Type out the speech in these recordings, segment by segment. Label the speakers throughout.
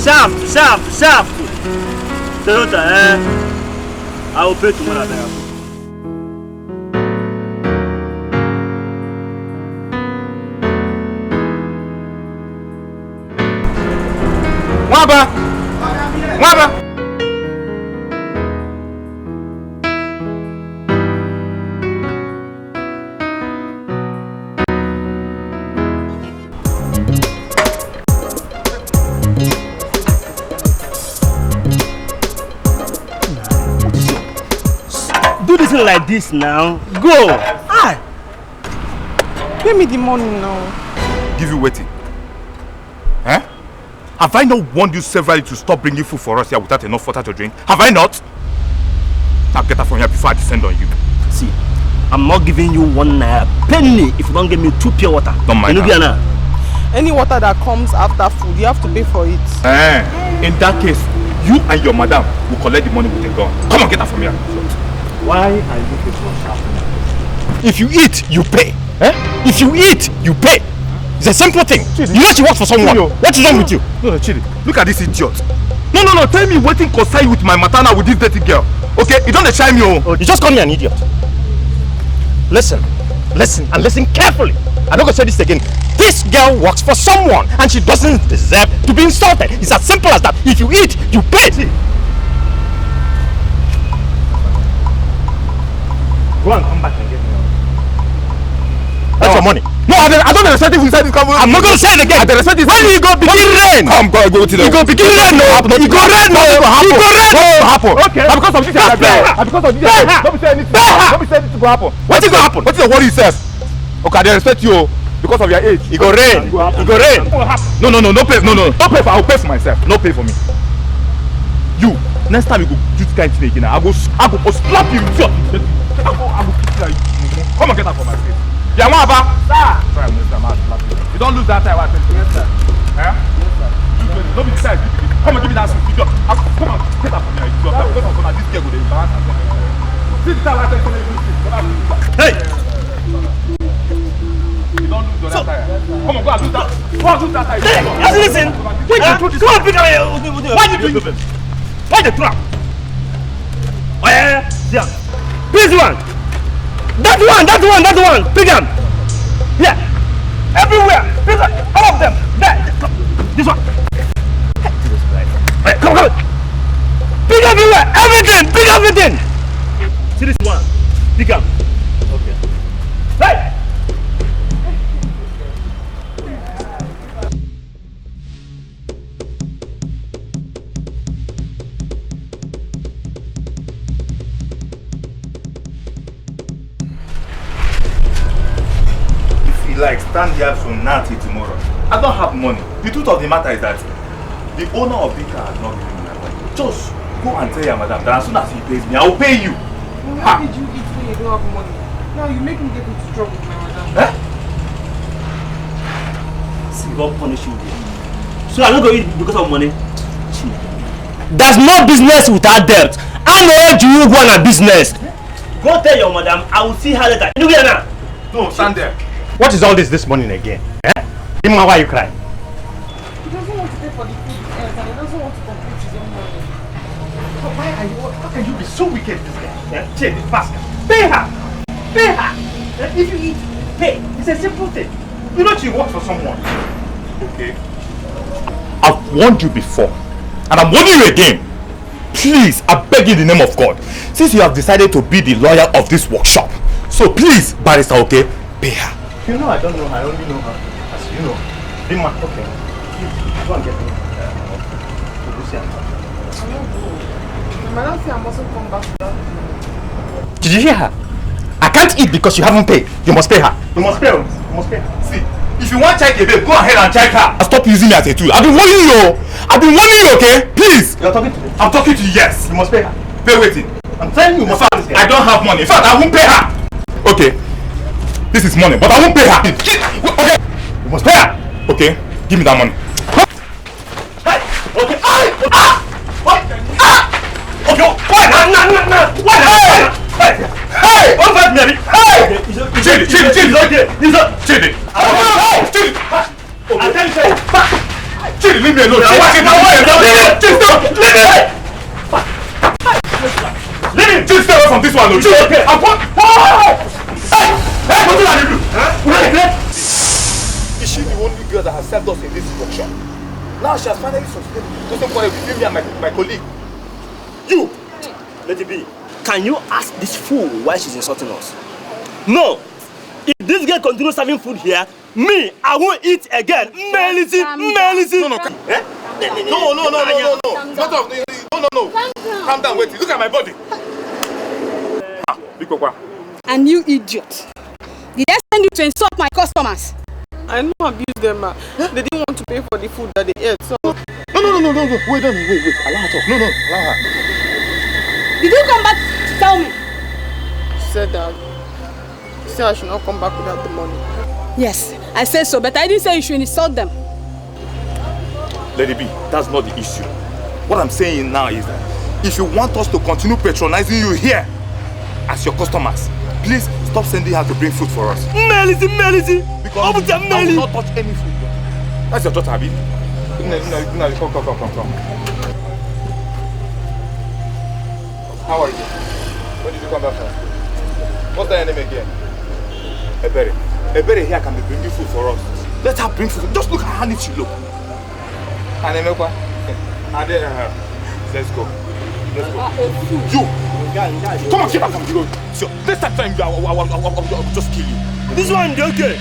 Speaker 1: Shaft. Toyota, I will pay tomorrow.
Speaker 2: Waba!
Speaker 1: Do this like this now. Go! Aye!
Speaker 3: Pay me the money now.
Speaker 2: Give you waiting. Huh? Have I not warned you severally to stop bringing food for us here without enough water to drink? Have I not? Now get out from here before I descend on you.
Speaker 1: See, I'm not giving you 1 penny if you don't give me 2 pure water.
Speaker 2: Don't mind that.
Speaker 3: Any water that comes after food, you have to pay for it.
Speaker 2: In that case, you and your madam will collect the money with a gun. Come on, get out from here.
Speaker 1: Why are you people shouting?
Speaker 2: If you eat, you pay. If you eat, you pay. It's a simple thing. Chidi. You know she works for someone. Chidi. What is wrong with you? No, Chidi. Look at this idiot. No. Tell me waiting concern you with my matana with this dirty girl. Okay? You don't shine me. Oh, you just call me an idiot. Listen, and listen carefully. I'm not going to say this again. This girl works for someone and she doesn't deserve to be insulted. It's as simple as that. If you eat, you pay. Go and come back and get me. That's your money. No, I don't respect it inside this company. I'm not going to say it again. I respect it. When you go begin rain. Come, go to the. You go begin rain. No, you go rain. No, you go rain. No, happen. Okay. Because of this, because of this, don't be saying anything. Don't be saying anything to happen. What is going to happen? What is the worry yourself? Okay, I respect you because of your age. You go rain. You go rain. No, don't pay. No, don't pay for. I will pay for myself. No pay for me. You. Next time you go do this kind of thing again, I go slap you. I go kick you. Come and get out from my face. Yeah, what about? Sir! Sorry, Mr. Man, you don't lose that time, I think. Yes, sir. Yes, sir. Don't be sad. Come and give me that suit. Come on, get up from here. This girl will be embarrassed. See the time I tell you to hey! You don't lose that time. Come on, go and lose that. Go and lose that time.
Speaker 1: Hey, listen. Why you do this? Come on, pick up. Why you doing this? Why the trap? Oh, yeah. This one. That one! Pick them! Yeah! Everywhere! Pick up! All of them! There! This one! Hey, come! Pick everywhere! Everything! Pick everything! See this one? Pick up! Okay. Hey!
Speaker 2: Like stand here from now till tomorrow. I don't have money. The truth of the matter is that the owner of the car has not given me my money. Just go and tell your madam that as soon as he pays me, I will pay you.
Speaker 3: Well, how did you eat when you don't have money? Now you make me get into trouble with my madam.
Speaker 1: See, God punish you. So I'm not going to eat because of money. There's no business without debt. I know you go on a business. Go tell your madam. I will see her later. You now.
Speaker 2: No, stand there.
Speaker 4: What is all this morning again? Ima, why are you crying?
Speaker 3: He doesn't want to pay for the food and he doesn't want to complete his own money.
Speaker 4: How can you be so wicked, this guy? Check this basket. Pay her! Pay her! If you eat, pay. It's a simple thing. You know she works for someone.
Speaker 2: Okay. I've warned you before. And I'm warning you again. Please, I beg you in the name of God. Since you have decided to be the lawyer of this workshop, so please, barrister, okay, pay her.
Speaker 4: You know I don't know her, I only know her. As you know. Bima, okay. Go and get me.
Speaker 3: My madam said I mustn't come back to that.
Speaker 4: Did you hear her? I can't eat because you haven't paid. You must pay her. You must pay her. You must pay her.
Speaker 2: See, if you want to check a babe, go ahead and check her. Stop using me as a tool. I've been warning you. I've been warning you, okay? Please.
Speaker 4: You're talking to me?
Speaker 2: I'm talking to you, yes.
Speaker 4: You must pay her.
Speaker 2: Pay waiting.
Speaker 4: I'm telling you, you must pay this girl.
Speaker 2: I don't have money. In fact, I won't pay her. Okay. This is money, but I won't pay her. Okay. You must pay her. Okay. Give me that money.
Speaker 1: Hey. Okay. What? Okay. Why? No. Why? Hey. What about me? Hey.
Speaker 2: Chidi.
Speaker 1: It's okay.
Speaker 2: Chidi.
Speaker 1: I'll tell you.
Speaker 2: Chidi, leave me alone. Just stay away from this one. Okay. Is she the only girl that has served us in this workshop? Now she has finally succeeded. Doesn't quarrel between me and my colleague. You!
Speaker 1: Let it be. Can you ask this fool why she's insulting us? No! If this girl continues serving food here, me, I won't eat again. Melissa.
Speaker 2: No. No. Calm down, wait. Look at my body.
Speaker 5: And you idiot. Did I send you to insult my customers?
Speaker 3: I know I abused them, ma. They didn't want to pay for the food that they ate, so...
Speaker 2: No. Wait. Allow her talk. No. Allow her.
Speaker 5: Did you come back to tell me?
Speaker 3: She said that. She said I should not come back without the money.
Speaker 5: Yes, I said so, but I didn't say you should insult them.
Speaker 2: Let it be. That's not the issue. What I'm saying now is that if you want us to continue patronizing you here as your customers, please stop sending her to bring food for us.
Speaker 1: Melissa.
Speaker 2: Because I will not touch any food. That's your daughter, Abi. No, come. How are you? When did you come back from? What's that name again? Ebere here can be bringing food for us. Let her bring food. Just look at how neat she look. Let's go. You! Come on, get back from the road. So, next time I will just kill you.
Speaker 1: This one, they okay.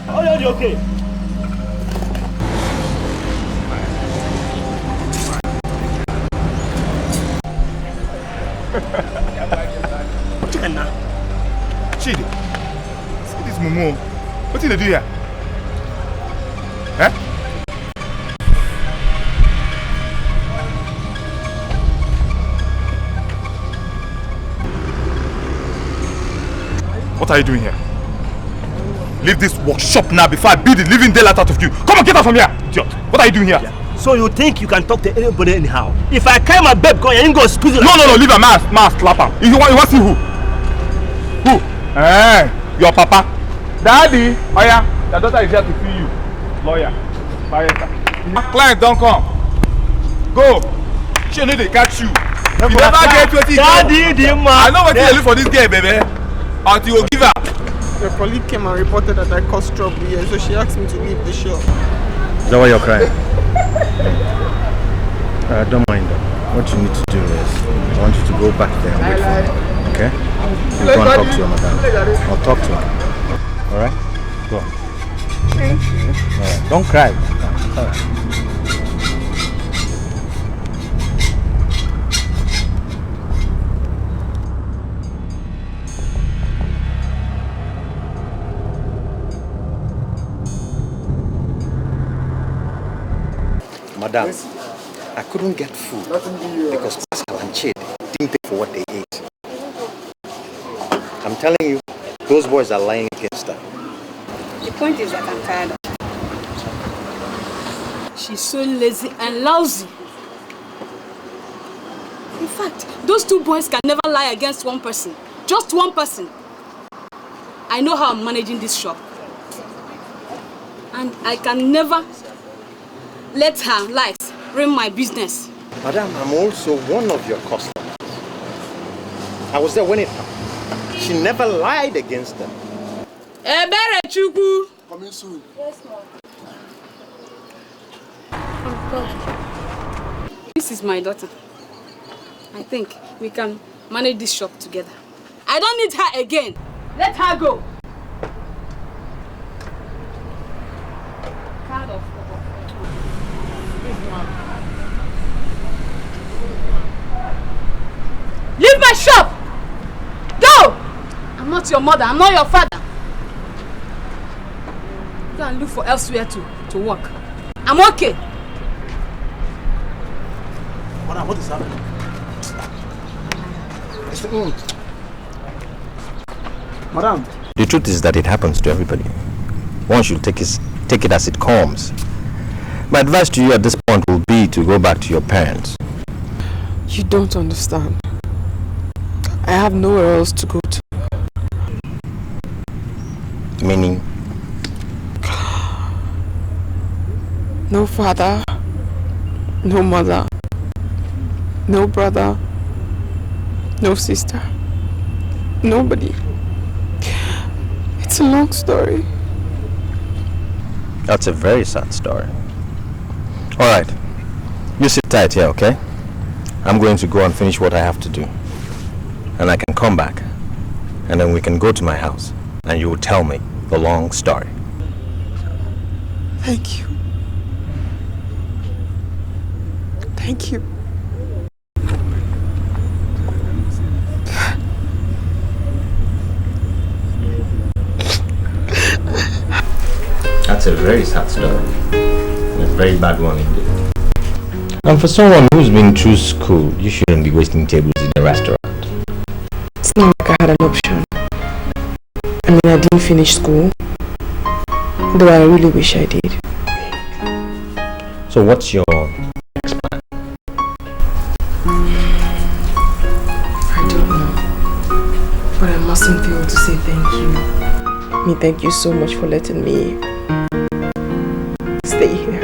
Speaker 1: Oh, yeah, they okay.
Speaker 2: Chidi, see this Momo. What did they do here? Eh? What are you doing here? Leave this workshop now before I beat the living daylight out of you. Come on, get out from here, idiot. What are you doing here?
Speaker 1: Yeah. So you think you can talk to anybody anyhow? If I carry my babe gun, you ain't gonna squeeze it.
Speaker 2: No, leave a man slap her. You want to see who? Who? Your papa. Daddy, oh yeah, your daughter is here to see you. Lawyer. Client, don't come. Go. She need to catch you. You never get 20.
Speaker 1: Daddy, the man.
Speaker 2: I know what you look for this girl, baby. Until you give her.
Speaker 3: Your colleague came and reported that I caused trouble here, so she asked me to leave the shop.
Speaker 6: Is that why you're crying? Don't mind them. What you need to do is, I want you to go back there and wait for me. Okay? You go and talk to your madam. I'll talk to her. Alright? Go on. Alright. Don't cry. Alright. Madam, I couldn't get food because Pascal and Chid didn't pay for what they ate. I'm telling you, those boys are lying against her.
Speaker 5: The point is that I'm tired of her. She's so lazy and lousy. In fact, those two boys can never lie against one person. Just one person. I know how I'm managing this shop. And I can never let her lies ruin my business.
Speaker 6: Madam, I'm also one of your customers. I was there when it happened. She never lied against them.
Speaker 5: Ebere Chukwu.
Speaker 7: Coming soon.
Speaker 5: Yes, ma'am. This is my daughter. I think we can manage this shop together. I don't need her again. Let her go. Card of leave my shop! Go! I'm not your mother, I'm not your father. Go and look for elsewhere to work. I'm okay.
Speaker 7: What is happening? Madam.
Speaker 6: The truth is that it happens to everybody. One should take it as it comes. My advice to you at this point will be to go back to your parents.
Speaker 3: You don't understand. I have nowhere else to go to.
Speaker 6: Meaning?
Speaker 3: No father, no mother, no brother, no sister, nobody. It's a long story.
Speaker 6: That's a very sad story. Alright, you sit tight here, okay? I'm going to go and finish what I have to do. And I can come back. And then we can go to my house. And you will tell me the long story.
Speaker 3: Thank you. Thank you.
Speaker 6: That's a very sad story. A very bad one indeed. And for someone who's been through school, you shouldn't be wasting tables in a restaurant.
Speaker 3: It's not like I had an option. I mean, I didn't finish school, though I really wish I did.
Speaker 6: So what's your next plan?
Speaker 3: I don't know, but I mustn't fail to say thank you. Thank you so much for letting me stay here.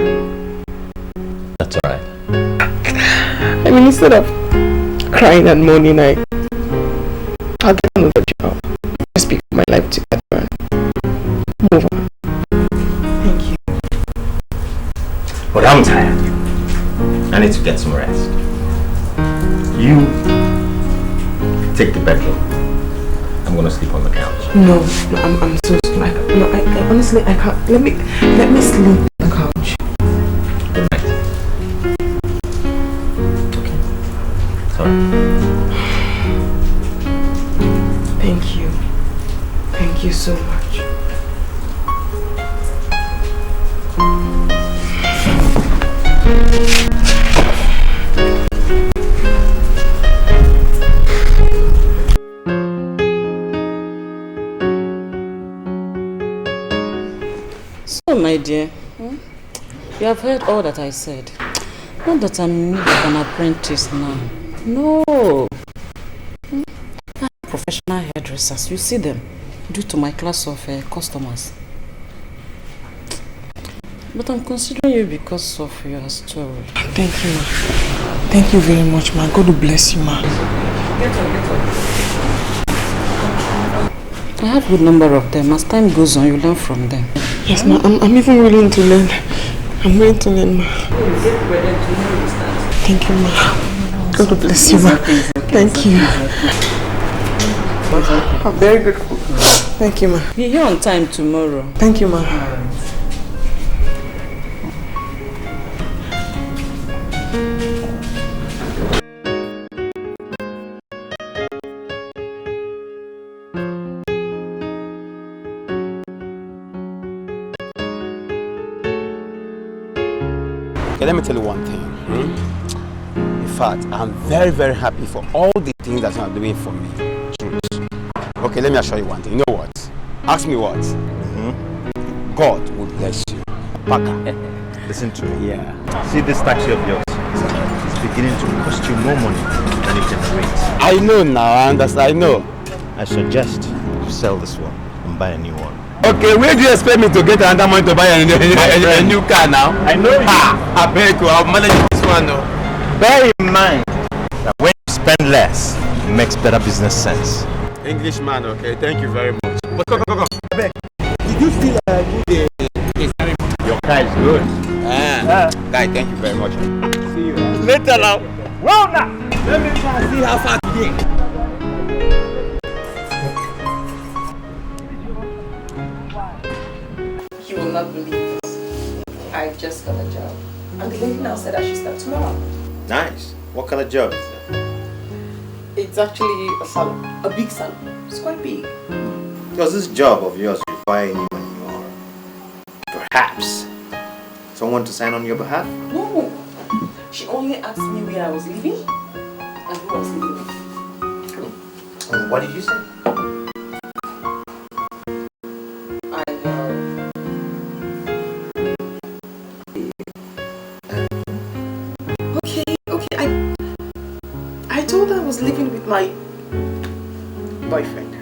Speaker 6: That's alright.
Speaker 3: I mean, instead of crying and moaning, I'll get another job. Just pick my life together and move on. Thank you.
Speaker 6: But I'm tired. I need to get some rest. You take the bedroom. I'm gonna sleep on the couch.
Speaker 3: No, I'm so like no. I honestly I can't. Let me sleep on the couch.
Speaker 6: Good night. Okay. Sorry.
Speaker 3: Thank you. Thank you so much.
Speaker 8: So, my dear, you have heard all that I said. Not that I'm in need of an apprentice now. No. I have professional hairdressers. You see them due to my class of customers. But I'm considering you because of your story.
Speaker 3: Thank you, ma. Thank you very much, ma. God will bless you, ma.
Speaker 8: Get up. I have a good number of them. As time goes on, you learn from them.
Speaker 3: Yes, ma. I'm even willing to learn. I'm willing to learn, ma. Thank you, ma. God will bless you, ma. Thank you. I'm very grateful. Thank you, ma.
Speaker 8: Be here on time tomorrow.
Speaker 3: Thank you, ma.
Speaker 7: Okay, let me tell you one thing. In fact, I'm very, very happy for all the things that you are doing for me. Truth. Okay, let me assure you one thing. You know what? Ask me what? God will bless you. Paka.
Speaker 6: Listen to me.
Speaker 7: Yeah.
Speaker 6: See this taxi of yours? It's beginning to cost you more money than it generates.
Speaker 7: I know now, I understand, I know.
Speaker 6: I suggest you sell this one and buy a new one.
Speaker 7: Okay, where do you expect me to get another money to buy a new car now?
Speaker 6: I know you.
Speaker 7: I beg you, I'll manage this one though.
Speaker 6: Bear in mind that when you spend less, it makes better business sense.
Speaker 7: Englishman, okay, thank you very much. But come. I beg. Did you still do the ceremony?
Speaker 6: Your car is good.
Speaker 7: Guy, thank you very much. See you.
Speaker 6: Later now.
Speaker 7: Well now, let me try and see how far today.
Speaker 3: You will not believe this. I just got a job. And the lady now said I should start tomorrow.
Speaker 6: Nice. What kind of job is that?
Speaker 3: It's actually a salon. A big salon. It's quite big.
Speaker 6: Does this job of yours require anyone or perhaps someone to sign on your behalf?
Speaker 3: No. She only asked me where I was living and who I was living with.
Speaker 6: What did you say?
Speaker 3: I told her I was living with my boyfriend.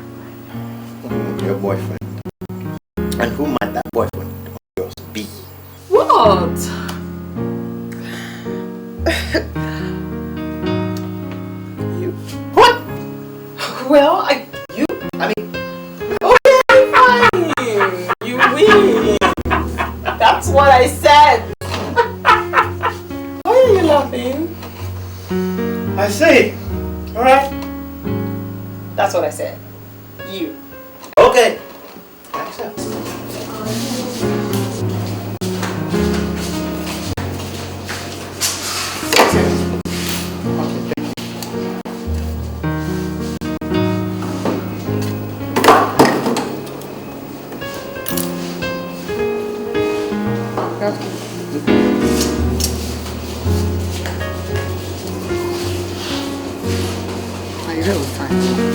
Speaker 6: Your boyfriend. And who might that boyfriend of yours be?
Speaker 3: What? Well, okay, fine. You win. That's what I said. Why are you laughing?
Speaker 4: I say, alright?
Speaker 3: That's what I said. You.
Speaker 4: Okay. Accept.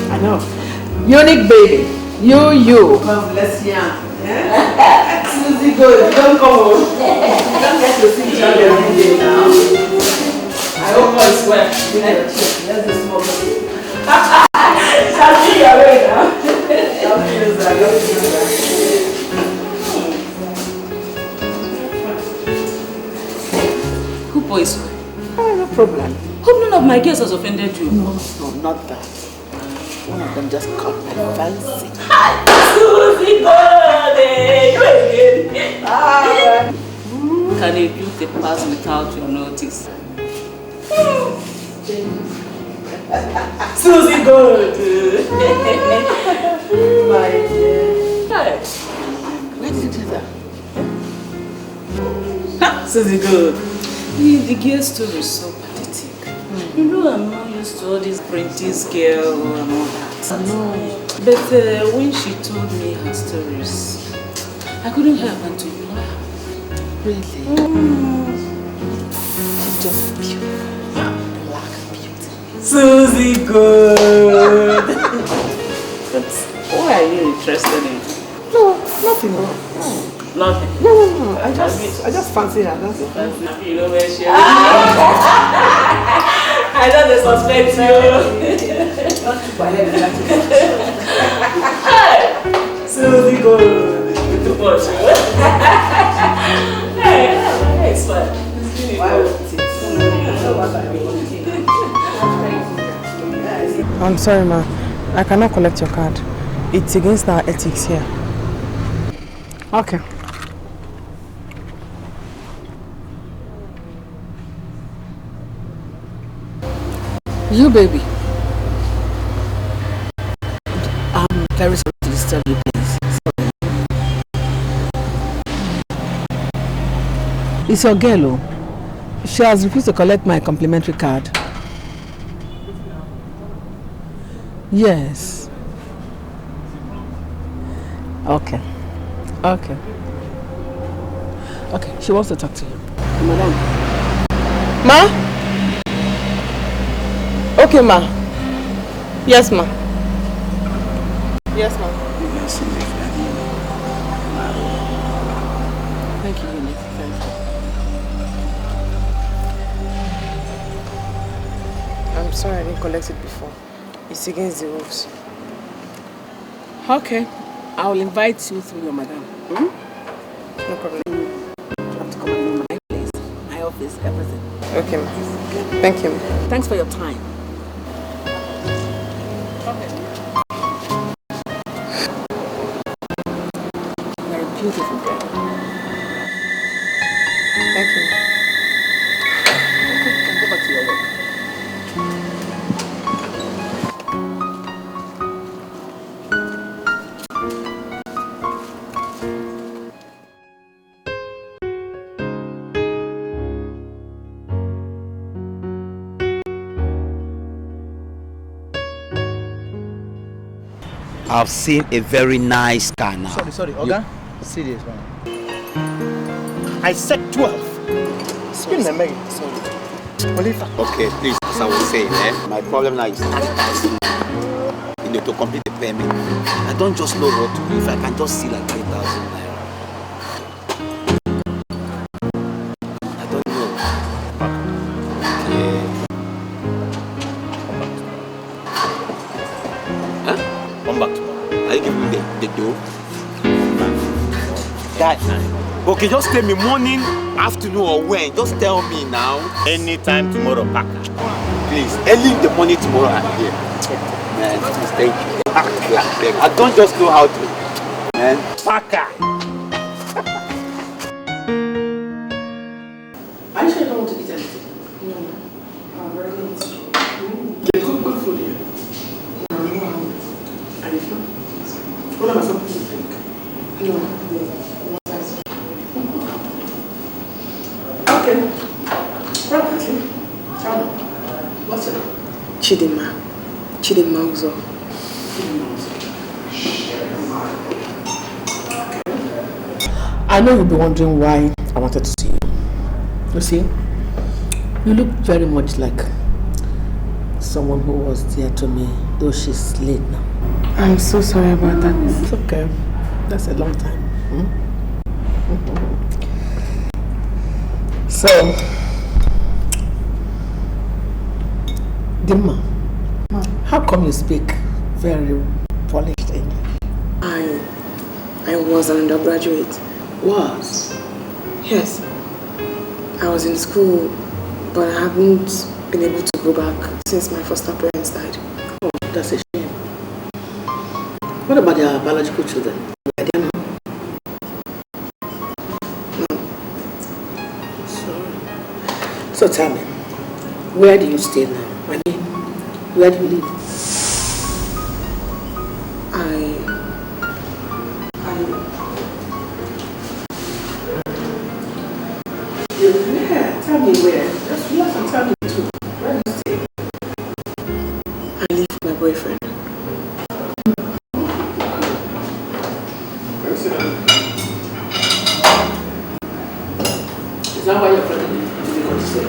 Speaker 3: I know. Unique baby. You. God bless you. Yeah? Susie, go. Don't come home. You don't get to see each other every day now. I hope all is well. Let's do small thing. Shall see your way now.
Speaker 8: Who boys?
Speaker 3: No problem.
Speaker 8: Hope none of my girls has offended you.
Speaker 3: No, not that. One of them just caught my fancy.
Speaker 8: Susie, you again. Can a beauty pass without your notice? Susie, good.
Speaker 3: My dear. Where did you do that?
Speaker 8: Susie, good. The girl story is so pathetic. You know I'm not used to all this Prentice girl and all that.
Speaker 3: No.
Speaker 8: But when she told me her stories, I couldn't help but to ignore her.
Speaker 3: Really? She's just beautiful. Black beauty.
Speaker 8: Susie, good. But why are you interested in?
Speaker 3: No, nothing. No.
Speaker 8: Nothing.
Speaker 3: No. I just fancy her. That's it.
Speaker 8: You know where she is? I know they suspect you.
Speaker 3: Not too bad.
Speaker 8: Susie, good. Too much. Hey, it's fine.
Speaker 3: Why would it? I'm sorry, ma. I cannot collect your card. It's against our ethics here. Okay. You, baby. I'm very sorry to disturb you, please. Sorry. It's your girl, oh. She has refused to collect my complimentary card. Yes. Okay. Okay. Okay, she wants to talk to you. Madam. Ma? Okay, ma. Yes, ma. Yes, ma. Thank you, Unique. Thank you. I'm sorry I didn't collect it before. It's against the rules. Okay. I will invite you through your madam. Hmm? No problem. You have to come and know my place, my office, everything. Okay, ma. Thank you, ma. Thanks for your time. You're a beautiful girl. Thank you. Okay, you can go back to your work.
Speaker 7: I've seen a very nice car now.
Speaker 6: Sorry, Oga. See this one.
Speaker 4: I said 12. Spin the mail. Sorry.
Speaker 7: Okay, please, as I was saying, my problem now is to complete the payment. I don't just know what to do. If I can just see like 3,000 naira. I don't know.
Speaker 4: Come back tomorrow.
Speaker 7: Are you giving me the dough?
Speaker 4: Guy.
Speaker 7: Okay, just tell me morning, afternoon or when. Just tell me now.
Speaker 4: Anytime tomorrow, Paka.
Speaker 7: Please, early in the morning tomorrow I'm here. Man, please, thank you. I don't just know how to. Man.
Speaker 1: Paka.
Speaker 3: Are you sure you don't want to eat anything? No. I'm very eating. They cook good food here. No, I'm not hungry. And if not, what am I supposed to drink? No. Okay. Property. Tell me. What's it? Chidinma. Chidinma Uzo. I know you'll be wondering why I wanted to see you. You see, you look very much like someone who was dear to me, though she's late now. I'm so sorry about that. It's okay. That's a long time. So, Dimma, how come you speak very polished English? I was an undergraduate. Was? Yes. I was in school, but I haven't been able to go back since my foster parents died. Oh, that's a shame. What about their biological children? Are they now? No. Sorry. So tell me, where do you stay now? I mean, where do you live? Yeah, tell me where. Just relax and tell me too. Where do you stay? I live with my boyfriend. Is that why you're friendly? Difficult to say.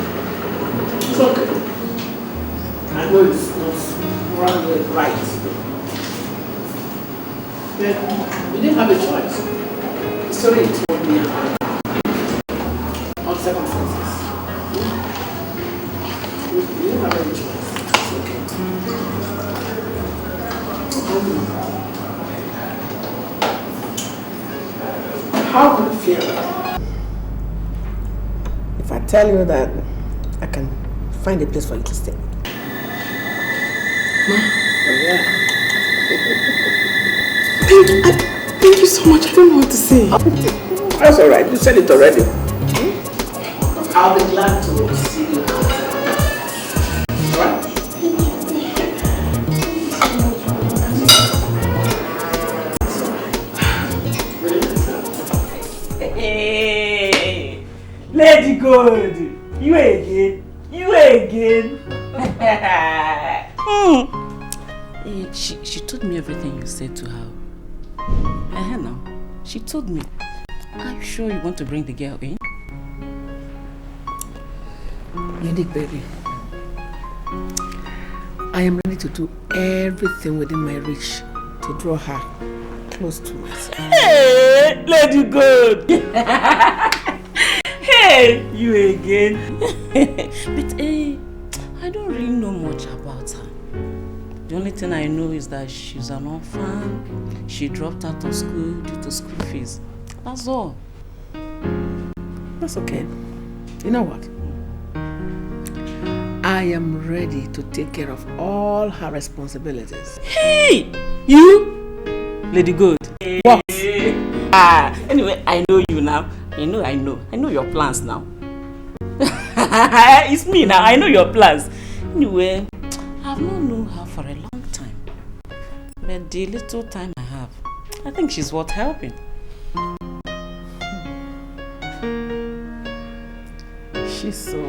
Speaker 3: It's okay. I know it's not morally right. But we didn't have a choice. The story you told me on circumstances. We didn't have any choice. It's okay. How would it feel if I tell you that I can find a place for you to stay? Ma? Oh, yeah. Thank you so much. I don't know what to say. That's alright. You said it already. I'll be glad to see you. Alright?
Speaker 1: Hey, Lady Gold, you again.
Speaker 8: She told me everything you said to her. Now, she told me. Are you sure you want to bring the girl in?
Speaker 3: Unique baby. I am ready to do everything within my reach to draw her close to us.
Speaker 1: Hey, Lady Gold. Hey, you again.
Speaker 8: But I don't really know much about her. The only thing I know is that she's an orphan. She dropped out of school due to school fees. That's all.
Speaker 3: That's okay. You know what? I am ready to take care of all her responsibilities.
Speaker 8: Hey! You? Lady Good.
Speaker 3: What?
Speaker 8: Anyway, I know you now. I know your plans now. It's me now. I know your plans. Anyway, I've not known her for a long time. But the little time I have, I think she's worth helping.
Speaker 3: She's so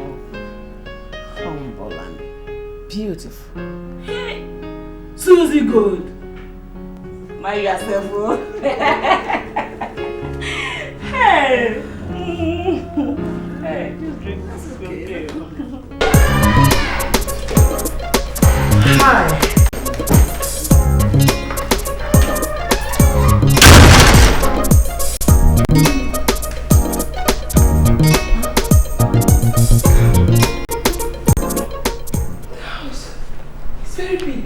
Speaker 3: humble and beautiful.
Speaker 8: Hey, Susie Good. Mind yourself, bro. Hey. Hey, just drink. This is okay.
Speaker 3: Hi. It's very big.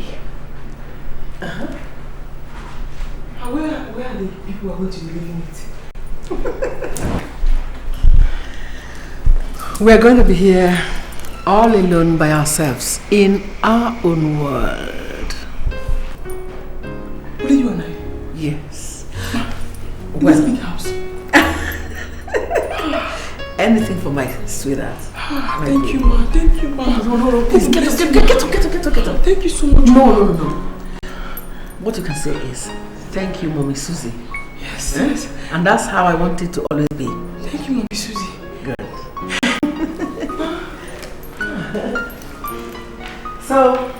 Speaker 3: Where are the people who are going to be living with? We're going to be here all alone by ourselves in our own world. In this big house. Anything for my sweetheart.
Speaker 9: Thank you, ma. Thank you, ma.
Speaker 3: No. Please get up.
Speaker 9: Thank you so much.
Speaker 3: No. What you can say is, thank you, Mommy Susie.
Speaker 9: Yes.
Speaker 3: And that's how I want it to always be.
Speaker 9: Thank you, Mommy Susie.
Speaker 3: Good. So,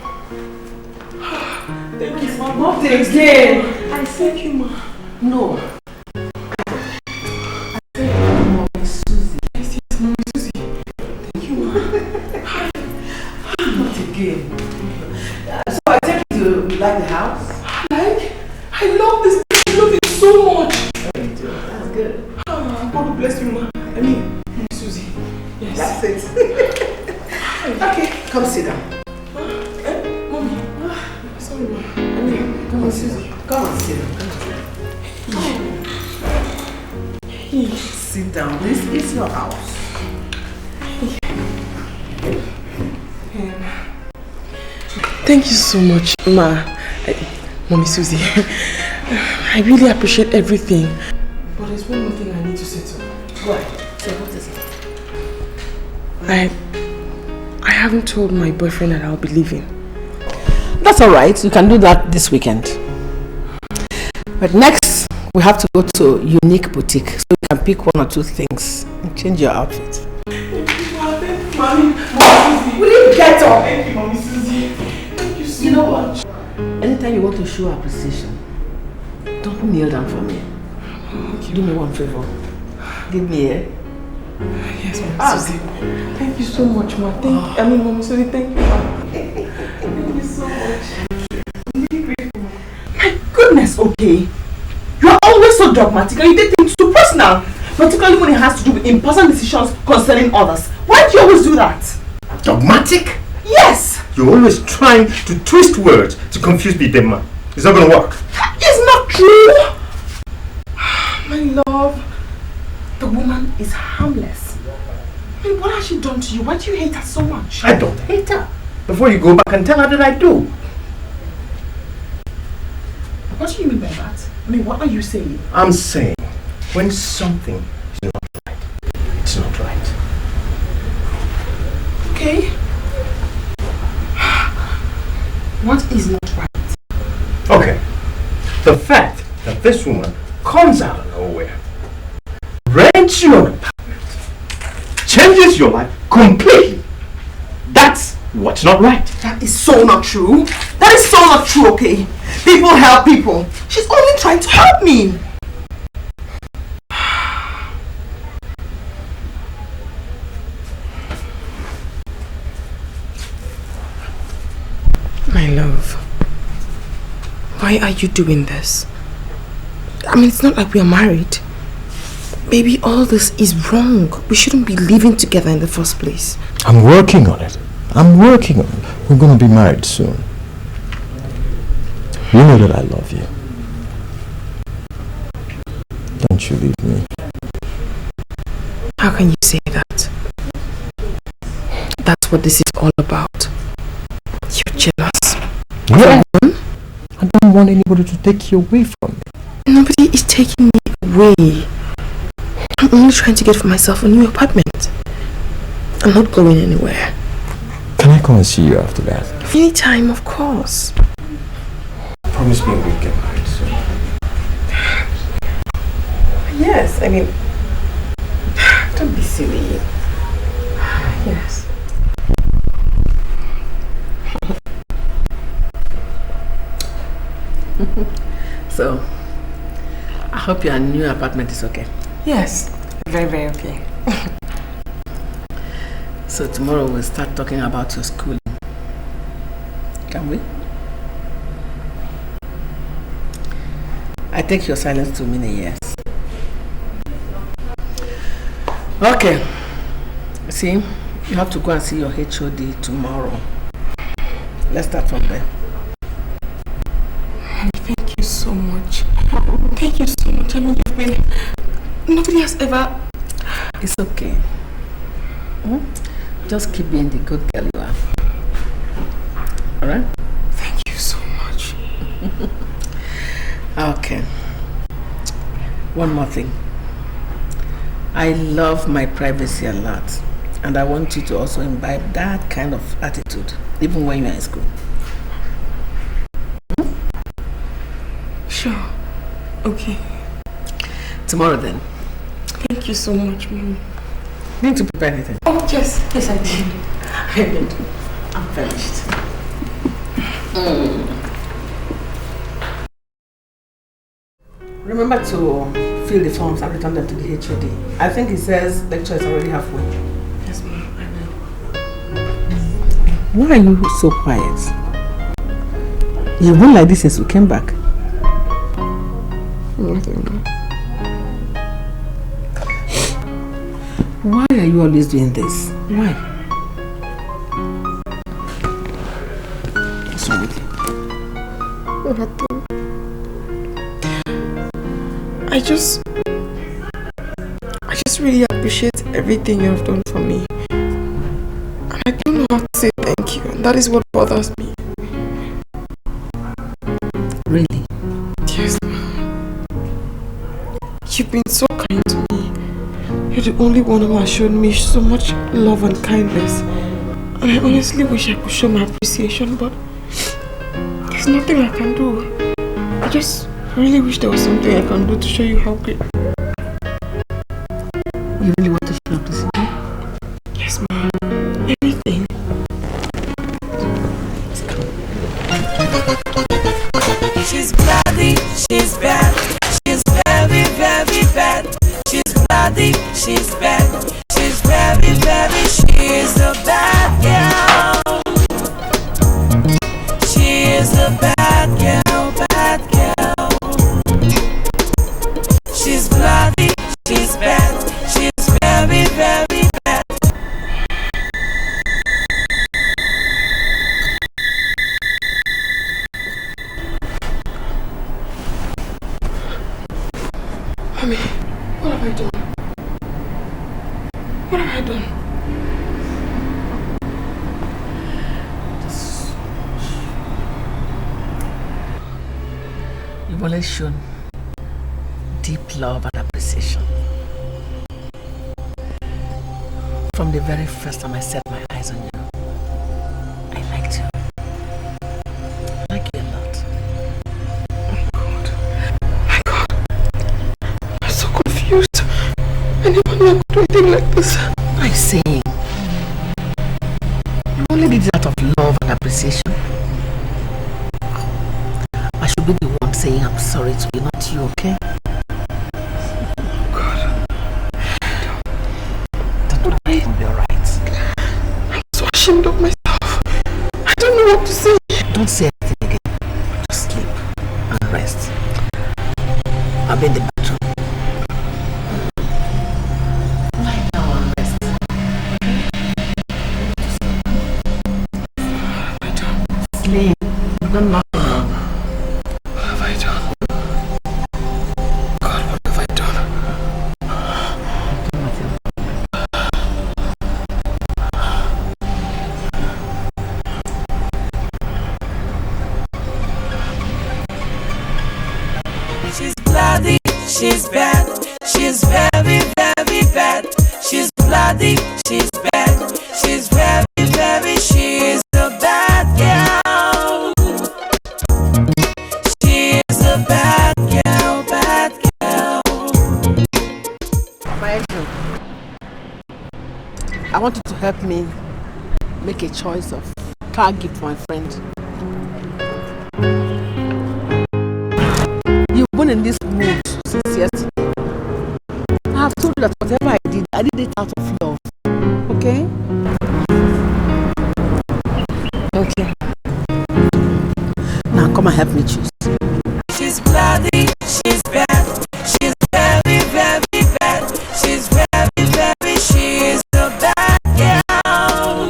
Speaker 9: thank you, ma.
Speaker 3: Not again.
Speaker 9: I thank you, ma.
Speaker 3: No. I thank you, Mommy Susie.
Speaker 9: Yes, Mommy Susie. Thank you, ma.
Speaker 3: Not again. So I take you to like the house?
Speaker 9: I love this. I love it so much.
Speaker 3: Me too. That's good.
Speaker 9: God bless you, ma. I mean, Mommy Susie. Yes.
Speaker 3: That's it. Okay, come sit down.
Speaker 9: Mommy. Sorry, ma. I mean, come on, Susie.
Speaker 3: Come on, sit down. Sit down. This is your house.
Speaker 9: Thank you so much, ma. Mommy Susie. I really appreciate everything. But there's one more thing I need to settle.
Speaker 3: Go ahead. So what is it?
Speaker 9: I haven't told my boyfriend that I'll be leaving.
Speaker 3: That's alright. You can do that this weekend. But next, we have to go to Unique Boutique so you can pick one or two things and change your outfit.
Speaker 9: Thank you, ma. Thank you, Mommy Susie.
Speaker 3: Will you get up?
Speaker 9: Thank you, Mommy Susie. Thank you so
Speaker 3: You know
Speaker 9: much.
Speaker 3: what? Anytime you want to show appreciation, don't kneel down for me.
Speaker 9: Okay.
Speaker 3: Do me one favor. Give me a...
Speaker 9: Yes, Mommy Susie. Thank you so much, ma. Mommy Susie, thank you, ma. Thank you so much. I'm really grateful. My goodness, okay. You're always so dogmatic and you take things too personal. Particularly when it has to do with important decisions concerning others. Why do you always do that?
Speaker 1: Dogmatic?
Speaker 9: Yes!
Speaker 1: You're always trying to twist words to confuse me, dead man. It's not gonna work.
Speaker 9: It's not true! My love, the woman is harmless. I mean, what has she done to you? Why do you hate her so much?
Speaker 1: I don't hate her. Before you go back and tell her that I do.
Speaker 9: What do you mean by that? I mean, what are you saying?
Speaker 1: I'm saying, when something is not right, it's not right.
Speaker 9: Okay. What is not right?
Speaker 1: Okay. The fact that this woman comes out of nowhere, rents you an apartment, changes your life completely. That's what's not right.
Speaker 9: That is so not true. That is so not true, okay? People help people. She's only trying to help me. My love, why are you doing this? I mean, it's not like we are married. Maybe all this is wrong. We shouldn't be living together in the first place.
Speaker 6: I'm working on it. We're going to be married soon. You know that I love you. Don't you leave me.
Speaker 9: How can you say that? That's what this is all about. You're jealous.
Speaker 6: Yeah. I don't want anybody to take you away from me.
Speaker 9: Nobody is taking me away. I'm only trying to get for myself a new apartment. I'm not going anywhere.
Speaker 6: Can I come and see you after that?
Speaker 9: Anytime, of course.
Speaker 1: Promise me we'll get married soon.
Speaker 9: Yes, I mean, don't be silly. Yes.
Speaker 3: So, I hope your new apartment is okay.
Speaker 9: Yes, very, very okay.
Speaker 3: So tomorrow we'll start talking about your schooling. Can we? I take your silence to mean a yes. Okay. See, you have to go and see your HOD tomorrow. Let's start from there.
Speaker 9: Thank you so much. Thank you so much. I mean, you've been... Nobody has ever...
Speaker 3: It's okay. Just keep being the good girl you are. Alright?
Speaker 9: Thank you so much.
Speaker 3: Okay. One more thing. I love my privacy a lot. And I want you to also imbibe that kind of attitude, even when you're in school.
Speaker 9: Sure. Okay.
Speaker 3: Tomorrow then.
Speaker 9: Thank you so much, Mom.
Speaker 3: You need to prepare anything?
Speaker 9: Oh, yes. Yes, I did.
Speaker 3: I did. I'm finished. Remember to fill the forms and return them to the HOD. I think it says lecture is already halfway.
Speaker 9: Yes, Mom. I
Speaker 3: Why are you so quiet? You've been like this since we came back.
Speaker 9: Nothing, Mom.
Speaker 3: Why are you always doing this? Why? What's wrong with you?
Speaker 9: Nothing. I just really appreciate everything you have done for me. And I don't know how to say thank you. And that is what bothers me.
Speaker 3: Really?
Speaker 9: Yes, Mom. You've been so kind to me. You're the only one who has shown me so much love and kindness. And I honestly wish I could show my appreciation, but there's nothing I can do. I just really wish there was something I can do to show you how great.
Speaker 3: You really want to show appreciation?
Speaker 9: Yes, Mom. Anything.
Speaker 10: She's bloody, she's bad. She's very, very bad. She's bloody, she's bad. She's very, very, she's a bad girl. She is a bad girl, bad girl. She's bloody, she's bad. She's very, very bad.
Speaker 9: Mommy, what have I done? What have I done?
Speaker 3: You've always shown deep love and appreciation. From the very first time I set my eyes on you, I liked you. I like you a lot.
Speaker 9: I'm so confused. I never knew I could do anything like this.
Speaker 3: I'm saying, you only did it out of love and appreciation. I should be the one saying I'm sorry to you, not you, okay? It'll be alright.
Speaker 9: I'm so ashamed of myself. I don't know what to say.
Speaker 3: Don't say anything again. Just sleep and rest. I'll be in the bathroom. Lie down and rest. Sleep. You've done nothing wrong.
Speaker 9: What have I done? God, what have I done?
Speaker 10: She's bloody, she's bad. She's very, very bad. She's bloody, she's bad. She's very, very, she's a bad girl. She is a bad girl, bad girl.
Speaker 3: I want you to help me make a choice of car gift for my friend. You've been in this mood since yesterday. I have told you that whatever I did it out of love. Okay? Okay. Now come and help me choose.
Speaker 10: She's bloody, she's bad. She's very, very bad. She's very, very, she's a bad girl.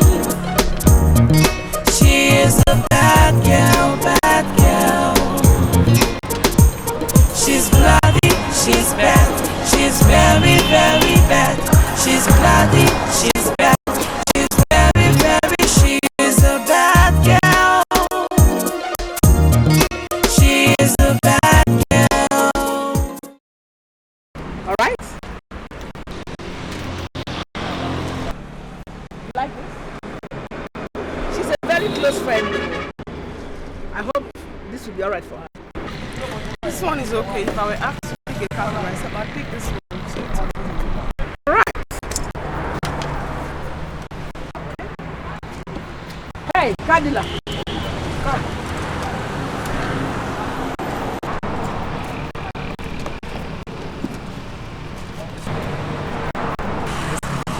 Speaker 10: She is a bad girl, bad girl. She's bloody, she's bad. She's very, very bad. She's bloody, she's bad. She's very, very, she is a bad girl. She is a bad girl.
Speaker 3: this will be alright for her. This one is okay. If I were asked to pick a car for myself, I'd pick this one. Alright. Hey, Cadillac. Come.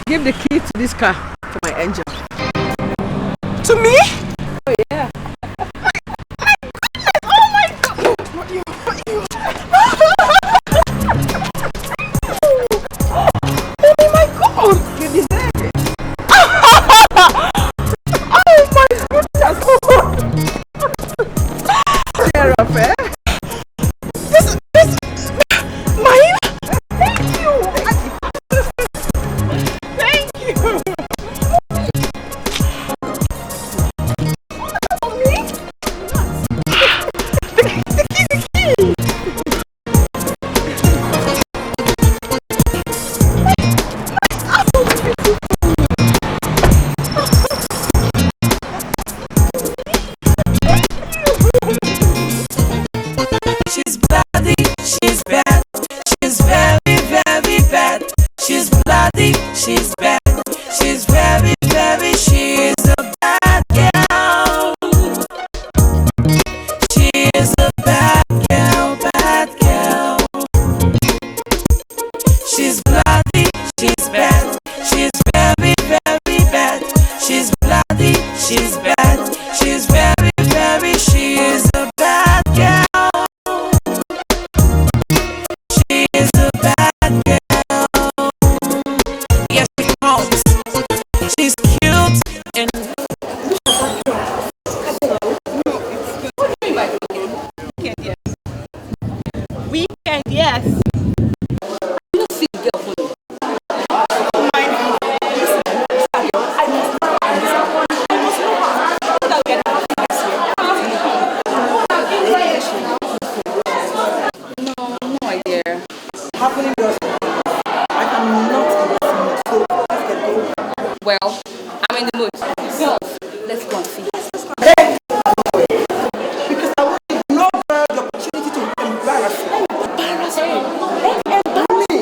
Speaker 3: Give the key to this car to my engine. To me? Oh yeah. Oh my god! Oh my god! You deserve it. Oh my goodness! Cheer up, eh? This mine? Thank you! Thank you!
Speaker 10: She's bloody, she's bad, she's very, very bad. She's bloody, she's bad, she's very, very, she's a bad girl. She is a bad girl, bad girl. She's bloody, she's bad, she's very, very bad. She's bloody, she's bad, she's very, very, she is a bad girl. She is a bad girl. Yes, she comes. She's cute and weekend, yes. You don't see the girl for you. No idea.
Speaker 3: Happening does. I am not in the mood, so let's get going.
Speaker 5: Well, I'm in the mood. Girls, let's go and see.
Speaker 3: Hey! Because I want you to know the opportunity to embarrass me. Embarrass me? Embarrass me!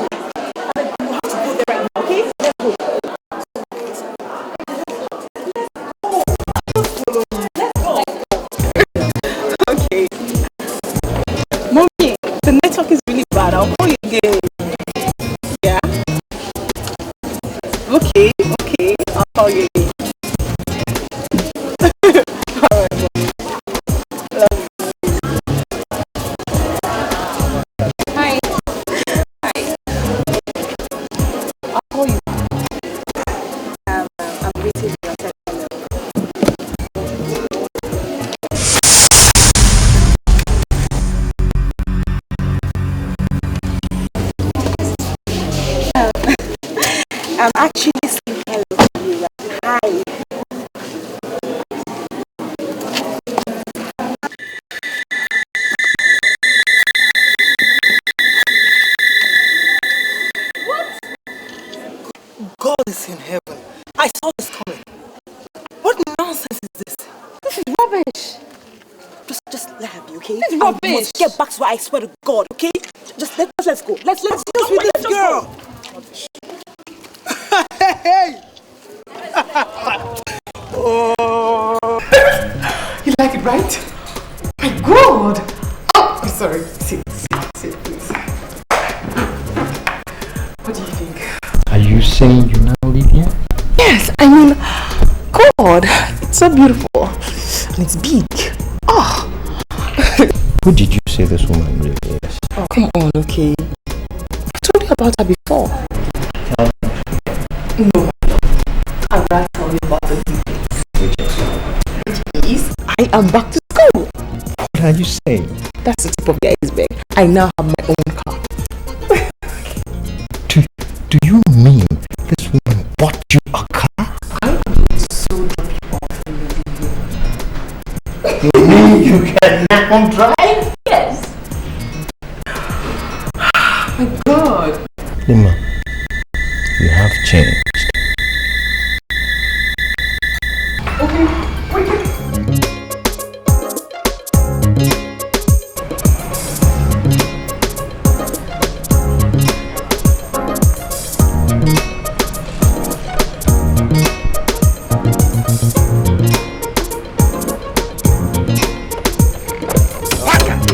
Speaker 3: And then you have to go there right now, okay? Let's go. Okay. Mommy, the network is really bad. I'll call you again. Yeah? Okay, I'll call you again. Alright, Mom. Love you.
Speaker 5: Hi.
Speaker 3: I'll call you.
Speaker 5: I'm waiting for your text.
Speaker 3: I'm actually saying hello to you. Hi. God is in heaven. I saw this coming. What nonsense is this?
Speaker 5: This is rubbish.
Speaker 3: Just let her be, okay?
Speaker 5: This is
Speaker 3: I
Speaker 5: rubbish.
Speaker 3: must get back to where I swear to God, okay? Just let's go. Let's deal with this girl. Hey! Oh! You like it, right? My God! Oh, I'm sorry. Sit, please. What do you think?
Speaker 6: Are you saying you now live here?
Speaker 3: Yes, I mean, God, it's so beautiful and it's big. Oh.
Speaker 6: Who did you say this woman really is?
Speaker 3: Oh, come on, okay. I told you about her before. No, I'd rather tell you about the details. Which is, I am back to school.
Speaker 6: What are you saying?
Speaker 3: That's the tip of the iceberg. I now have my own car.
Speaker 6: Do you mean this woman bought you a car?
Speaker 3: I am so drop you off in the
Speaker 6: You mean you can now drive?
Speaker 3: Yes. My God.
Speaker 6: Lima, you have changed.
Speaker 3: Okay, wait.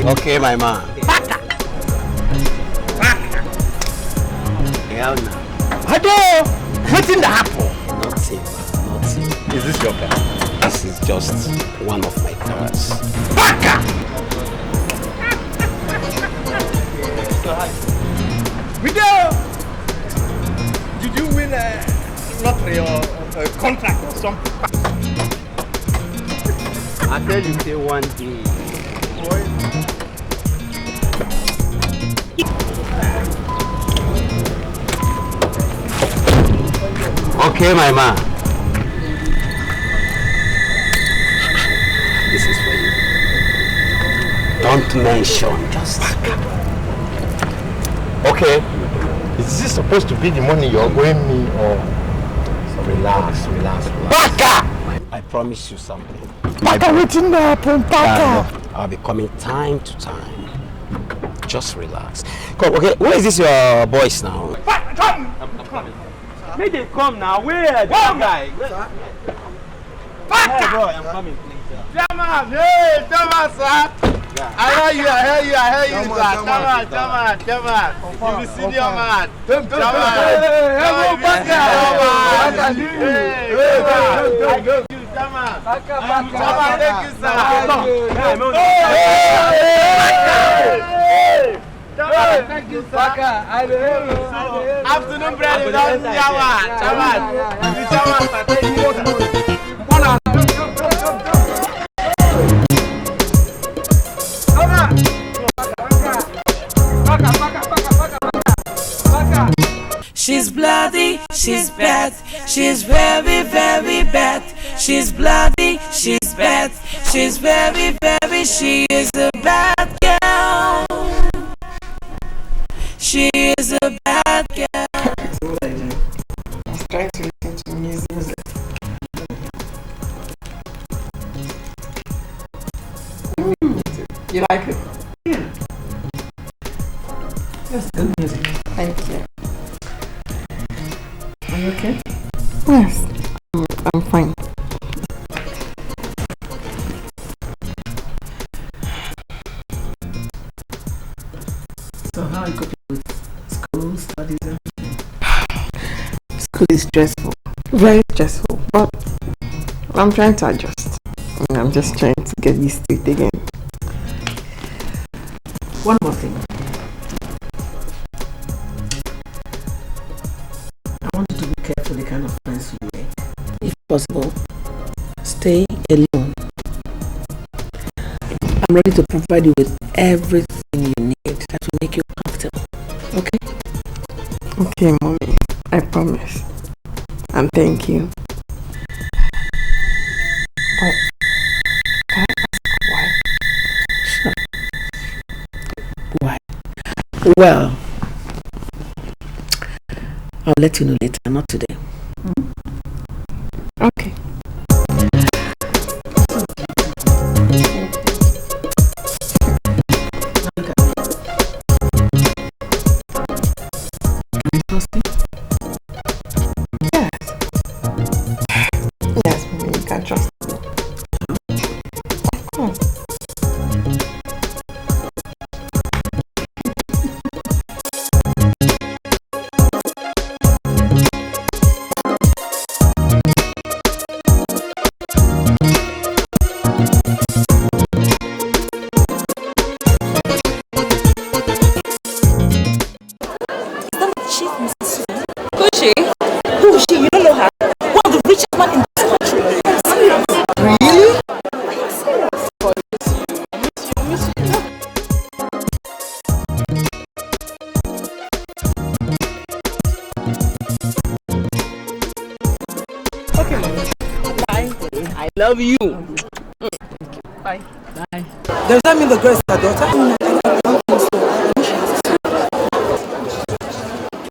Speaker 7: Okay, my man.
Speaker 1: Baka.
Speaker 7: Yeah, now.
Speaker 1: Hello. What's in the apple?
Speaker 7: Nothing.
Speaker 1: Is this your car?
Speaker 7: This is just one of my cars.
Speaker 1: Baka. Video. Did you win a lottery or a contract or something?
Speaker 7: I tell you, say one day. Okay, my man. This is for you. Don't mention, just
Speaker 2: Okay. Is this supposed to be the money you're owing me or? Relax.
Speaker 7: Baka! I promise you something.
Speaker 2: Baka, waiting there, Baka.
Speaker 7: I'll be coming time to time. Just relax. Come, okay, where is this your voice now?
Speaker 1: Come.
Speaker 4: May they come now. Where? Come, guy.
Speaker 1: Baka.
Speaker 4: Hey, bro, I'm coming, please.
Speaker 2: German, hey, German, sir. I hear you, sir. German. You the senior man.
Speaker 4: Thank you, Saka.
Speaker 2: Afternoon bread is on German.
Speaker 10: She's bloody, she's bad, she's very, very bad. She's bloody, she's bad, she's very, very, she is a bad girl. She is a bad girl.
Speaker 3: I was trying to listen to music. You like it?
Speaker 9: Yeah. That's good music.
Speaker 3: Thank you.
Speaker 9: Are you okay?
Speaker 3: Yes, I'm fine.
Speaker 9: So how are you coping with school, studies, and everything?
Speaker 3: School is stressful, very stressful, but I'm trying to adjust. I'm just trying to get used to it again.
Speaker 9: One more thing. I want you to be careful the kind of friends you make. If possible, stay alone. I'm ready to provide you with everything you need that will make you comfortable. Okay?
Speaker 3: Okay, Mommy, I promise. And thank you. But can I ask why?
Speaker 9: Sure. Why? Well, I'll let you know later, not today.
Speaker 3: Okay. Yes, Mommy, you can trust me. Of course.
Speaker 9: Love you. Bye. Bye. Does that mean the girl is her daughter?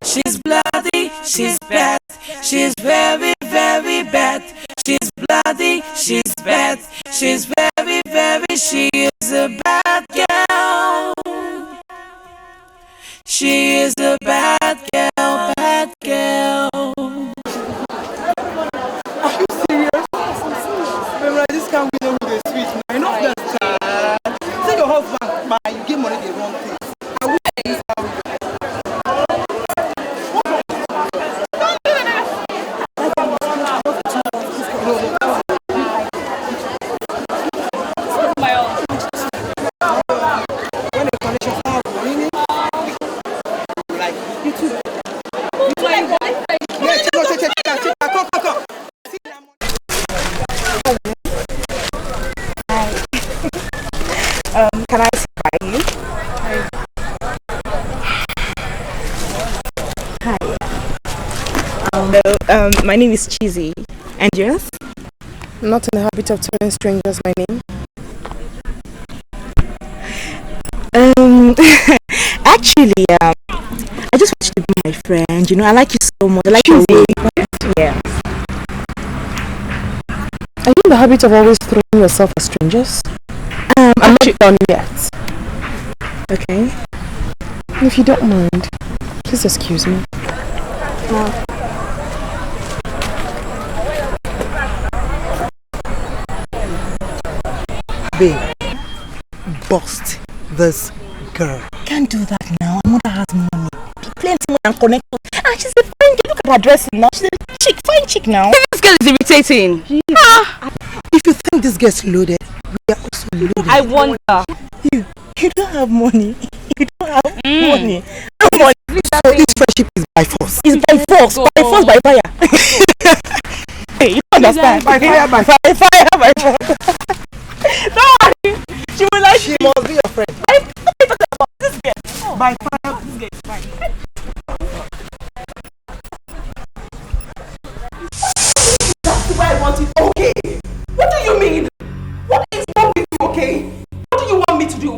Speaker 10: She's bloody, she's bad, she's very, very bad. She's bloody, she's bad, she's very, very, she is a bad girl. She is a bad girl, bad girl.
Speaker 9: Are you serious? Remember, this can't be with a sweet man. Enough that. Take your husband. Ma, you give money the wrong thing. I wish I used how when the connection starts ringing, like you too. Yeah, check, come.
Speaker 11: Can I sit by you? Hi. Hello, my name is Cheesy. And yours?
Speaker 3: I'm not in the habit of telling strangers my name.
Speaker 11: Actually, I just want you to be my friend. You know, I like you so much. I like your way. Yeah.
Speaker 3: Are you in the habit of always throwing yourself at strangers? I'm not done yet.
Speaker 11: Okay.
Speaker 3: If you don't mind, please excuse me.
Speaker 11: Babe, bust this girl. Can't do that now. My mother has money. Plenty money and connections. And she's a fine girl. Look at her dressing now. She's a chick, fine chick now.
Speaker 5: This girl is irritating.
Speaker 11: If you think this gets loaded, we are also loaded.
Speaker 5: I wonder.
Speaker 11: You don't have money. You don't have money. No money. So this friendship is by force. It's by force. By force, by fire. Hey, you don't understand. By fire, by fire. By fire, by fire. Don't worry. She will like you. She must be your friend. I'm talking about this girl. By fire, this girl is fine. That's the way I want it. Okay. What do you mean? What is wrong with you, okay? What do you want me to do?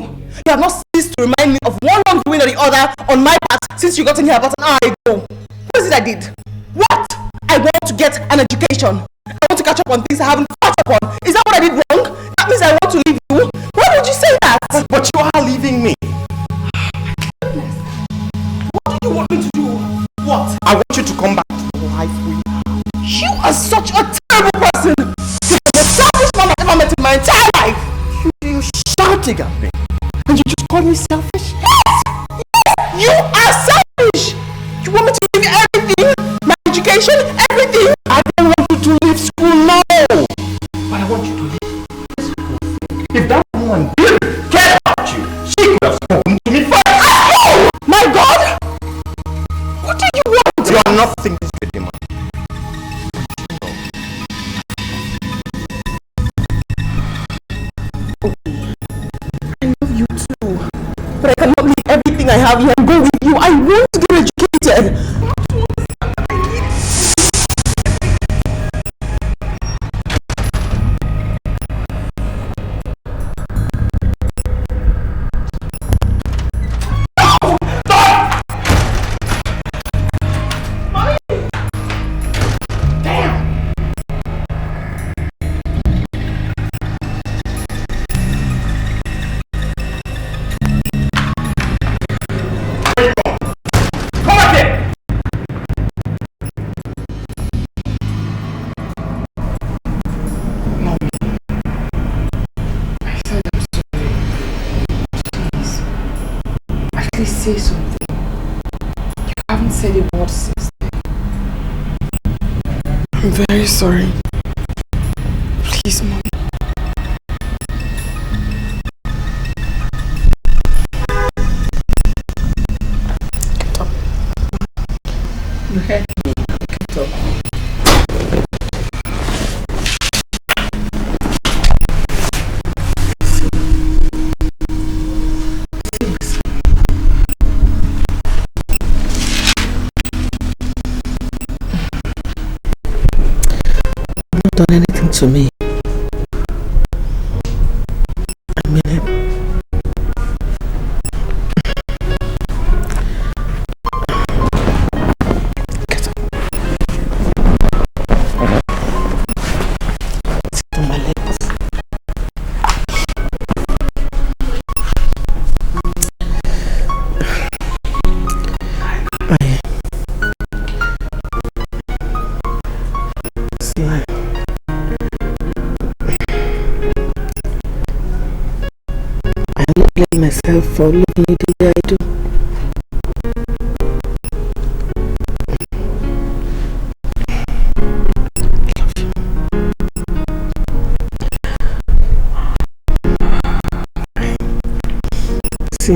Speaker 11: You have not ceased to remind me of one wrongdoing or the other on my part since you got in here about an hour ago. What is it I did? What? I want to get an education. I want to catch up on things I haven't caught up on. Is that what I did wrong? That means I want to leave you? Why would you say that?
Speaker 2: But you are leaving me.
Speaker 11: What do you want me to do? What?
Speaker 2: I want you to come back to the life we have.
Speaker 11: You are such a terrible person. You're the most selfish man I've ever met in my entire life.
Speaker 2: You shouting at me. And you just call me selfish?
Speaker 11: Yes! Yes! You are selfish! You want me to leave everything? My education? Everything?
Speaker 2: I don't want you to leave school now. But I want you to leave this school. If that woman didn't care about you, she could have spoken to me first.
Speaker 11: Oh! My God! What do you want?
Speaker 2: You are not thinking this good, man.
Speaker 11: I love you too. But I cannot leave everything I have here and go with you. I want to get educated.
Speaker 3: Say something. You haven't said a word since then. I'm very sorry. Please, Mom. Get up. You heard me. Get up.
Speaker 11: Done anything to me. I mean it. Get up. Sit on my legs. See,
Speaker 3: myself for loving you the way I do. See,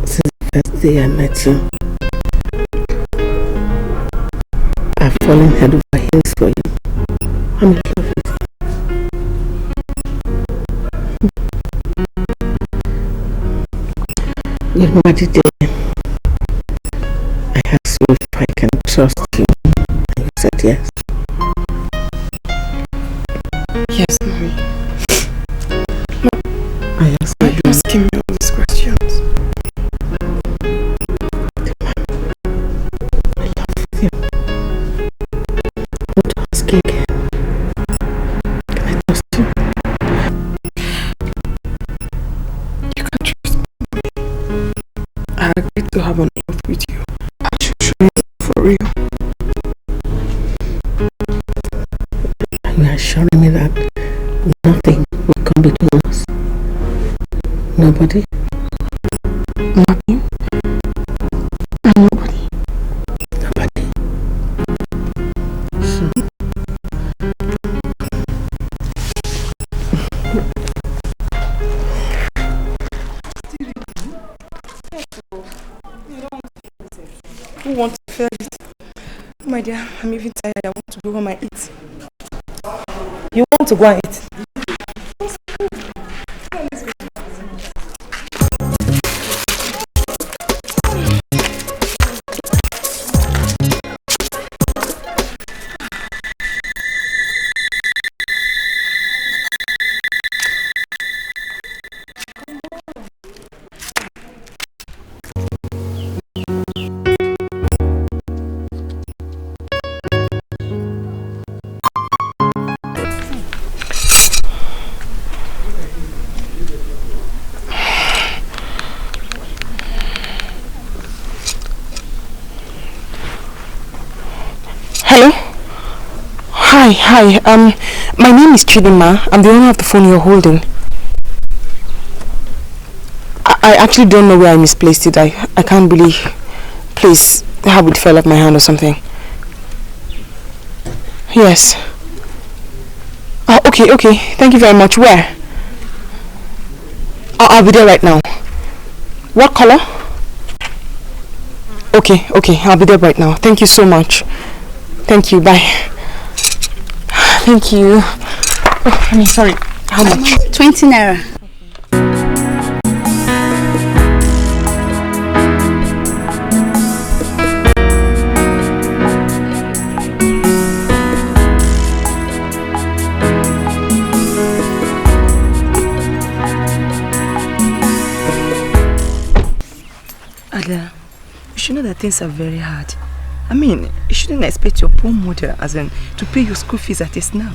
Speaker 3: since the first day I met you, I've fallen head over heels for you. I'm in love with you. You know what you did? I asked you if I can trust you, and you said yes.
Speaker 9: Yes, Mommy.
Speaker 3: I asked
Speaker 9: Why are you asking me all these questions?
Speaker 3: I love you. I want to ask you again. Can I trust you?
Speaker 9: You can trust me. I agreed to have an oath with you. I should show you for real.
Speaker 3: You are assuring me that nothing will come between us. Nobody.
Speaker 9: Nothing? Nobody.
Speaker 3: Nobody.
Speaker 9: Who wants to feel it? Oh my dear, I'm even tired. I want to go home and eat.
Speaker 11: You want to go and eat?
Speaker 9: Hello? Hi. My name is Chidima. I'm the owner of the phone you're holding. I actually don't know where I misplaced it. I can't really place how it fell off my hand or something. Yes. Oh, okay. Thank you very much. Where? I'll be there right now. What color? Okay. I'll be there right now. Thank you so much. Thank you. Bye. Thank you. Oh, I'm sorry. How much?
Speaker 5: 20 naira.
Speaker 11: Ada, you should know that things are very hard. I mean, you shouldn't expect your poor mother, as in, to pay your school fees at a snap.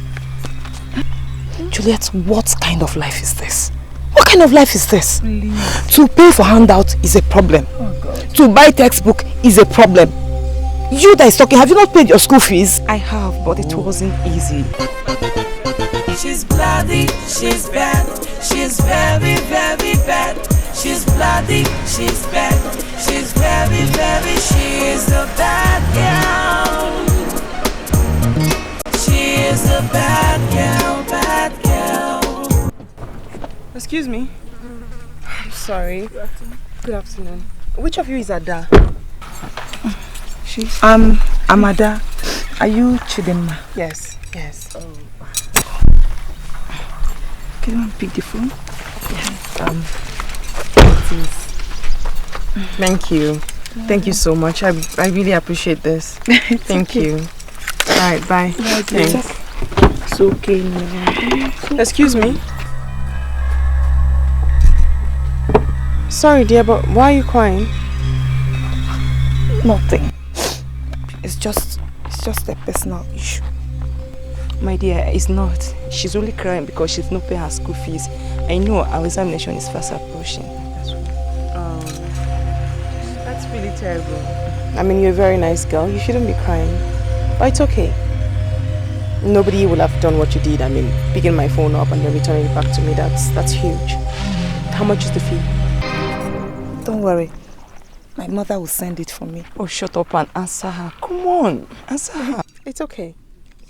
Speaker 9: Juliet, what kind of life is this? What kind of life is this?
Speaker 11: Please.
Speaker 9: To pay for handout is a problem.
Speaker 11: Oh God.
Speaker 9: To buy textbook is a problem. You that is talking, have you not paid your school fees?
Speaker 11: I have, but it wasn't easy.
Speaker 10: She's bloody, she's bad, she's very, very bad. She's bloody, she's bad, she's very, very, she's a bad girl. She is a bad girl.
Speaker 11: Excuse me. I'm sorry. Good afternoon. Which of you is Ada? I'm Ada. Are you Chidima? Yes. Oh. Can you pick the phone? Thank you. Thank you so much. I really appreciate this. Thank you. Alright, bye. Thanks.
Speaker 9: It's okay now.
Speaker 11: Excuse me.
Speaker 9: Sorry dear, but why are you crying?
Speaker 11: Nothing. It's just a personal issue. My dear, it's not. She's only crying because she's not paying her school fees. I know our examination is fast approaching. That's really terrible.
Speaker 9: I mean, you're a very nice girl. You shouldn't be crying. But it's okay.
Speaker 3: Nobody will have done what you did. I mean, picking my phone up and then returning it back to me, that's huge. How much is the fee?
Speaker 11: Don't worry. My mother will send it for me.
Speaker 3: Oh, shut up and answer her. Come on, answer her. It's okay.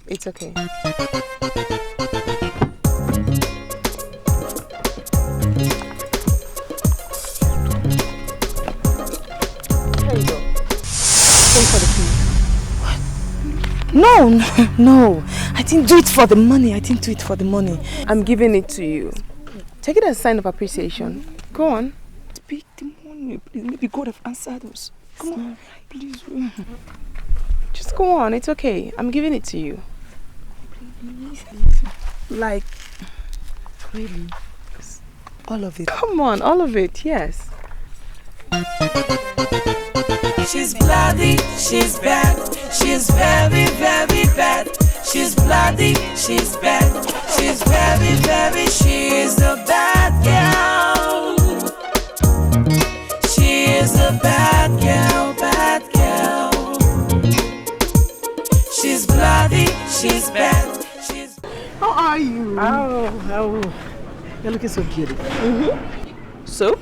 Speaker 3: It's okay. There you go. Thanks for the fee. What? No. I didn't do it for the money. I'm giving it to you. Take it as a sign of appreciation. Go on.
Speaker 11: Speak the money, please. Maybe God have answered us. Come on, please.
Speaker 3: Just go on. It's okay. I'm giving it to you.
Speaker 11: Like, really? All of it?
Speaker 3: Come on, all of it, yes.
Speaker 10: She's bloody, she's bad, she's very, very bad. She's bloody, she's bad, she's very, very, she's a bad girl. She is a bad girl, bad girl. She's bloody, she's bad, she's...
Speaker 11: How are you?
Speaker 12: Oh, you're looking so beautiful.
Speaker 11: So?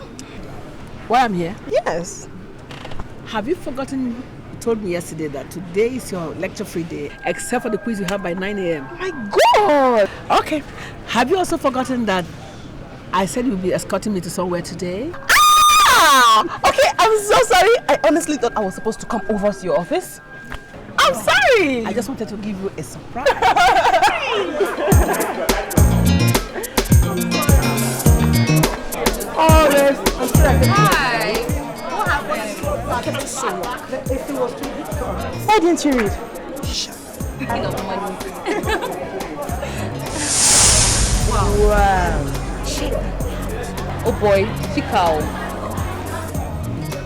Speaker 12: Why I'm here?
Speaker 11: Yes.
Speaker 12: Have you forgotten you told me yesterday that today is your lecture-free day, except for the quiz you have by 9 a.m.?
Speaker 11: My God!
Speaker 12: Okay. Have you also forgotten that I said you'll be escorting me to somewhere today?
Speaker 11: Okay, I'm so sorry. I honestly thought I was supposed to come over to your office. I'm sorry.
Speaker 12: I just wanted to give you a surprise.
Speaker 11: Oh, yes.
Speaker 5: Hi. What happened?
Speaker 11: Why didn't you read?
Speaker 5: Wow.
Speaker 11: Oh boy, Chico.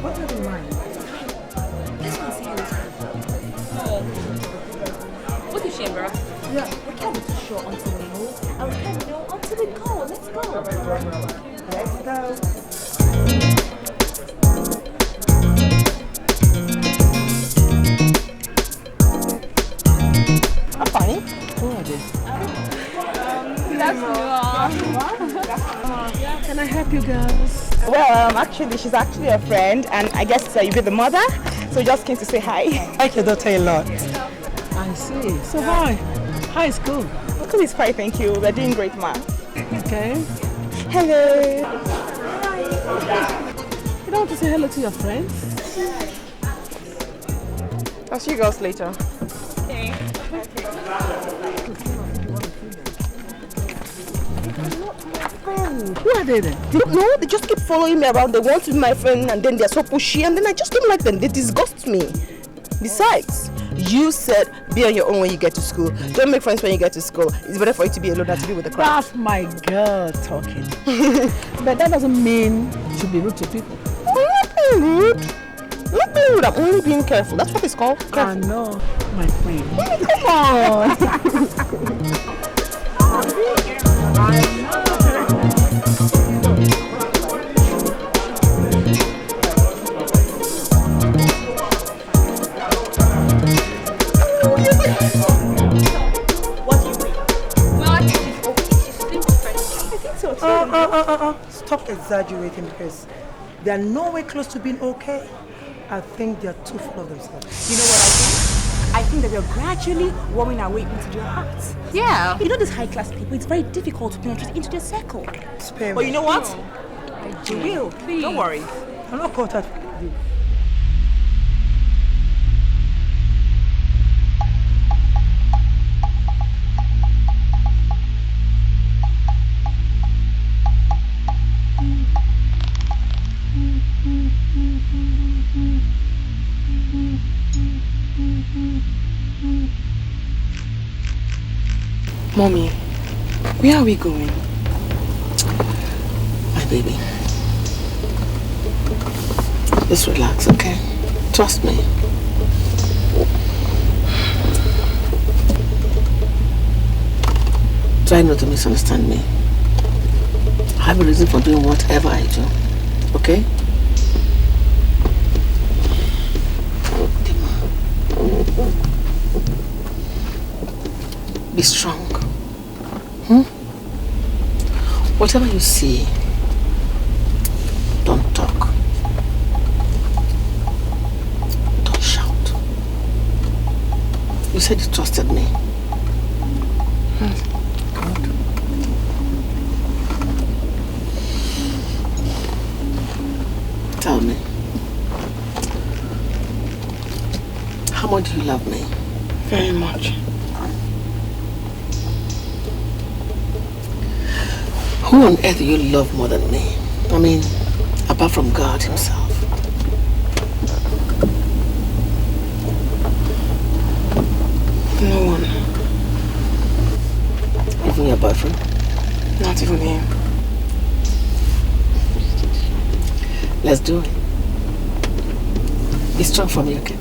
Speaker 12: What are you mind?
Speaker 5: This one's yours. Oh. What is she, bro?
Speaker 12: Yeah.
Speaker 5: We can't be too sure until we know. And we can't know until we go. Let's go.
Speaker 12: Let's go.
Speaker 11: I'm fine.
Speaker 12: Who are they?
Speaker 5: That's
Speaker 12: Can I help you girls?
Speaker 11: Well, actually, she's actually a friend, and I guess you'll be the mother, so just came to say hi.
Speaker 12: I like your daughter a lot. I see. So hi. Hi, school.
Speaker 11: School is fine, thank you. We're doing great, ma.
Speaker 12: Okay.
Speaker 11: Hello.
Speaker 12: You don't want to say hello to your friends?
Speaker 3: I'll see you girls later.
Speaker 11: Okay.
Speaker 12: Who are they then?
Speaker 11: No, they just keep following me around. They want to be my friend, and then they're so pushy, and then I just don't like them. They disgust me. Besides, you said be on your own when you get to school. Don't make friends when you get to school. It's better for you to be alone than to be with the crowd.
Speaker 12: That's my girl talking. But that doesn't mean you should be rude to people.
Speaker 11: I'm not being rude. I'm not being rude. I'm only being careful. That's what it's called. Careful.
Speaker 12: I know, my friend.
Speaker 11: Come on.
Speaker 12: Stop exaggerating because they are nowhere close to being okay. I think they are too full of themselves.
Speaker 13: You know what I think? I think that we are gradually warming our way into their hearts.
Speaker 5: Yeah.
Speaker 13: You know these high-class people, it's very difficult to penetrate into their circle.
Speaker 12: Spare
Speaker 13: But
Speaker 12: me.
Speaker 13: you know what? You will.
Speaker 5: Please.
Speaker 13: Don't worry.
Speaker 12: I'm not caught at you.
Speaker 3: Mommy, where are we going?
Speaker 12: My baby.
Speaker 3: Just relax, okay? Trust me.
Speaker 12: Try not to misunderstand me. I have a reason for doing whatever I do. Okay?
Speaker 3: Be strong. Whatever you see, don't talk. Don't shout. You said you trusted me. Good. Tell me, how much do you love me?
Speaker 11: Very much.
Speaker 3: Who on earth do you love more than me? I mean, apart from God himself.
Speaker 11: No one.
Speaker 3: Even your boyfriend?
Speaker 11: Not even him.
Speaker 3: Let's do it. Be strong for me, okay?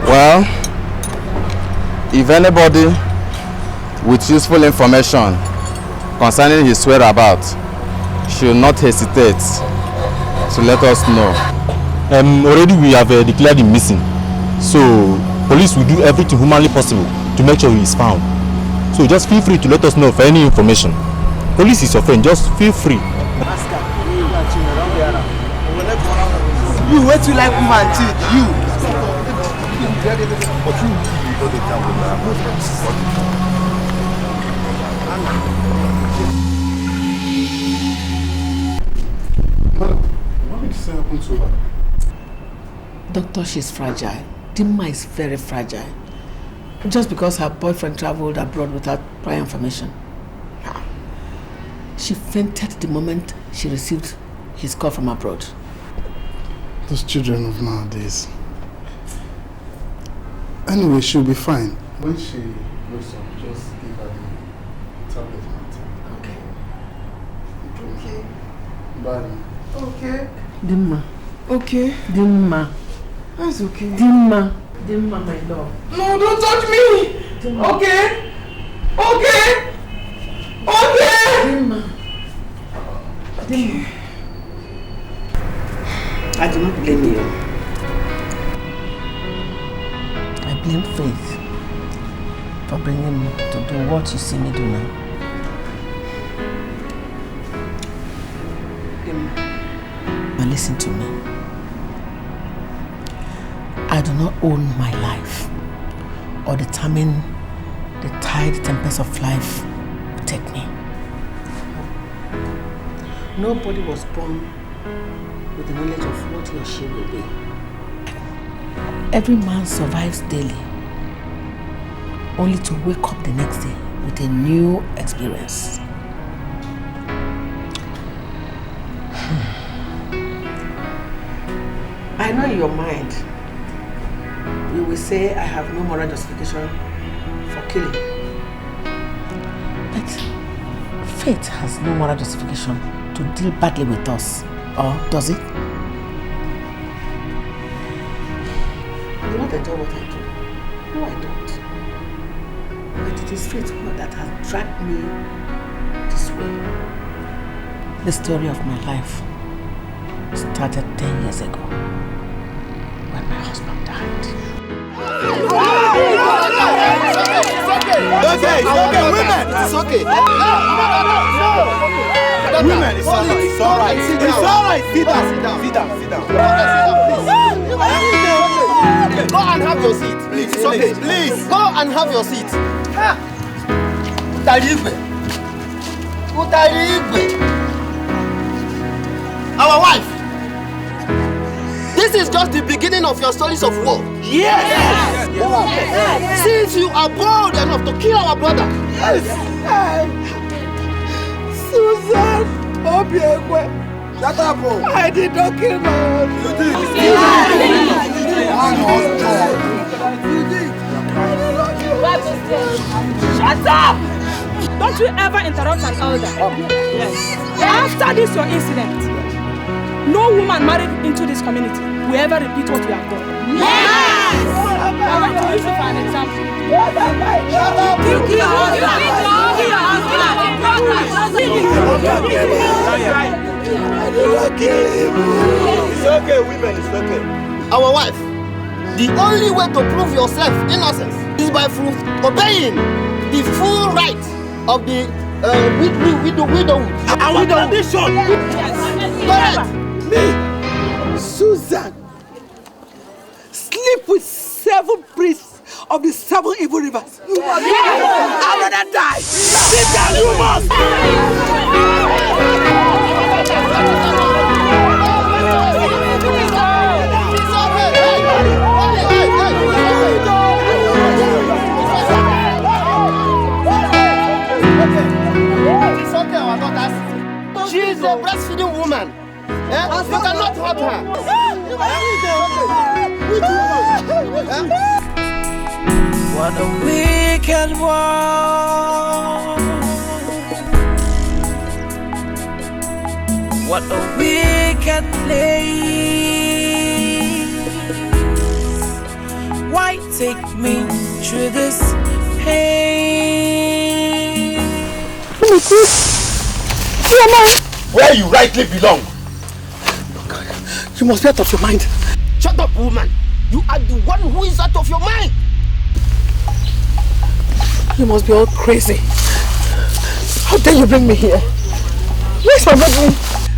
Speaker 6: Well, if anybody with useful information concerning his whereabouts should not hesitate to let us know.
Speaker 2: Already we have declared him missing, so police will do everything humanly possible to make sure he is found. So just feel free to let us know for any information. Police is your friend, just feel free.
Speaker 14: You wait till like woman teach you.
Speaker 15: What did this happen to her?
Speaker 3: Doctor, she's fragile. Dimma is very fragile. Just because her boyfriend traveled abroad without prior information. She fainted the moment she received his call from abroad.
Speaker 15: Those children of nowadays. Anyway, she'll be fine. When she wakes up, just give her the tablet and take. Okay. Bye. Okay.
Speaker 3: Dimma.
Speaker 15: Okay.
Speaker 3: Dimma.
Speaker 15: That's okay.
Speaker 3: Dimma. Dimma, my love.
Speaker 15: No, don't touch me!
Speaker 3: Dimma.
Speaker 15: Okay? Okay? Okay!
Speaker 3: Dimma. Dimma. I do not blame you. I blame Faith for bringing me to do what you see me do now. But listen to me. I do not own my life or determine the tide tempest of life will take me. Nobody was born with the knowledge of what he or she will be. Every man survives daily, only to wake up the next day with a new experience. I know in your mind, you
Speaker 12: you will say I have no moral justification for killing.
Speaker 8: But fate has no moral justification to deal badly with us, or does it?
Speaker 12: I do not enjoy what I do. No, I don't. But it is fate that has dragged me this way.
Speaker 8: The story of my life started 10 years ago when my husband died.
Speaker 14: It's okay, women! It's okay. Women, it's alright. It's alright. It's alright. Sit down. Go and have your seat, please. It's okay. Please, go and have your seat. Our wife. This is just the beginning of your stories of war. Yes! Since you are bold enough to kill our brother. Yes!
Speaker 16: Susan, shut up, I did not kill my husband.
Speaker 13: Shut up! Don't you ever interrupt an elder. Yes. After this your incident, no woman married into this community will ever repeat what we have done. Yes! I want to use it for an example.
Speaker 14: It's okay, women, it's okay.
Speaker 7: Our wife, the only way to prove yourself innocence is by obeying the full right of the widowhood.
Speaker 14: Our tradition.
Speaker 7: Correct.
Speaker 16: Me, Susan, sleep with 7 priests of the 7 evil rivers. You must I'd rather die. Sit down, you must.
Speaker 7: It's okay, our daughters. She is a breastfeeding woman. You cannot hurt her.
Speaker 10: What a wicked world. What a wicked place. Why take me through this pain?
Speaker 14: Where you rightly belong.
Speaker 16: You must be out of your mind.
Speaker 7: Shut up, woman. You are the one who is out of your mind.
Speaker 16: You must be all crazy. How dare you bring me here? Where's my baby?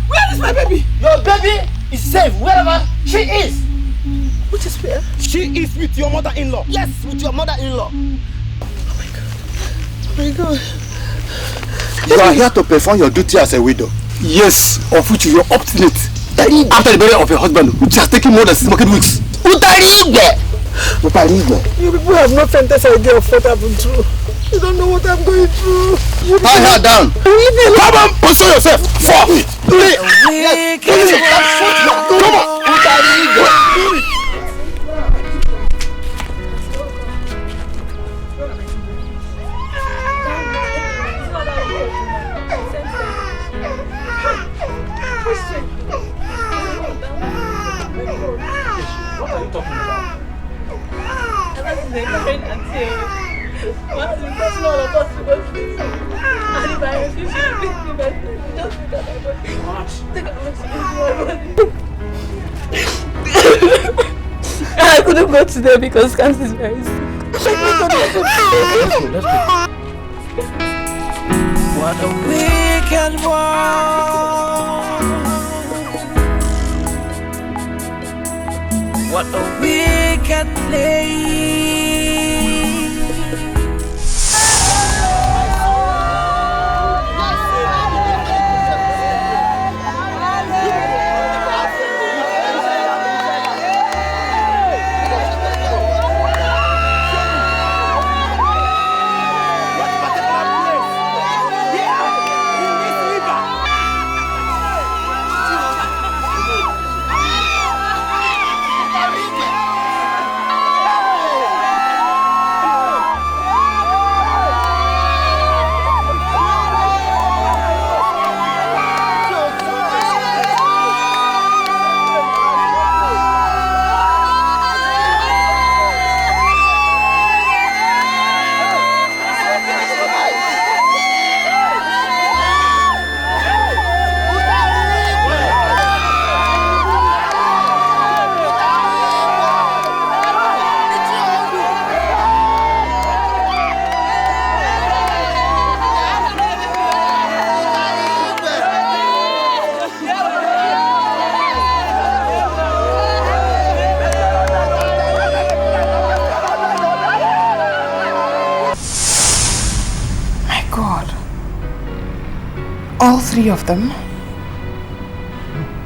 Speaker 16: Where is my baby?
Speaker 7: Your baby is safe wherever she is.
Speaker 16: Which is where?
Speaker 14: She is with your mother-in-law.
Speaker 7: Yes, with your mother-in-law.
Speaker 16: Oh my God.
Speaker 6: You are here to perform your duty as a widow.
Speaker 14: Yes, of which you are obstinate. After the burial of your husband, which has taken more than 6 weeks.
Speaker 16: You people have no faintest idea of what happened through. You don't know what I'm going through.
Speaker 14: Tie her down. Come on, position yourself. Come on.
Speaker 10: What are you talking about? What is it? That's not all of us to go to this. And if I refuse to beat me, but just because I got you. What? I couldn't go today because cancer is very sick.
Speaker 14: Let's go.
Speaker 10: What a wicked world. What a wicked place.
Speaker 3: All three of them?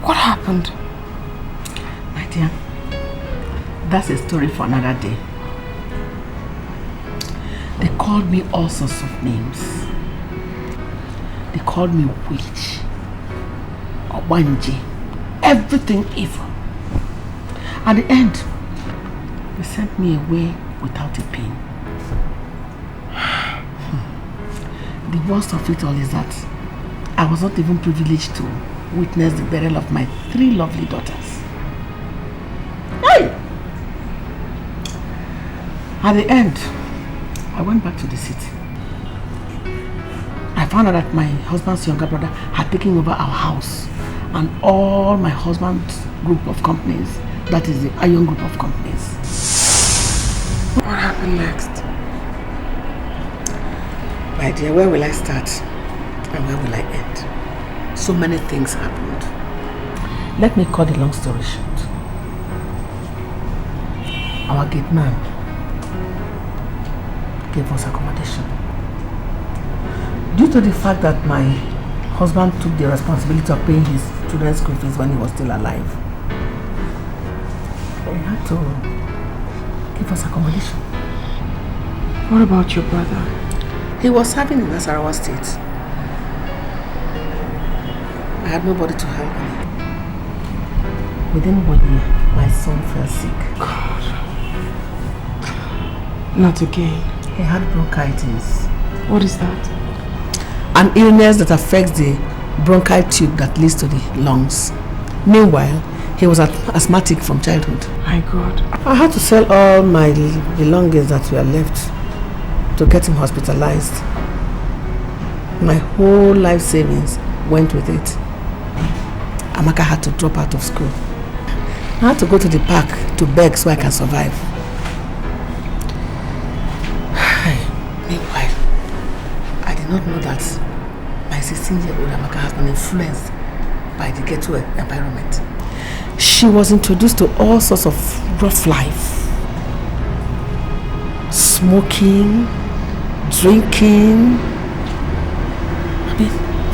Speaker 3: What happened?
Speaker 12: My dear, that's a story for another day. They called me all sorts of names. They called me witch, Obanji, everything evil. At the end, they sent me away without a pin. The worst of it all is that I was not even privileged to witness the burial of my 3 lovely daughters. Hey! At the end, I went back to the city. I found out that my husband's younger brother had taken over our house and all my husband's group of companies, that is the Iron group of companies.
Speaker 3: What happened next? My dear, where will I start and where will I end? So many things happened.
Speaker 12: Let me cut the long story short. Our gate man gave us accommodation. Due to the fact that my husband took the responsibility of paying his children's school fees when he was still alive, he had to give us accommodation.
Speaker 3: What about your brother?
Speaker 12: He was serving in Nasarawa State. I had nobody to help me. Within 1 year, my son fell sick.
Speaker 3: God. Not again.
Speaker 12: He had bronchitis.
Speaker 3: What is that?
Speaker 12: An illness that affects the bronchial tube that leads to the lungs. Meanwhile, he was asthmatic from childhood.
Speaker 3: My God.
Speaker 12: I had to sell all my belongings that were left to get him hospitalized. My whole life savings went with it. Amaka had to drop out of school. I had to go to the park to beg so I can survive. Meanwhile, I did not know that my 16-year-old Amaka has been influenced by the ghetto environment. She was introduced to all sorts of rough life. Smoking, drinking,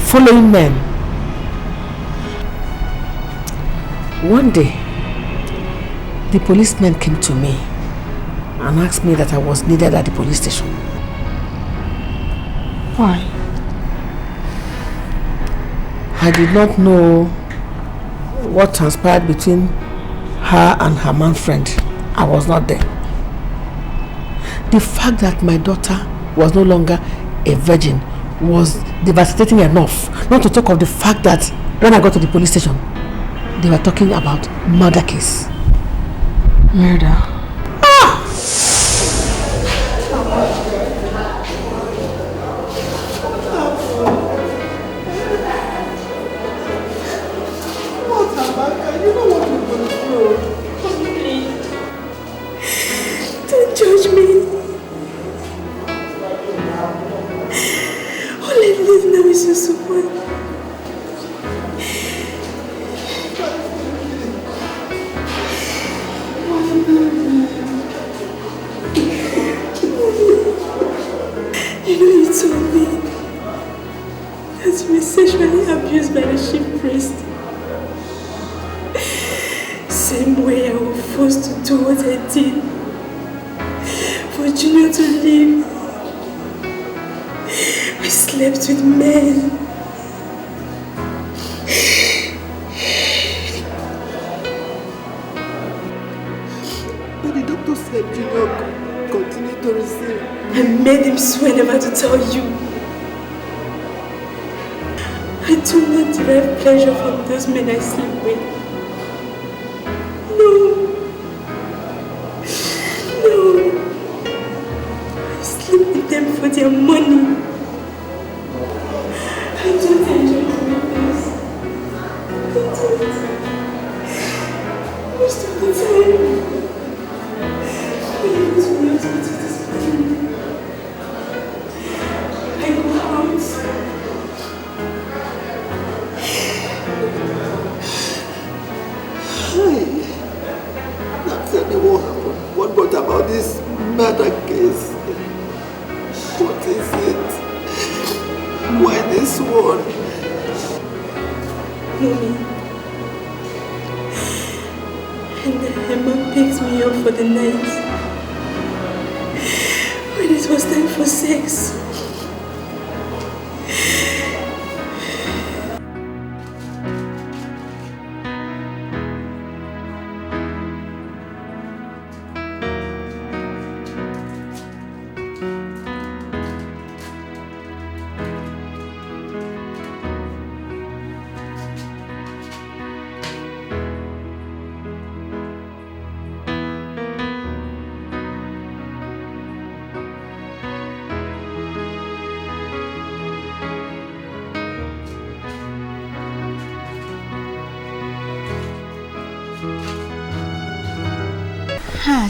Speaker 12: following men. One day, the policeman came to me and asked me that I was needed at the police station.
Speaker 3: Why?
Speaker 12: I did not know what transpired between her and her man friend. I was not there. The fact that my daughter was no longer a virgin was devastating enough, not to talk of the fact that when I got to the police station, they were talking about murder case.
Speaker 3: Murder?
Speaker 13: Don't judge me. All I live now is your support. You know, you told me that you were sexually abused by the chief priest. Same way I was forced to do what I did for Junior to live. I slept with men.
Speaker 11: But the doctor said Junior continue to receive.
Speaker 13: I made him swear never to tell you. I do not derive pleasure from those men I sleep with. No. I sleep with them for their money. I don't enjoy doing this. I don't. Most of the time, when I was to this morning, I go out.
Speaker 11: Hi. Now tell me what happened. What brought about this murder case? What is it?
Speaker 14: Why this one?
Speaker 17: Mommy. And then Emma picked me up for the night. When it was time for sex.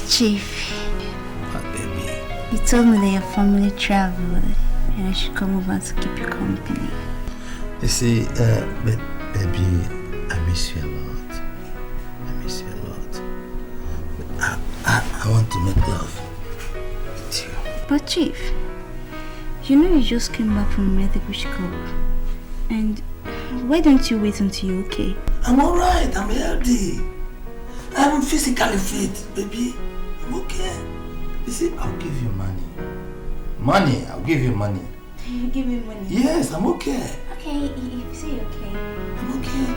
Speaker 18: Chief. What, baby? You told me that your family traveled and I should come over to keep you company.
Speaker 6: You see, baby, I miss you a lot. I miss you a lot. But I want to make love with you.
Speaker 18: But Chief, you know you just came back from medical checkup. And why don't you wait until you're okay?
Speaker 6: I'm alright, I'm healthy. I'm physically fit, baby. I'm okay. You see, I'll give you money. Money, I'll give you money.
Speaker 18: You give me money?
Speaker 6: Yes, I'm okay.
Speaker 18: Okay, if you say you're okay.
Speaker 6: I'm okay.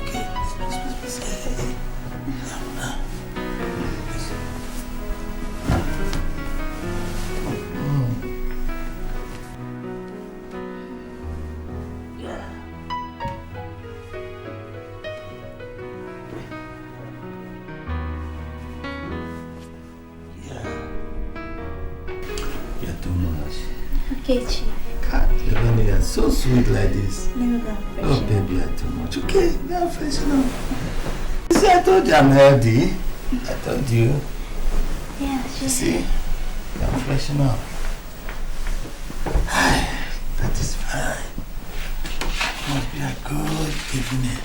Speaker 6: Okay, please.
Speaker 18: Okay, Chief.
Speaker 6: You are so sweet like this.
Speaker 18: Let me go and freshen
Speaker 6: Oh, baby, you are too much. Okay, now freshen up. You see, I told you I'm healthy. I told you.
Speaker 18: Yeah, sure.
Speaker 6: See, I'm freshen up. That is fine. Must be a good evening.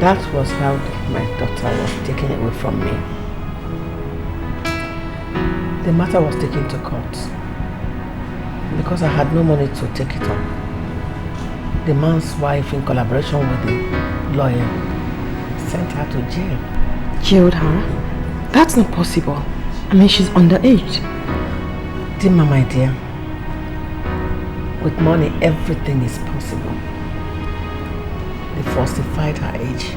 Speaker 12: That was how my daughter was taken away from me. The matter was taken to court because I had no money to take it up. The man's wife, in collaboration with the lawyer, sent her to jail.
Speaker 3: Jailed her? That's not possible. I mean, she's underage.
Speaker 12: Dima, my dear, with money, everything is possible. They falsified her age.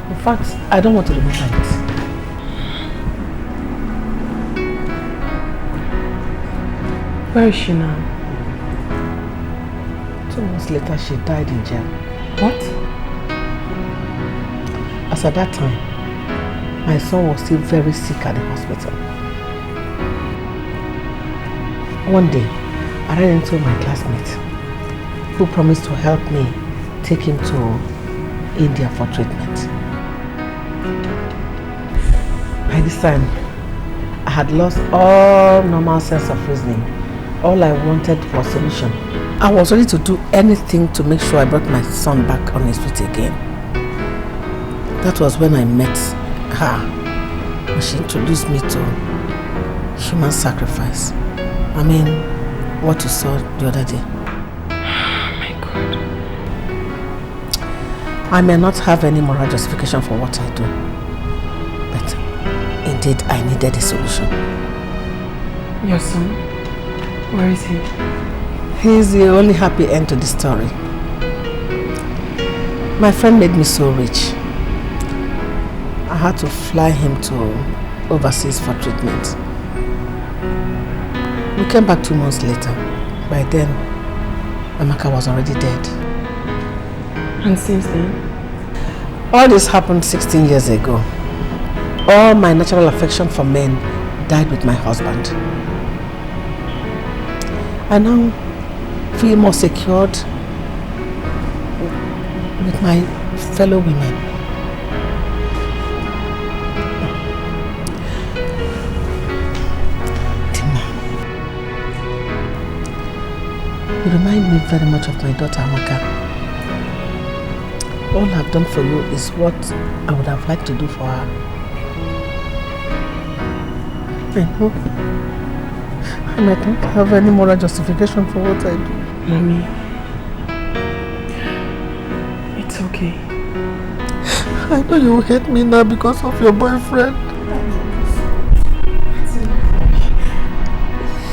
Speaker 12: In fact, I don't want to remember it.
Speaker 3: Where is she now?
Speaker 12: 2 months later, she died in jail.
Speaker 3: What?
Speaker 12: As at that time, my son was still very sick at the hospital. One day, I ran into my classmate who promised to help me take him to India for treatment. By this time, I had lost all normal sense of reasoning. All I wanted was solution. I was ready to do anything to make sure I brought my son back on his feet again. That was when I met her. And she introduced me to human sacrifice. I mean, what you saw the other day.
Speaker 3: Oh my God.
Speaker 12: I may not have any moral justification for what I do. But indeed, I needed a solution.
Speaker 3: Your son? Where is he?
Speaker 12: He's the only happy end to the story. My friend made me so rich. I had to fly him to overseas for treatment. We came back 2 months later. By then, Amaka was already dead.
Speaker 3: And since then?
Speaker 12: All this happened 16 years ago. All my natural affection for men died with my husband. I now feel more secured with my fellow women. Tima, you remind me very much of my daughter Amaka. All I've done for you is what I would have liked to do for her. I know I might not have any moral justification for what I do.
Speaker 3: Mommy, it's okay.
Speaker 12: I know you hate me now because of your boyfriend.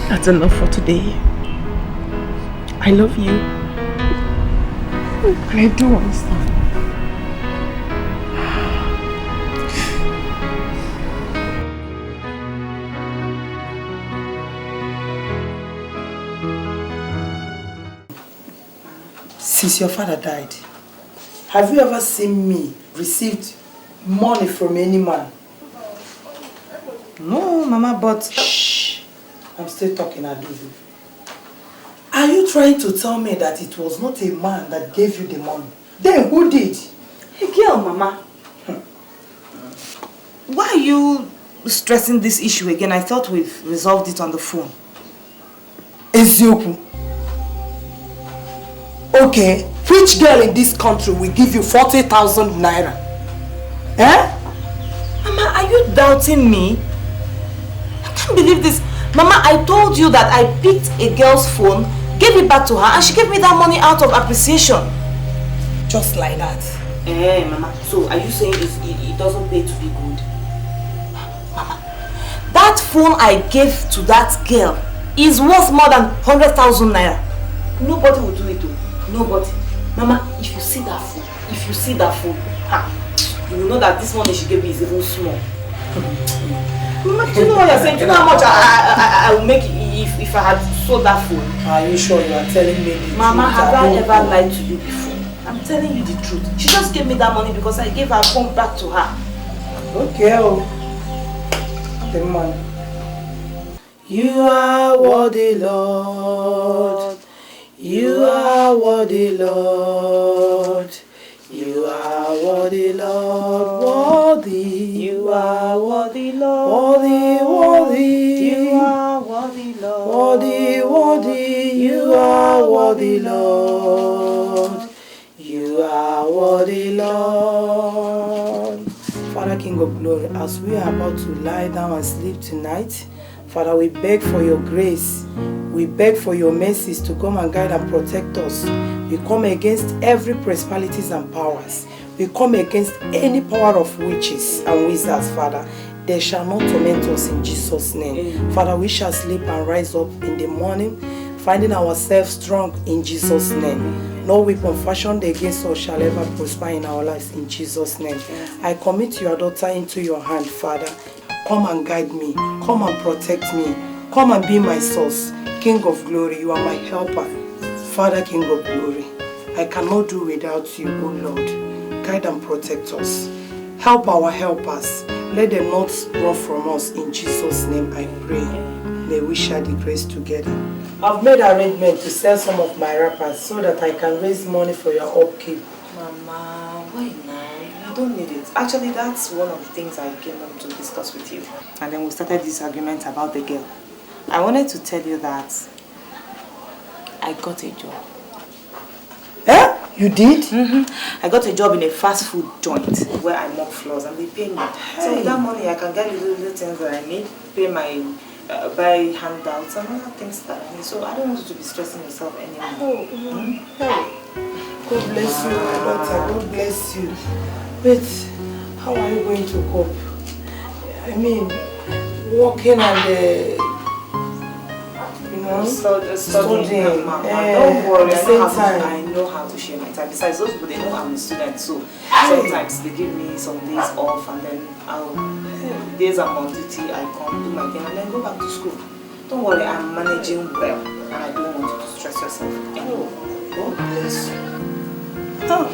Speaker 3: That's enough for today. I love you. And I do understand.
Speaker 11: Since your father died, have you ever seen me received money from any man? No, Mama, but shh, I'm still talking, Adudu. Are you trying to tell me that it was not a man that gave you the money? Then who did?
Speaker 19: A girl, Mama. Why are you stressing this issue again? I thought we've resolved it on the phone.
Speaker 11: Ezioku. Okay, which girl in this country will give you 40,000 naira? Eh?
Speaker 19: Mama, are you doubting me? I can't believe this. Mama, I told you that I picked a girl's phone, gave it back to her, and she gave me that money out of appreciation.
Speaker 11: Just like that.
Speaker 19: Eh, Mama, so are you saying it doesn't pay to be good? Mama, that phone I gave to that girl is worth more than 100,000 naira. Nobody will do it though. Nobody. Mama, if you see that phone, you will know that this money she gave me is even small. Mama, do you know what you're saying? Do you know how much I will make if I had sold that phone?
Speaker 11: Are you sure you are telling me the truth?
Speaker 19: Mama, have I ever lied to you before? I'm telling you the truth. She just gave me that money because I gave her phone back to her.
Speaker 11: Okay, the money. You are worthy, Lord. You are worthy, Lord. You are worthy, Lord. Worthy. You are worthy, Lord. Worthy, worthy. You are worthy, Lord. Worthy, worthy. You are worthy, Lord. You are worthy, Lord. Father, King of Glory, as we are about to lie down and sleep tonight, Father, we beg for your grace. We beg for your mercies to come and guide and protect us. We come against every principalities and powers. We come against any power of witches and wizards, Father. They shall not torment us in Jesus' name. Amen. Father, we shall sleep and rise up in the morning, finding ourselves strong in Jesus' name. Amen. No weapon fashioned against us shall ever prosper in our lives in Jesus' name. Amen. I commit your daughter into your hand, Father. Come and guide me. Come and protect me. Come and be my source. King of glory, you are my helper. Father, King of glory, I cannot do without you, O Lord. Guide and protect us. Help our helpers. Let them not run from us. In Jesus' name I pray. May we share the grace together. I've made arrangement to sell some of my wrappers so that I can raise money for your upkeep.
Speaker 19: Mama, why now? You don't need it. Actually, that's one of the things I came up to discuss with you. And then we started this argument about the girl. I wanted to tell you that I got a job.
Speaker 11: Eh? You did?
Speaker 19: I got a job in a fast food joint where I mop floors and they pay me. So with that money I can get little things that I need, pay my buy handouts and other things that I need. So I don't want you to be stressing yourself anymore.
Speaker 11: God bless you, my daughter. God bless you. But how are you going to cope? I mean, working and studying.
Speaker 19: Mama, don't worry. I know how to share my time. Besides, those people, they know I'm a student, so sometimes they give me some days off, and then days I'm on duty, I come do my thing and then go back to school. Don't worry, I'm managing well, and I don't want you to stress yourself anymore.
Speaker 11: God bless you. Oh.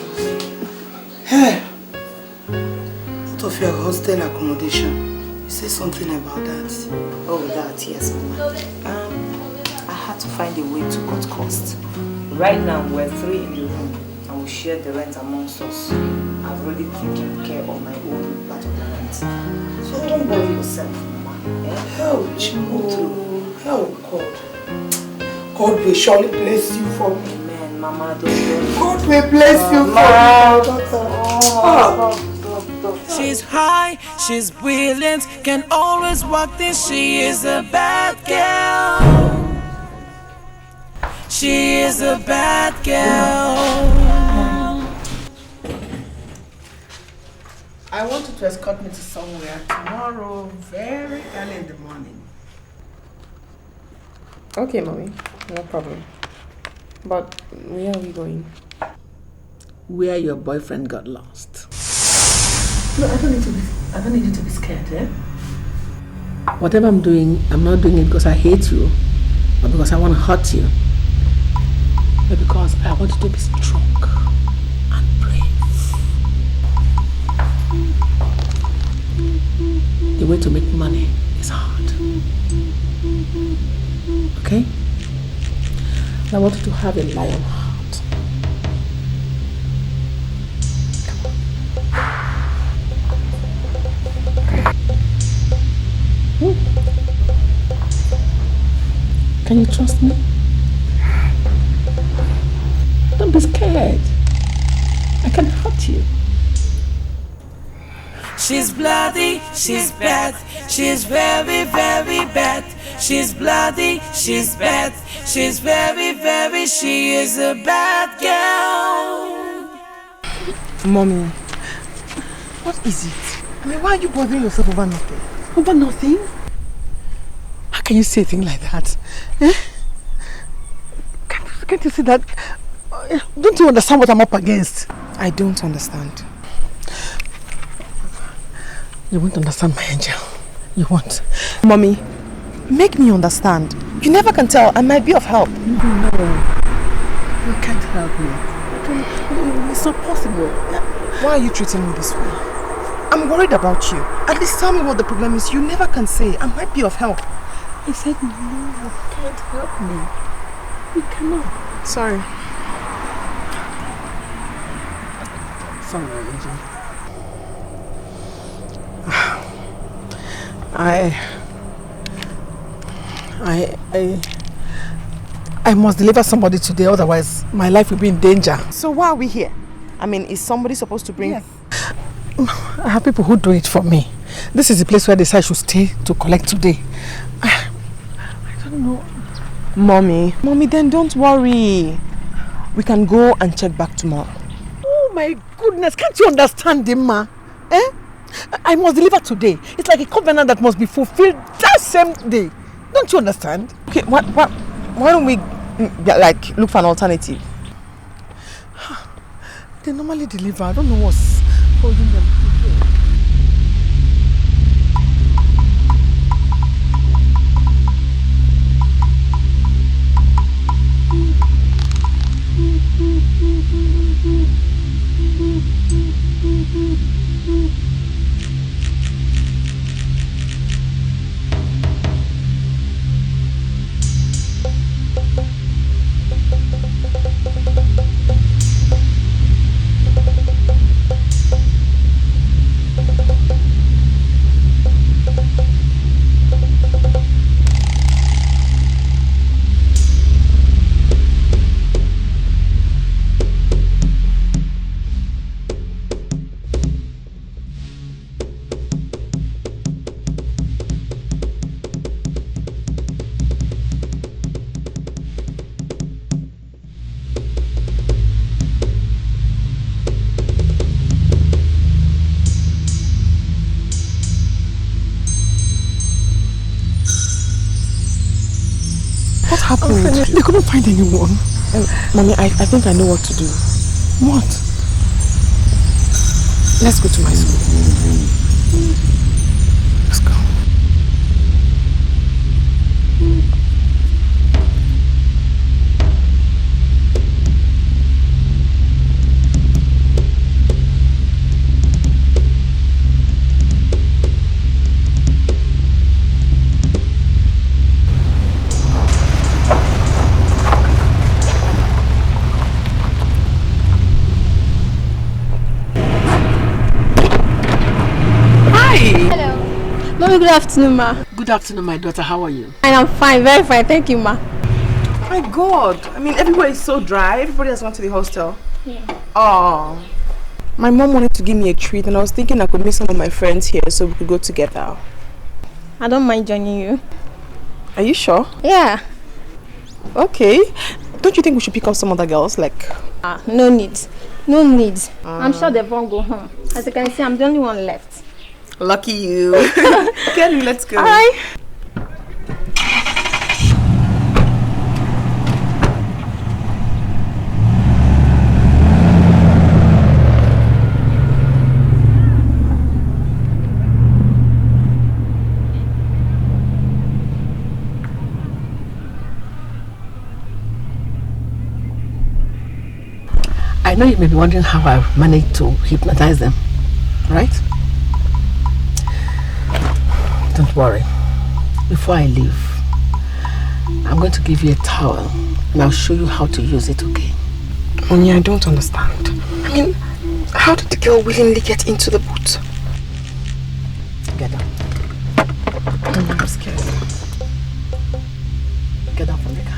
Speaker 11: Hey. What of your hostel accommodation? You say something about that.
Speaker 19: Oh, that, yes, Mama. I had to find a way to cut costs. Right now, we're 3 in the room and we share the rent amongst us. I've already taken care of my own part of the rent. So don't worry yourself, Mama.
Speaker 11: Help, God. God will surely bless you for me.
Speaker 19: Amen, Mama. Don't
Speaker 11: God will bless you for me.
Speaker 10: She's high, she's brilliant, can always walk this. She is a bad girl. She is a bad girl.
Speaker 12: I want you to escort me to somewhere tomorrow, very early in the morning.
Speaker 3: Okay, Mommy, no problem. But where are we going?
Speaker 12: Where your boyfriend got lost. No, I don't need you to be scared, eh? Whatever I'm doing, I'm not doing it because I hate you or because I want to hurt you. But because I want you to be strong and brave. The way to make money is hard. Okay? I want you to have a lion heart. Can you trust me? Don't be scared. I can hurt you.
Speaker 10: She's bloody, she's bad, she's very, very bad. She's bloody, she's bad, she's very, very, she is a bad girl.
Speaker 9: Mommy, what is it? I mean, why are you bothering yourself over nothing? Over nothing? How can you say a thing like that? Eh? Can't you see that? Don't you understand what I'm up against? I don't understand. You won't understand, my angel. You won't. Mommy, make me understand. You never can tell. I might be of help. No. You can't help me. It's not possible. Why are you treating me this way? I'm worried about you. At least tell me what the problem is. You never can say. I might be of help.
Speaker 12: I said no, you can't help me. You cannot.
Speaker 9: Sorry.
Speaker 12: Sorry, angel. I must deliver somebody today, otherwise my life will be in danger.
Speaker 9: So why are we here? I mean, is somebody supposed to bring...
Speaker 12: Yes. I have people who do it for me. This is the place where they say I should stay to collect today. I don't know.
Speaker 9: Mommy, then don't worry. We can go and check back tomorrow.
Speaker 12: Oh my goodness, can't you understand, Dimma? Eh? I must deliver today. It's like a covenant that must be fulfilled that same day. Don't you understand?
Speaker 9: Okay, why don't we like look for an alternative?
Speaker 12: They normally deliver. I don't know what's holding them.
Speaker 3: happened?
Speaker 16: They couldn't find anyone.
Speaker 3: Mommy, I think I know what to do.
Speaker 16: What?
Speaker 3: Let's go to my school.
Speaker 16: Let's go.
Speaker 20: Mommy, good afternoon, ma.
Speaker 16: Good afternoon, my daughter. How are you?
Speaker 20: I am fine, very fine. Thank you, ma.
Speaker 3: My God. I mean, everywhere is so dry. Everybody has gone to the hostel.
Speaker 20: Yeah.
Speaker 3: Oh. My mom wanted to give me a treat and I was thinking I could meet some of my friends here so we could go together.
Speaker 20: I don't mind joining you.
Speaker 3: Are you sure?
Speaker 20: Yeah.
Speaker 3: Okay. Don't you think we should pick up some other girls? Like...
Speaker 20: no need. No need. I'm sure they won't go home. As you can see, I'm the only one left.
Speaker 3: Lucky you. Kenny, let's go.
Speaker 20: Alright.
Speaker 16: I know you may be wondering how I managed to hypnotize them, right? Don't worry. Before I leave, I'm going to give you a towel and I'll show you how to use it, okay?
Speaker 3: Mommy, I don't understand. I mean, how did the girl willingly get into the boot?
Speaker 16: Get down. I'm scared. Get down from the car.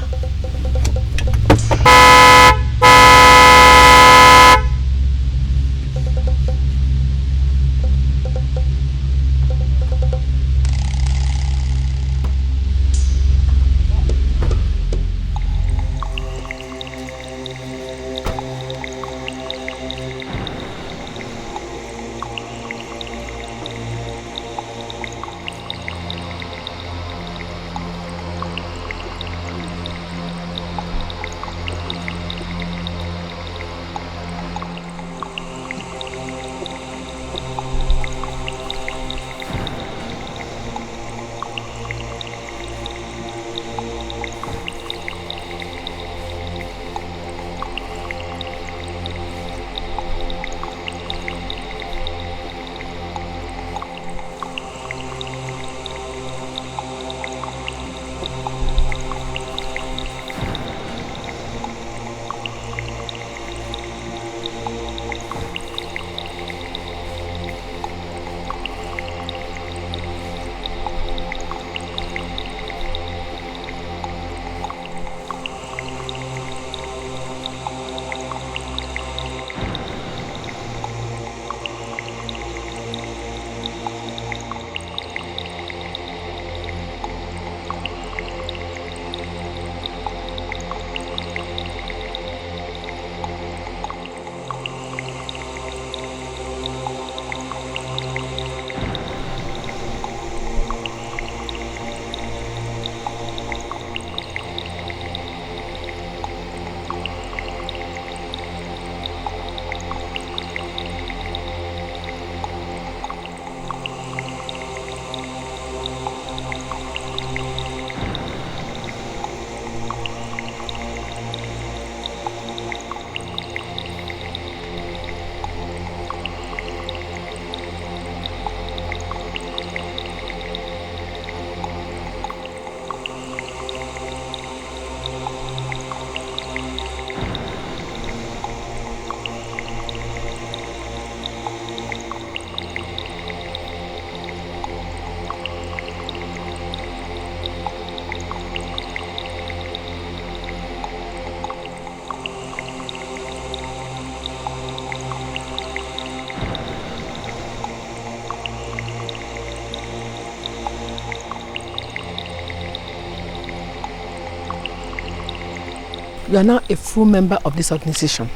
Speaker 16: You are now a full member of this organization.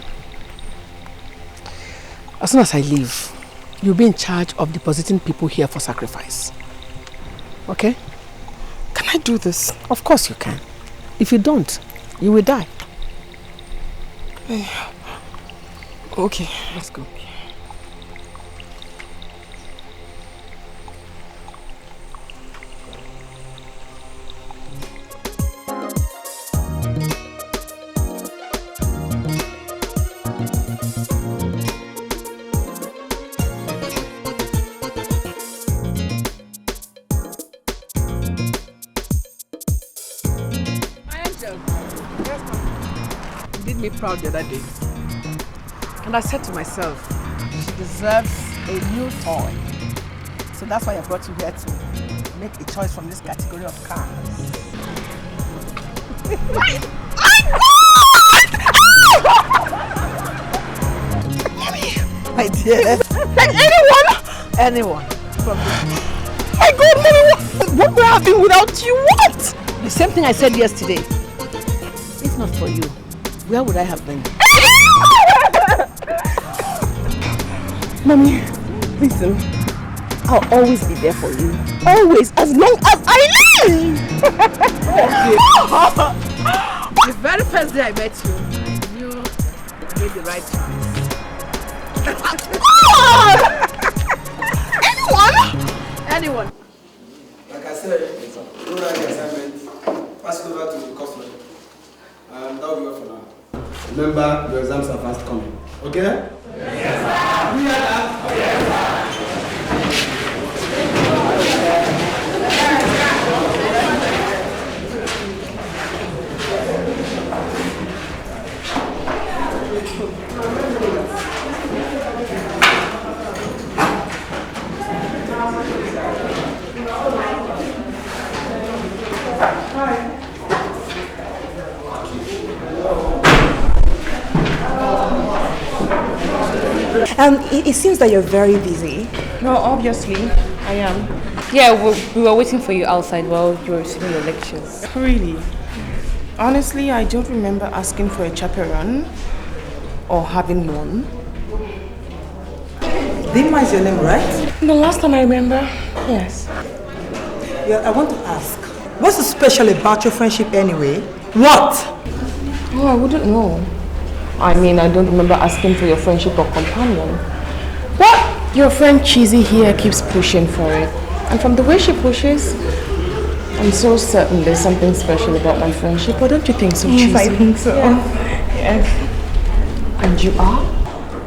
Speaker 16: As soon as I leave, you'll be in charge of depositing people here for sacrifice. Okay?
Speaker 3: Can I do this?
Speaker 16: Of course you can.
Speaker 12: If you don't, you will die.
Speaker 9: Okay, let's go.
Speaker 12: You did me proud the other day. And I said to myself, she deserves a new toy. So that's why I brought you here to make a choice from this category of cars.
Speaker 9: My dear. Like anyone from this. My God, Mommy, what would I have been without you? What?
Speaker 12: The same thing I said yesterday. If not for you, where would I have been?
Speaker 9: Mommy, listen. I'll always be there for you. Always, as long as I live!
Speaker 12: The very first day I met you, I knew I made the right choice. Anyone?
Speaker 21: Like I said, do the assignment, pass it over to the customer. That will be all for now. Remember, your exams are fast coming. Okay? Yes, sir. We are that. Yes,
Speaker 11: It seems that you're very busy.
Speaker 9: No, obviously, I am.
Speaker 22: Yeah, we were waiting for you outside while you were receiving your lectures.
Speaker 9: Really? Honestly, I don't remember asking for a chaperone or having one.
Speaker 11: Dima is your name, right?
Speaker 9: The last time I remember, yes.
Speaker 11: Yeah, I want to ask, what's so special about your friendship anyway? What?
Speaker 9: Oh, I wouldn't know. I mean, I don't remember asking for your friendship or companion. But your friend Cheesy here keeps pushing for it. And from the way she pushes, I'm so certain there's something special about my friendship. Or don't you think so, Cheesy?
Speaker 11: Yes, I think so.
Speaker 9: Yeah. Yes. And you are?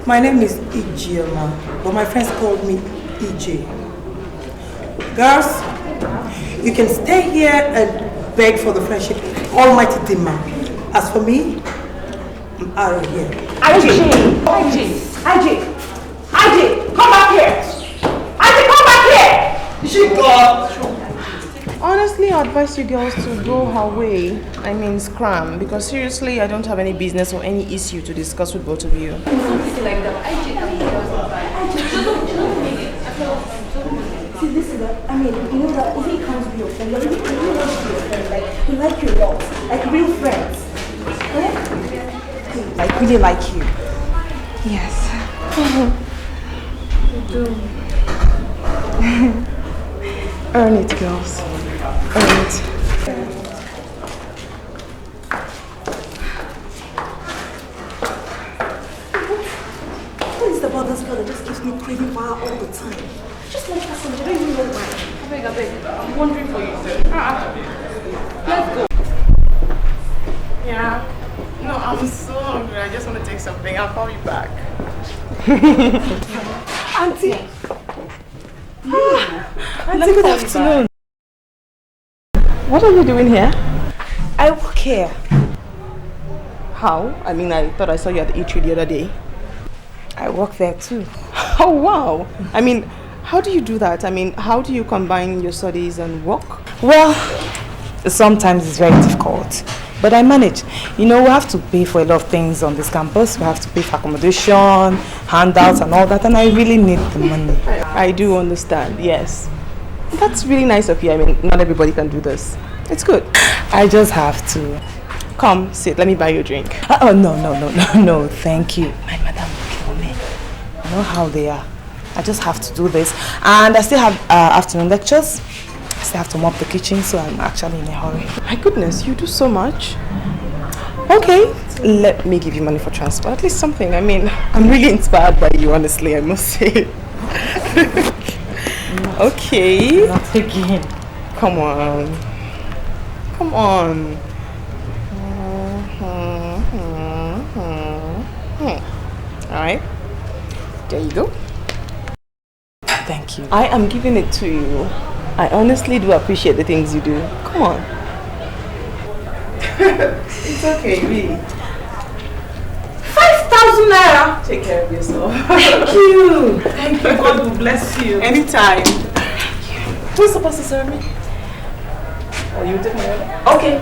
Speaker 11: My name is Ijeoma, but my friends called me EJ. Girls, you can stay here and beg for the friendship of Almighty Dima. As for me, I'm out of here.
Speaker 9: IJ, come back here! IJ, come back here!
Speaker 11: She got.
Speaker 9: Honestly, I advise you girls to go her way. I mean, scram. Because seriously, I don't have any business or any issue to discuss with both of you.
Speaker 11: See, this is I mean, you know that if he comes to be your friend, like, he wants to be your friend. Like, he like you a lot. Like, real friends. Eh?
Speaker 9: Like, really like you.
Speaker 11: Yes.
Speaker 9: You do. Earn it, girls. Earn it.
Speaker 11: What is about this girl that just gives me crazy fire all the time? Just like that, I don't even know why.
Speaker 9: I beg. I'm wondering for you, sir. Let's go. Yeah. No, I'm so hungry. I just want to take something. I'll call you back.
Speaker 11: Auntie.
Speaker 9: Auntie, good afternoon. What are you doing here?
Speaker 11: I work here.
Speaker 9: How? I mean, I thought I saw you at the eatery the other day.
Speaker 11: I work there too.
Speaker 9: Oh, wow. I mean, how do you do that? I mean, how do you combine your studies and work?
Speaker 11: Well, sometimes it's very difficult. But I manage. You know, we have to pay for a lot of things on this campus. We have to pay for accommodation, handouts and all that. And I really need the money.
Speaker 9: I do understand, yes. That's really nice of you. I mean, not everybody can do this. It's good.
Speaker 11: I just have to.
Speaker 9: Come, sit. Let me buy you a drink.
Speaker 11: Oh, no. Thank you. My madam will kill me. You know how they are. I just have to do this. And I still have afternoon lectures.
Speaker 9: still have to mop the kitchen, so I'm actually in a hurry. My goodness, you do so much. Okay, let me give you money for transport, at least something. I mean, I'm really inspired by you, honestly, I must say. Okay.
Speaker 8: Not again.
Speaker 9: Come on. Come on. Alright. There you go. Thank you. I am giving it to you. I honestly do appreciate the things you do. Come on. It's okay, really. 5,000 naira. Take care of yourself. Thank you. Thank you. God will bless you. Anytime. Thank you. Who's supposed to serve me? Oh, you take my order? Okay.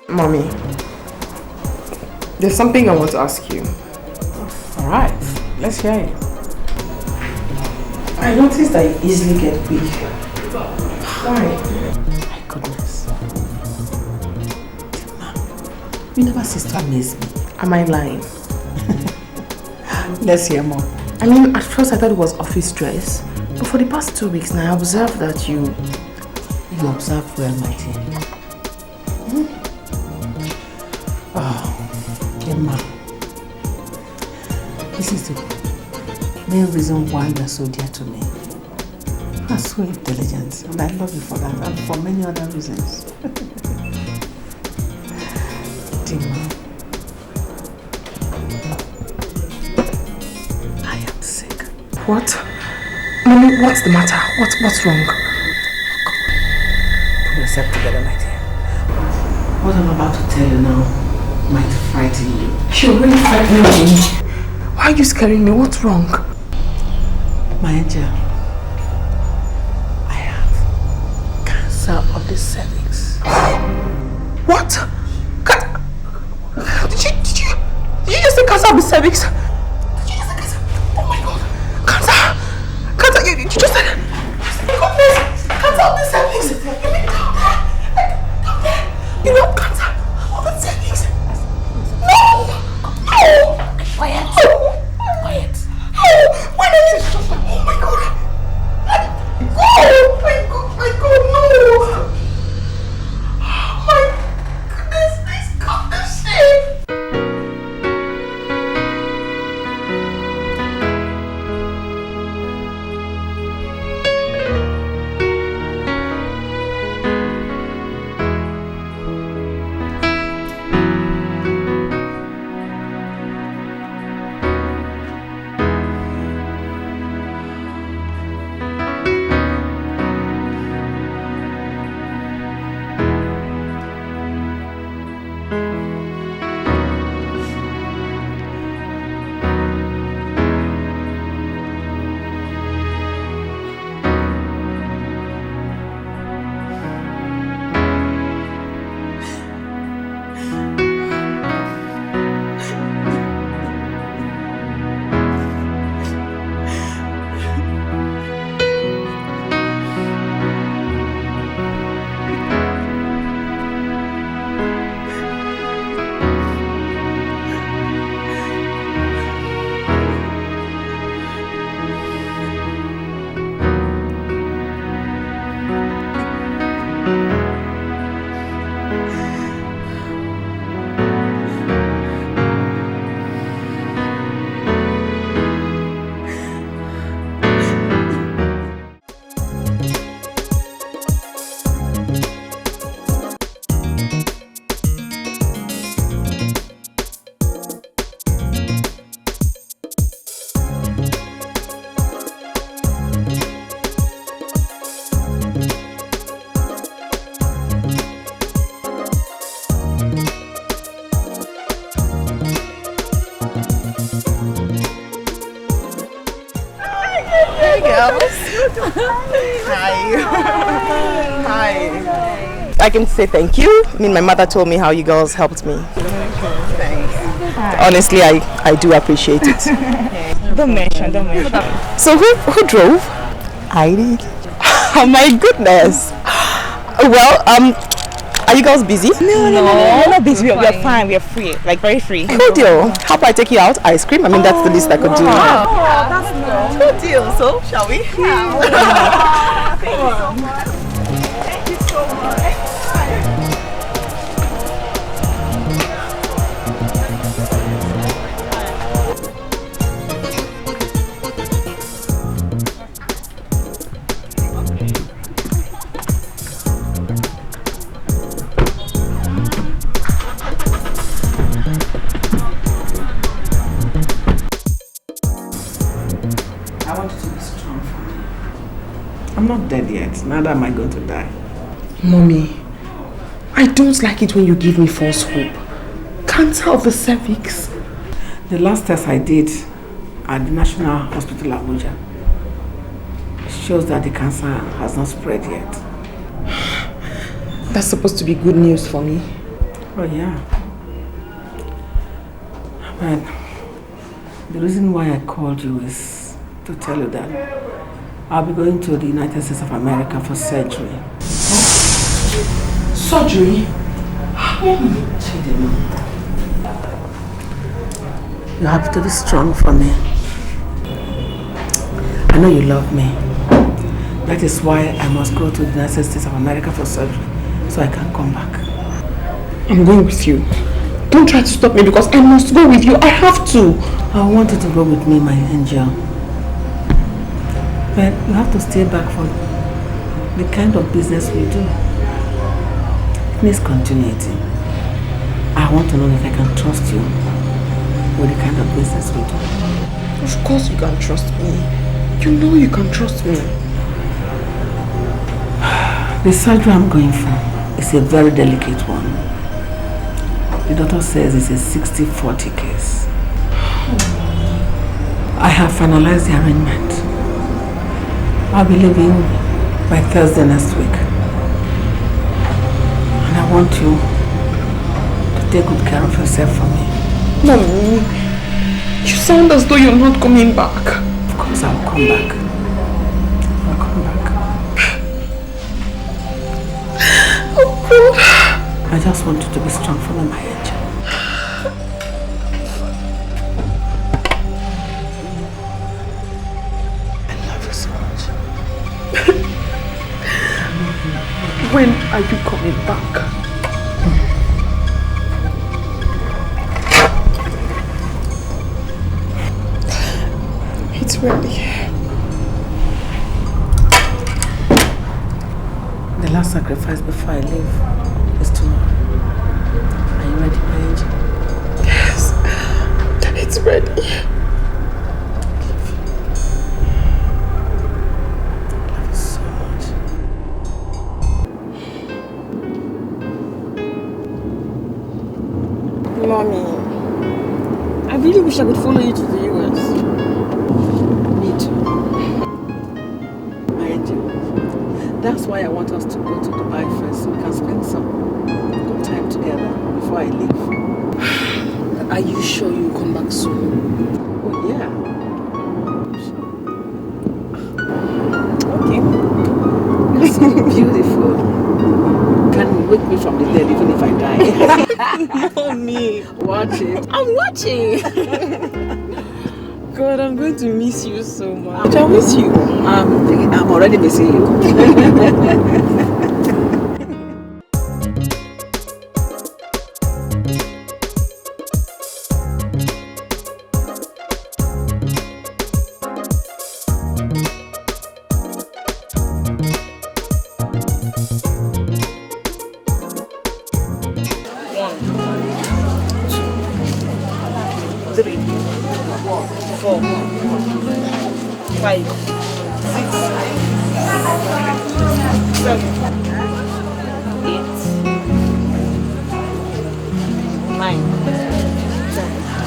Speaker 9: Mommy, there's something I want to ask you.
Speaker 12: Alright, let's hear it.
Speaker 9: I noticed that you easily get weak. Why?
Speaker 12: My goodness. You never cease to amaze me.
Speaker 9: Am I lying?
Speaker 12: Let's hear more.
Speaker 9: I mean, at first I thought it was office stress, but for the past 2 weeks now I observed that you
Speaker 12: observe well, my dear. Oh, Emma. This is the main reason why you are so dear to me. You are so intelligent, and I love you for that, and for many other reasons. Dima, I am sick.
Speaker 9: What? Mommy, what's the matter? What's wrong?
Speaker 12: Pull yourself together, my dear. What I'm about to tell you now might frighten you.
Speaker 9: You're really frightening me. Why are you scaring me? What's wrong?
Speaker 12: My angel, I have cancer of the cervix.
Speaker 9: What? Did you just say cancer of the cervix? Did you just say cancer? Oh my God. Cancer, you just said it. Goodness, cancer of the cervix. You mean down there? You know cancer of the cervix? No! Quiet. Quiet. When is it? Oh my God. Oh my God, no. Oh my goodness, please cut this shit. Hi. I can say thank you. I mean, my mother told me how you girls helped me. Thanks. Honestly, I do appreciate it.
Speaker 13: Don't mention.
Speaker 9: So who drove?
Speaker 12: I did.
Speaker 9: Oh my goodness. Well,
Speaker 11: Are you girls busy?
Speaker 19: No, we're not busy. We're fine. We're free. Like very free.
Speaker 11: Good deal. How about I take you out? Ice cream? I mean, that's the least I could do.
Speaker 19: Wow. Oh, that's nice.
Speaker 11: Good deal. So, shall we?
Speaker 19: Yeah. Thank you so much. Thank you so much.
Speaker 3: I'm not dead yet, neither am I going to die.
Speaker 12: Mommy, I don't like it when you give me false hope. Cancer of the cervix.
Speaker 3: The last test I did at the National Hospital Abuja shows that the cancer has not spread yet.
Speaker 12: That's supposed to be good news for me.
Speaker 3: Oh yeah. But the reason why I called you is to tell you that I'll be going to the United States of America for surgery.
Speaker 12: Surgery?
Speaker 3: You have to be strong for me. I know you love me. That is why I must go to the United States of America for surgery, so I can come back.
Speaker 12: I'm going with you. Don't try to stop me because I must go with you. I have to.
Speaker 3: I want you to go with me, my angel. But you have to stay back for the kind of business we do. It needs continuity. I want to know if I can trust you with the kind of business we do.
Speaker 12: Of course you can trust me. You know you can trust me.
Speaker 3: The surgery I'm going for is a very delicate one. The doctor says it's a 60-40 case. I have finalized the arrangement. I'll be leaving by Thursday next week. And I want you to take good care of yourself for me.
Speaker 12: Mommy, you sound as though you're not coming back.
Speaker 3: Of course I'll come back. I'll come back.
Speaker 12: Oh God.
Speaker 3: I just want you to be strong for me, my angel.
Speaker 12: When are you coming back? It's ready.
Speaker 3: The last sacrifice before I leave is tomorrow. Are you ready, my angel?
Speaker 12: Yes, it's ready.
Speaker 13: Mommy, I really wish I could follow you to the US.
Speaker 3: Me too. My angel. That's why I want us to go to Dubai first so we can spend some good time together before I leave.
Speaker 12: Are you sure you'll come back soon?
Speaker 3: Oh yeah.
Speaker 13: Okay.
Speaker 3: You're so beautiful. Can wake me from the dead even if I die.
Speaker 13: Mommy,
Speaker 3: watch it.
Speaker 13: I'm watching. God, I'm going to miss you so much. I'll miss you.
Speaker 3: I'm already missing you.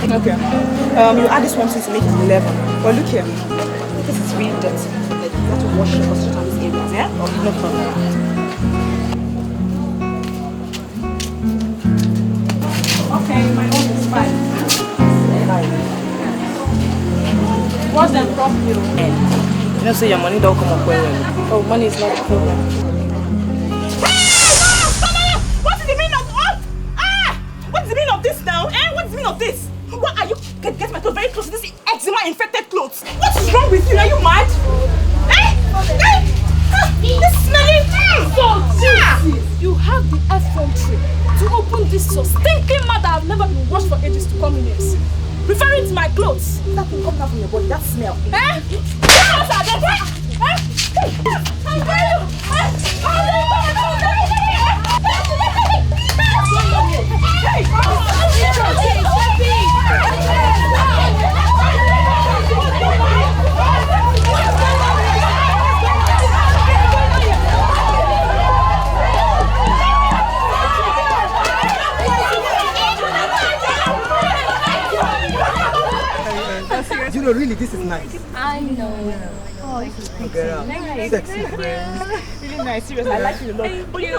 Speaker 13: Okay. You add this one to make it 11. But look here. This is really dirty. Like, you have to wash it concentrate on these areas, yeah? Okay, no problem. Okay, my own is fine. Wash them properly.
Speaker 19: You know, say your money don't come up well.
Speaker 13: Oh, money is not a problem.
Speaker 19: What
Speaker 11: of this? Why are you get my clothes very close to this eczema-infected clothes? What is wrong with you? Are you mad? This smelling
Speaker 13: You have the effrontery to open this so stinking mouth that I've never been washed for ages to come in here. Referring to my clothes.
Speaker 11: That thing coming out from your body, that smell.
Speaker 14: You know, really, this is nice.
Speaker 20: I know. Oh,
Speaker 14: Girl, sexy friend.
Speaker 11: Really nice, seriously. I like you a lot.
Speaker 20: Thank
Speaker 11: but
Speaker 20: you.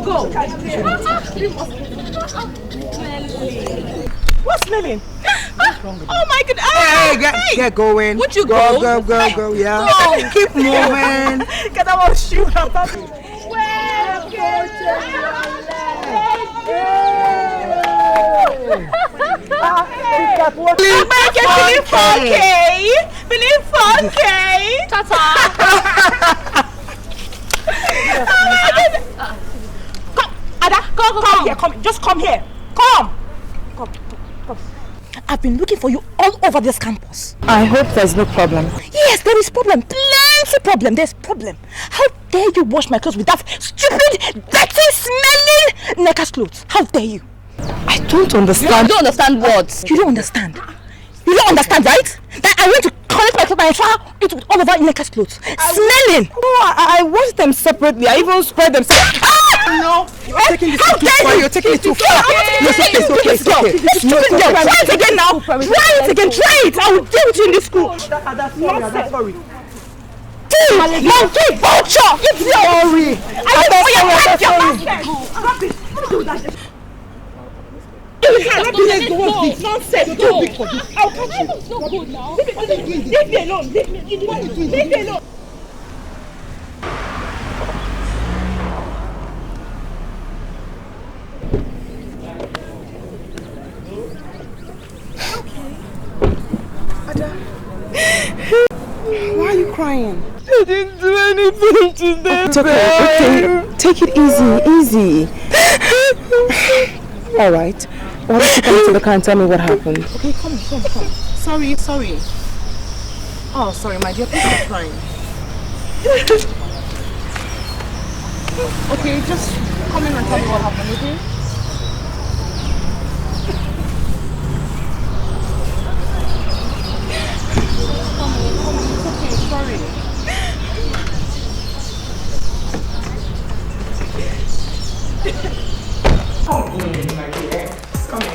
Speaker 11: Go. What's smelling? What's wrong with you? Oh my God!
Speaker 14: Hey, get going.
Speaker 11: Would you
Speaker 14: go? Go, yeah.
Speaker 11: Go.
Speaker 14: Keep moving.
Speaker 11: Get our shoe. Feeling funky.
Speaker 20: Tata.
Speaker 11: Come, Ada, come here. Come, just come here. Come. I've been looking for you all over this campus.
Speaker 3: I hope there's no problem.
Speaker 11: Yes, there is problem. Plenty problem. There's problem. How dare you wash my clothes with that stupid, dirty, smelling Neka's clothes? How dare you?
Speaker 3: I don't understand.
Speaker 11: You don't understand what? You don't understand. You don't understand, right? That I went to collect my clothes and I throw it all over Neka's clothes. Smelling!
Speaker 3: No, I washed them separately. I even spread them separately.
Speaker 11: No!
Speaker 14: You're taking this too far. You're taking it too far.
Speaker 11: It's okay. Try it again now. Try it again. Try it. I will deal with you in this school.
Speaker 14: That's sorry.
Speaker 11: Monkey vulture!
Speaker 14: Sorry.
Speaker 11: You cannot be like this. Nonsense. You're too big for this. I'll catch you.
Speaker 13: It's not good now.
Speaker 11: Leave me alone. Leave me alone.
Speaker 3: Why are you crying?
Speaker 11: I didn't do anything to them.
Speaker 3: It's okay. Take it easy. All right. Why don't you come to the car and tell me what happened?
Speaker 11: Okay, come. Sorry. Oh, sorry, my dear. Please stop crying. Okay, just come in and tell me what happened, okay? Come in. It's okay. Sorry. Come in, my dear. Come in.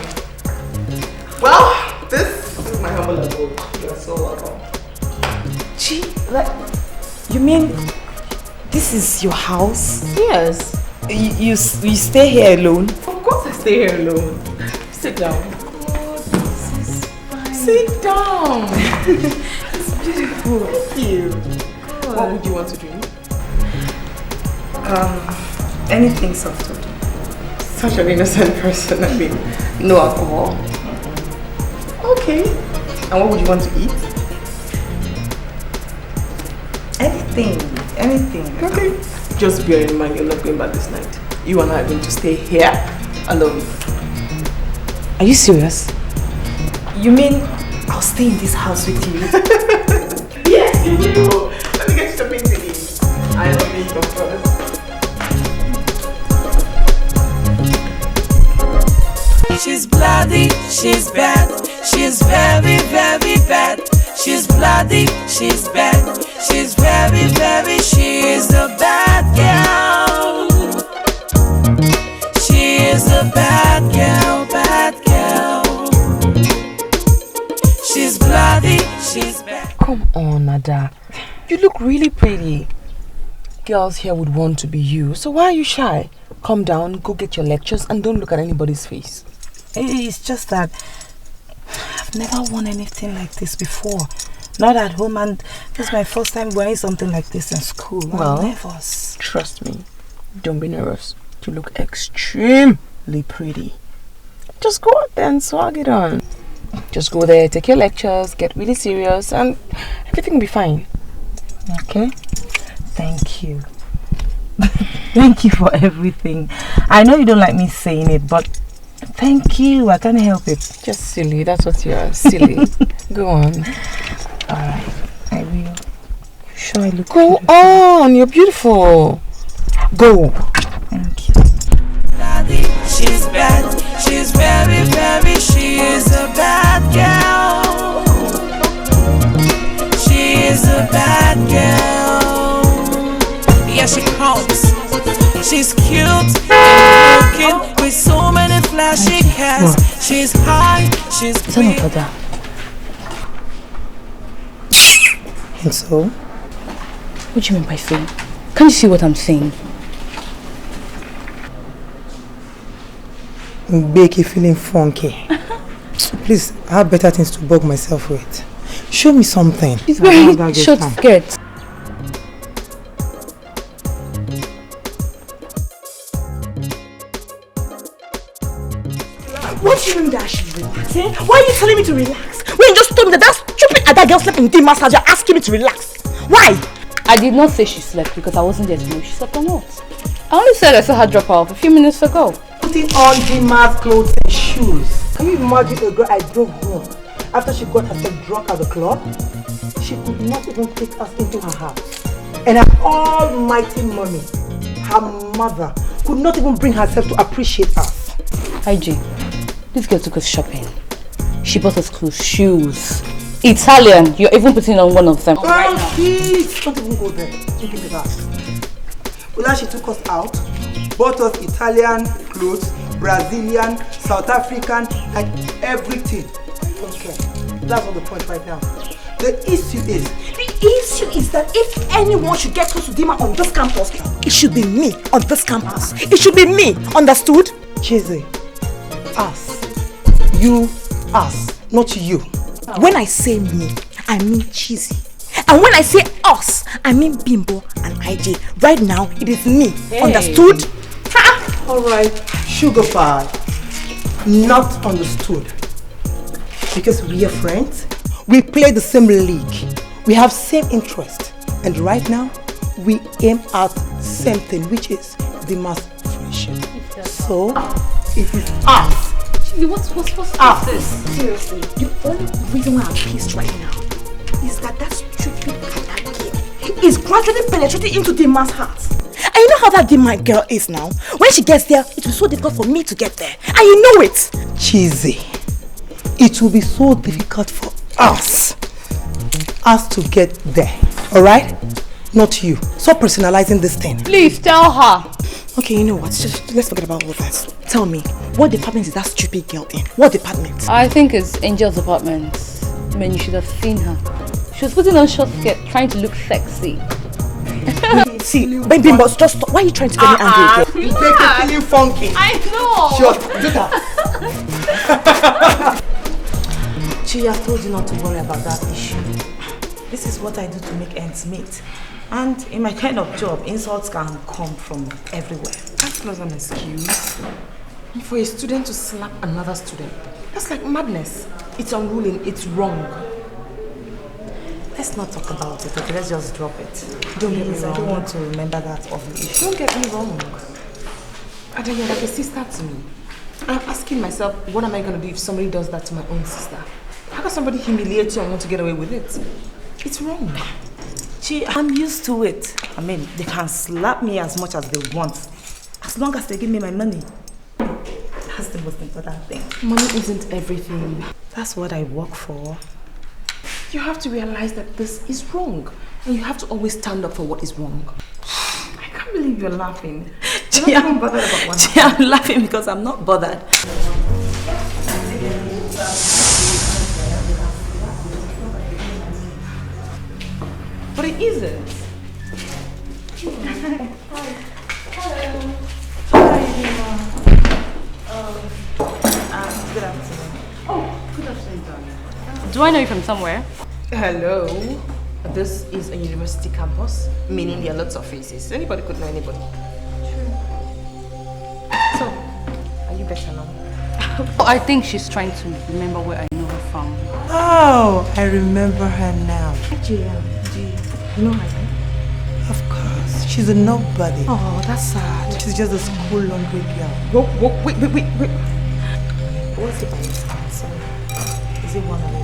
Speaker 11: Well, this is my humble abode. You're so welcome.
Speaker 3: Gee, you mean this is your house?
Speaker 11: Yes.
Speaker 3: You stay here alone?
Speaker 11: Of course I stay here alone. Sit down. Sit down. It's beautiful. Thank you. What would you want to drink?
Speaker 3: Anything softer.
Speaker 11: Such an innocent person. I mean, no alcohol. Okay. And what would you want to eat?
Speaker 3: Anything.
Speaker 11: Okay. Just bear in mind you're not going back this night. You and I are going to stay here alone.
Speaker 3: Are you serious? You mean I'll stay in this house with you?
Speaker 11: Yes, you will. Let me get you something to eat. I love you, of course.
Speaker 10: She's bloody, she's bad, she's very, very bad. She's bloody, she's bad, she's very, very, she's a bad girl. She is a bad girl. She's bloody, she's bad.
Speaker 3: Come on, Ada. You look really pretty. Girls here would want to be you, so why are you shy? Calm down, go get your lectures, and don't look at anybody's face.
Speaker 11: It's just that I've never worn anything like this before. not at home, and this is my first time wearing something like this in school.
Speaker 3: Well,
Speaker 11: I'm nervous.
Speaker 3: Trust me, don't be nervous. You look extremely pretty. Just go out there and swag it on. Just go there, take your lectures, get really serious, and everything will be fine.
Speaker 11: Okay? Thank you. Thank you for everything. I know you don't like me saying it, but thank you. I can't help it.
Speaker 3: Just silly. That's what you are. Silly. Go on.
Speaker 11: Alright. I will. You sure I look
Speaker 3: Go
Speaker 11: beautiful?
Speaker 3: on. You're beautiful.
Speaker 11: Go.
Speaker 10: Thank you. She's bad. She's very, very. She is a bad girl. She is a bad girl. Yeah, she comes. She's cute and looking with so many flashy cats. She's high, she's
Speaker 11: pretty. And so?
Speaker 22: What do you mean by saying? Can't you see what I'm saying?
Speaker 11: Becky feeling funky. Please, I have better things to bug myself with. Show me something.
Speaker 22: She's wearing short skirts.
Speaker 11: What do you mean that she's relaxing? Why are you telling me to relax? When you just told me that stupid other girl slept in the massage, you're asking me to relax. Why?
Speaker 22: I did not say she slept because I wasn't there to know if she slept or not. I only said I saw her drop off a few minutes ago.
Speaker 11: Putting on Dima's clothes and shoes. Can you imagine a girl I drove home after she got herself drunk at the club? She could not even take us into her house. And her almighty mommy, her mother, could not even bring herself to appreciate us.
Speaker 22: IG, this girl took us shopping. She bought us clothes, shoes. Italian, you're even putting on one of them.
Speaker 11: Oh, please, don't even go there. Don't give me that. Well, she took us out, bought us Italian clothes, Brazilian, South African, and everything. Okay, that's not the point right now. The issue is that if anyone should get close to Dima on this campus, it should be me on this campus. It should be me, understood? Chizzy, us. You, us, not you. When I say me, I mean Chizzy. And when I say us, I mean Bimbo and IJ. Right now, it is me, understood? Alright, sugar pie. Not understood. Because we are friends, we play the same league, we have same interest, and right now we aim at same thing, which is the mass friendship. So it is us.
Speaker 22: What's
Speaker 11: us.
Speaker 22: this?
Speaker 11: Seriously, the only reason why I'm pissed right now is that stupid girl is gradually penetrating into the mass heart. And you know how that Dima girl is now? When she gets there, it will be so difficult for me to get there. And you know it. Cheesy. It will be so difficult for us to get there. Alright? Not you. Stop personalizing this thing.
Speaker 22: Please tell her.
Speaker 11: Okay, you know what? Just let's forget about all that. Tell me, what department is that stupid girl in? What department?
Speaker 22: I think it's Angel's apartment. I mean, you should have seen her. She was putting on short skirt, trying to look sexy.
Speaker 11: See, baby, but just stop. Why are you trying to get me angry again? You make her feeling funky.
Speaker 22: I know.
Speaker 11: Sure, do that. Chi, I told you not to worry about that issue. This is what I do to make ends meet. And in my kind of job, insults can come from everywhere. That's not an excuse. For a student to slap another student, that's like madness. It's unruly, it's wrong. Let's not talk about it, okay? Let's just drop it. Don't get me wrong. I don't want to remember that ugly issue. Don't get me wrong. And then you're like a sister to me. I'm asking myself, what am I going to do if somebody does that to my own sister? How can somebody humiliate you and want to get away with it? It's wrong. Gee, I'm used to it. I mean, they can slap me as much as they want, as long as they give me my money. That's the most important thing. Money isn't everything. That's what I work for. You have to realize that this is wrong, and you have to always stand up for what is wrong. I can't believe you're laughing. You're not even bothered about what I'm laughing because I'm not bothered. But it isn't.
Speaker 22: Good afternoon. Oh, good afternoon, darling. Do I know you from somewhere?
Speaker 11: Hello. This is a university campus, meaning there are lots of faces. Anybody could know anybody. True. So, are you better now?
Speaker 22: I think she's trying to remember where I know her from.
Speaker 11: Oh, I remember her now. Actually, do you know her?
Speaker 1: Of course. She's a nobody.
Speaker 11: Oh, that's sad.
Speaker 1: She's just a school laundry girl.
Speaker 11: Wait. What's it by instance? Is it one already?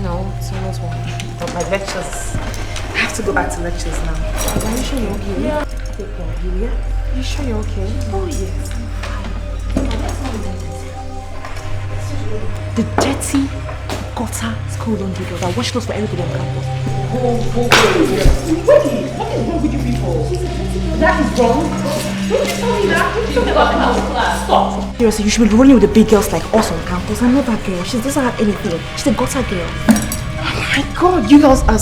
Speaker 11: No, it's almost one. But my lectures, I have to go back to lectures now. Are you sure you're okay? Yeah. Take care, Julia. Are you sure you're okay? Oh, yes. The dirty, gutter school laundry girl that wash clothes for everybody on campus. What is wrong with you people? That is wrong. Don't you tell me that? Stop. Seriously, you should be rolling with the big girls like us on campus. I know that girl. She doesn't have anything. She's a gutter girl. Oh my god, you girls are...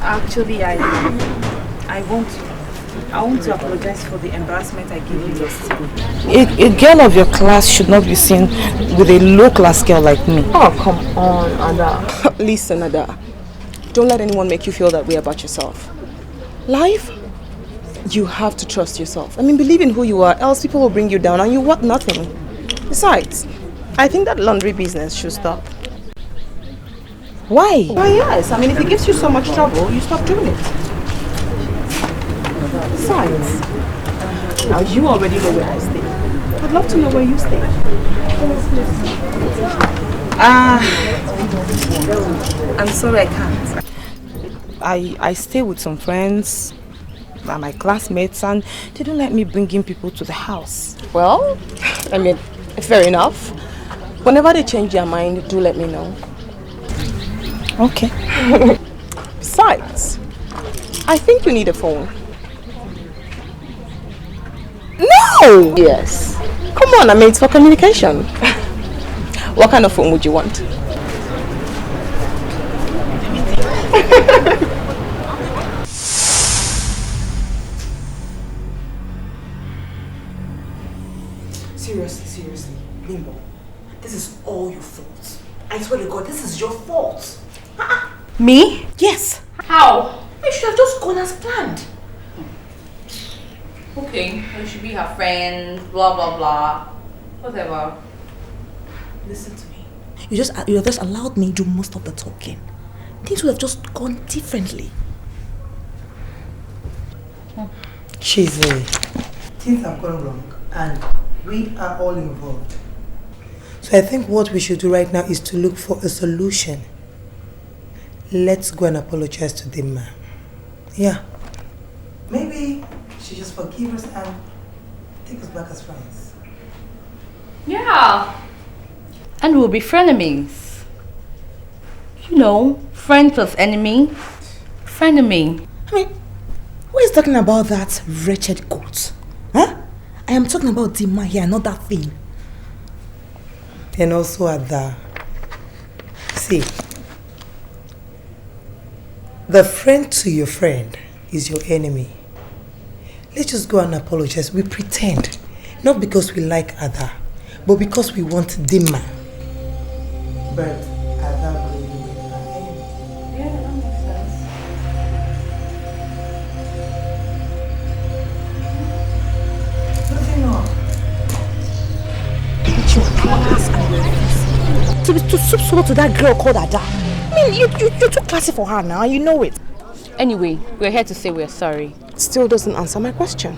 Speaker 22: Actually, I want to apologize for the embarrassment I gave you yesterday.
Speaker 11: A girl of your class should not be seen with a low-class girl like me. Oh, come on, Ada. Listen, Ada. Don't let anyone make you feel that way about yourself. Life, you have to trust yourself. I mean, believe in who you are, else people will bring you down and you want nothing. Besides, I think that laundry business should stop. Why? Why, yes. I mean, if it gives you so much trouble, you stop doing it. Besides, now you already know where I stay. I'd love to know where you stay. I'm sorry I can't. I stay with some friends, my classmates, and they don't let me bring in people to the house. Well, I mean, fair enough. Whenever they change their mind, do let me know. Okay. Besides, I think you need a phone. No! Yes. Come on, I mean, it's for communication. What kind of phone would you want? Seriously, Limbo. This is all your fault. I swear to God, this is your fault.
Speaker 22: Me?
Speaker 11: Yes.
Speaker 22: How?
Speaker 11: You should have just gone as planned.
Speaker 22: Okay, I should be her friend, blah blah blah. Whatever.
Speaker 11: Listen to me. You have just allowed me to do most of the talking. Things would have just gone differently.
Speaker 1: Chizzy, things have gone wrong and we are all involved. So I think what we should do right now is to look for a solution. Let's go and apologize to the man. Yeah. Maybe she just forgive us and take us back as friends.
Speaker 22: Yeah. And we'll be frenemies. You know, friend plus enemy. Frenemy.
Speaker 11: I mean, who is talking about that wretched goat? Huh? I am talking about the man here, not that thing.
Speaker 1: And also at the... See, the friend to your friend is your enemy. Let's just go and apologize. We pretend. Not because we like Ada, but because we want Dima. But Ada will remain our enemy.
Speaker 22: Yeah, that makes sense.
Speaker 1: Nothing wrong.
Speaker 11: To stoop to that girl called Ada. I mean, you're too classy for her now, you know it.
Speaker 22: Anyway, we're here to say we're sorry.
Speaker 11: Still doesn't answer my question.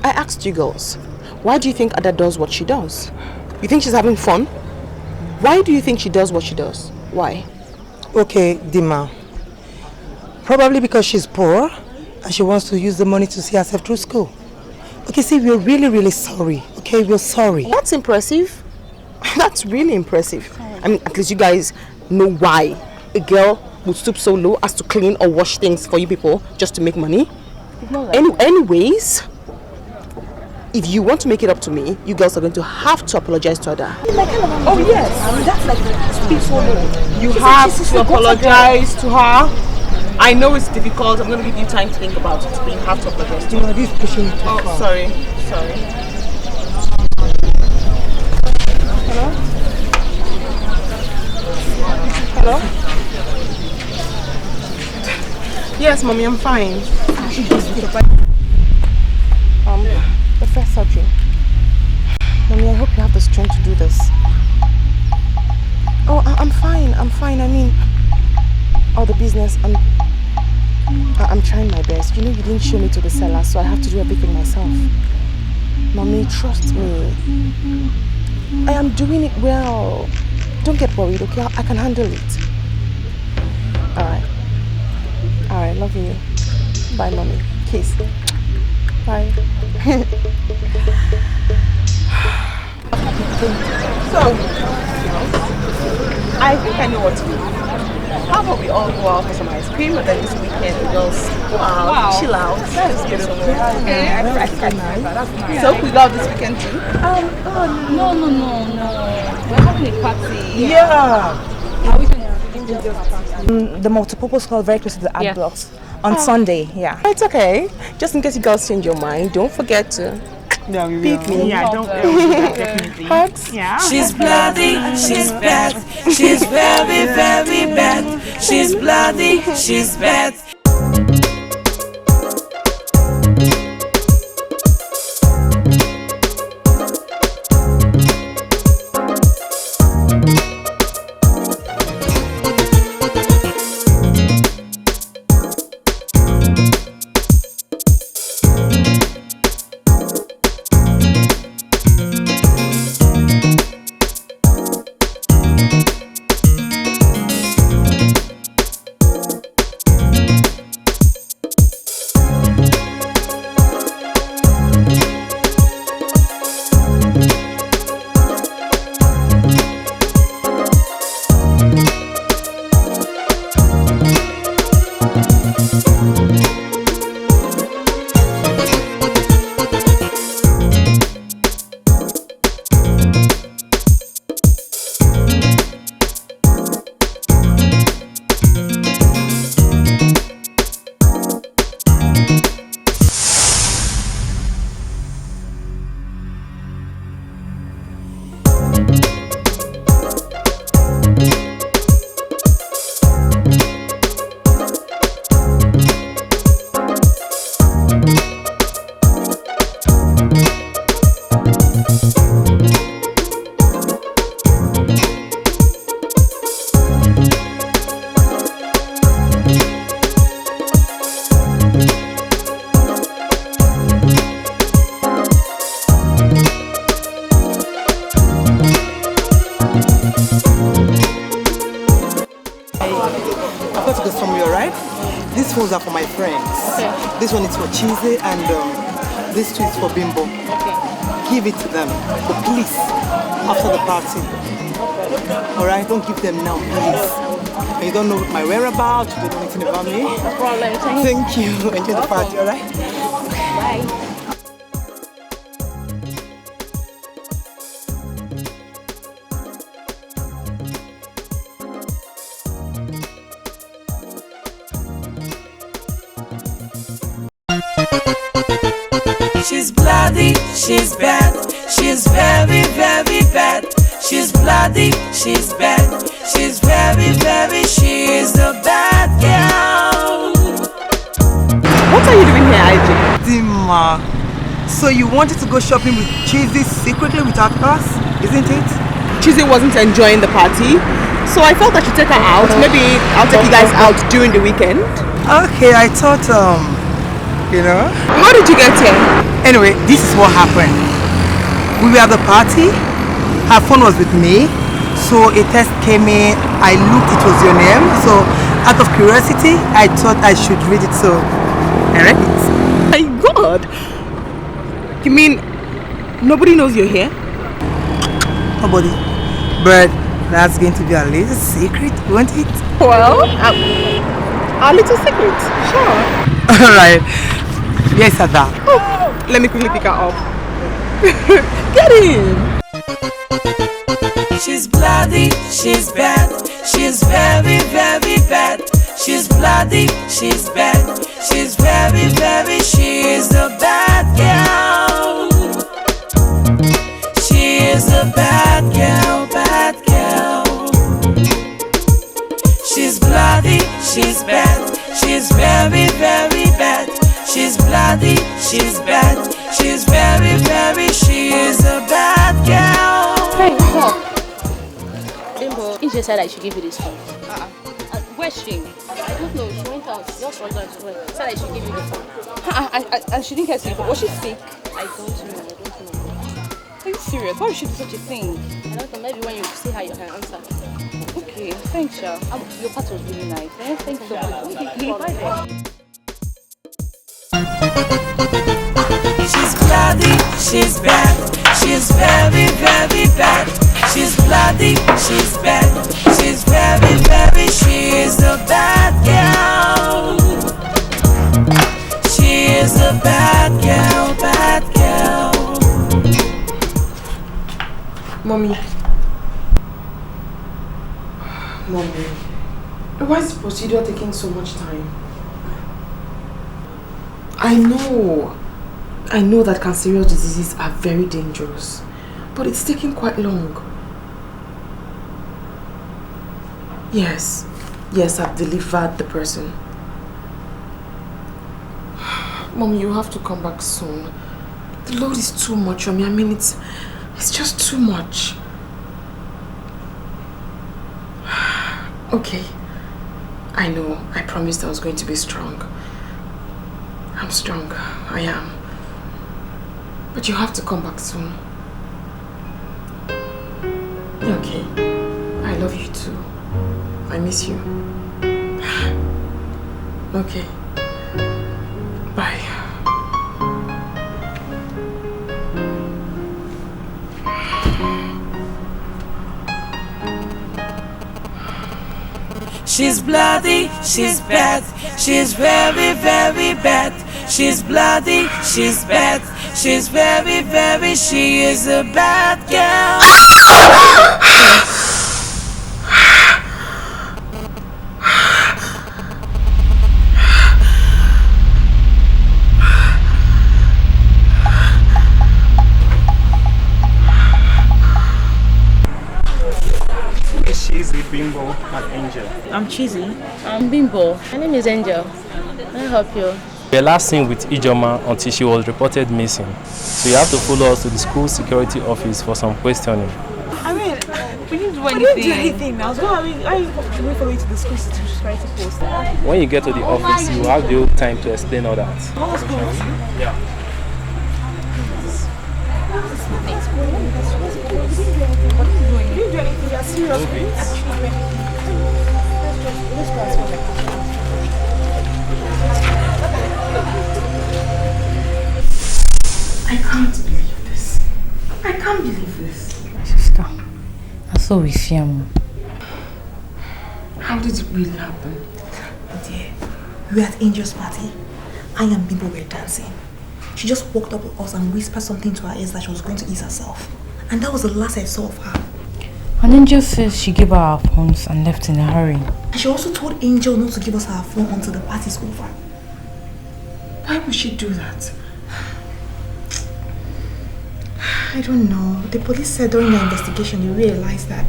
Speaker 11: I asked you girls, why do you think Ada does what she does? You think she's having fun? Why do you think she does what she does? Why?
Speaker 1: Okay, Dima. Probably because she's poor and she wants to use the money to see herself through school. Okay, see, we're really, really sorry. Okay, we're sorry.
Speaker 11: That's impressive. That's really impressive. I mean, at least you guys know why a girl would stoop so low as to clean or wash things for you people just to make money. Anyways, if you want to make it up to me, you girls are going to have to apologize to Ada.
Speaker 19: Oh yes, that's like speak so low.
Speaker 11: You have to apologize to her. I know it's difficult. I'm going to give you time to think about it, but you have to apologize to her.
Speaker 12: This is pushing it too far.
Speaker 11: Oh, sorry. Hello? Yes, mommy, I'm fine. The first surgery. Mommy, I hope you have the strength to do this. Oh, I'm fine. I mean, all the business, I'm trying my best. You know, you didn't show me to the cellar, so I have to do everything myself. Mommy, trust me. I am doing it well. Don't get worried, okay? I can handle it. Alright, love you. Bye, mommy. Kiss. Bye. So, I think I know what to do. How about we all go out for some ice cream and then this weekend we just go out, chill out. That is beautiful. Okay, I nice. So we go out this weekend too?
Speaker 22: No. We're having a party.
Speaker 11: Yeah.
Speaker 19: The multipurpose hall very close to the art blocks on Sunday. Yeah.
Speaker 11: It's okay. Just in case you girls change your mind, don't forget to beat me.
Speaker 19: Yeah, don't
Speaker 11: definitely. Hugs.
Speaker 10: Yeah. She's bloody, she's bad, she's very, very bad. She's bloody, she's bad.
Speaker 1: These phones are for my friends. Okay. This one is for Cheesy and this two is for Bimbo.
Speaker 22: Okay.
Speaker 1: Give it to them, but please, after the party. Okay. Alright, don't give them now, please. And you don't know my whereabouts, you don't know anything about me.
Speaker 22: No problem,
Speaker 1: thank you. Enjoy the party, alright?
Speaker 22: Bye.
Speaker 10: She's bloody, she's bad, she's very, very bad. She's bloody, she's bad, she's very, very, she's a bad girl.
Speaker 11: What are you doing here, IJ?
Speaker 1: Dima, so you wanted to go shopping with Cheesy secretly without us, isn't it?
Speaker 11: Cheesy wasn't enjoying the party, so I felt I should take her out. Maybe I'll take you guys out during the weekend.
Speaker 1: Okay, I thought, you know.
Speaker 11: How did you get here?
Speaker 1: Anyway, this is what happened. We were at the party, her phone was with me, so a text came in, I looked, it was your name, so out of curiosity, I thought I should read it, so I read it.
Speaker 11: My God! You mean nobody knows you're here?
Speaker 1: Nobody. But That's going to be our little secret, won't it?
Speaker 9: Well, our little secret, sure.
Speaker 1: Alright. Yes, Ada.
Speaker 9: Oh, let me quickly pick her up. Get in!
Speaker 10: She's bloody, she's bad, she's very, very bad. She's bloody, she's bad, she's very, very, she's a bad girl. She is a bad girl, bad girl. She's bloody, she's bad, she's very, very bad. She's bloody, she's bad, she's very, very, she is a bad girl.
Speaker 22: Hey, stop. Bimbo, Inja said I should give you this phone. Where's she? I don't know, she went out, just went out to work. Said I should give you the phone. And she didn't get sick. Was she sick? I don't know. Are you serious? Why would she do such a thing? I don't know, maybe when you see her, you can answer. Okay, thanks, Sha. Your part was really nice. Eh? Thanks so much. Okay,
Speaker 10: She's bloody, she's bad, she's very, very bad. She's bloody, she's bad, she's very, very, she is a bad girl. She is a bad girl, bad girl.
Speaker 9: Mommy, why is the procedure taking so much time? I know that cancerous diseases are very dangerous, but it's taking quite long. Yes, I've delivered the person. Mommy, you have to come back soon. The load is too much on me. I mean, it's just too much. Okay, I know. I promised I was going to be strong. I'm strong. I am. But you have to come back soon. Okay. I love you too. I miss you. Okay. Bye.
Speaker 10: She's bloody, she's bad, she's very, very bad. She's bloody, she's bad, she's very, very, she is a bad girl.
Speaker 4: Cheesy, Bimbo, and Angel.
Speaker 22: I'm Cheesy. I'm Bimbo. My name is Angel. Can I help you?
Speaker 4: We were last seen with Ijoma until she was reported missing. So you have to follow us to the school security office for some questioning.
Speaker 13: I mean, we didn't do anything. We didn't do anything now. So I we follow you to the school security post.
Speaker 4: When you get to the office, you have the whole time to explain all that.
Speaker 13: Oh, let's go.
Speaker 4: Yeah.
Speaker 13: What are you doing? You didn't do anything. You're serious. Let's go.
Speaker 9: I can't believe this. I can't believe this.
Speaker 22: My sister, I saw with you.
Speaker 9: How did it really happen?
Speaker 11: Oh dear, we were at Angel's party. I and Bimbo were dancing. She just walked up with us and whispered something to her ears that she was going to ease herself. And that was the last I saw of her.
Speaker 22: And Angel says she gave her our phones and left in a hurry.
Speaker 11: And she also told Angel not to give us her phone until the party's over.
Speaker 9: Why would she do that?
Speaker 11: I don't know. The police said during the investigation they realized that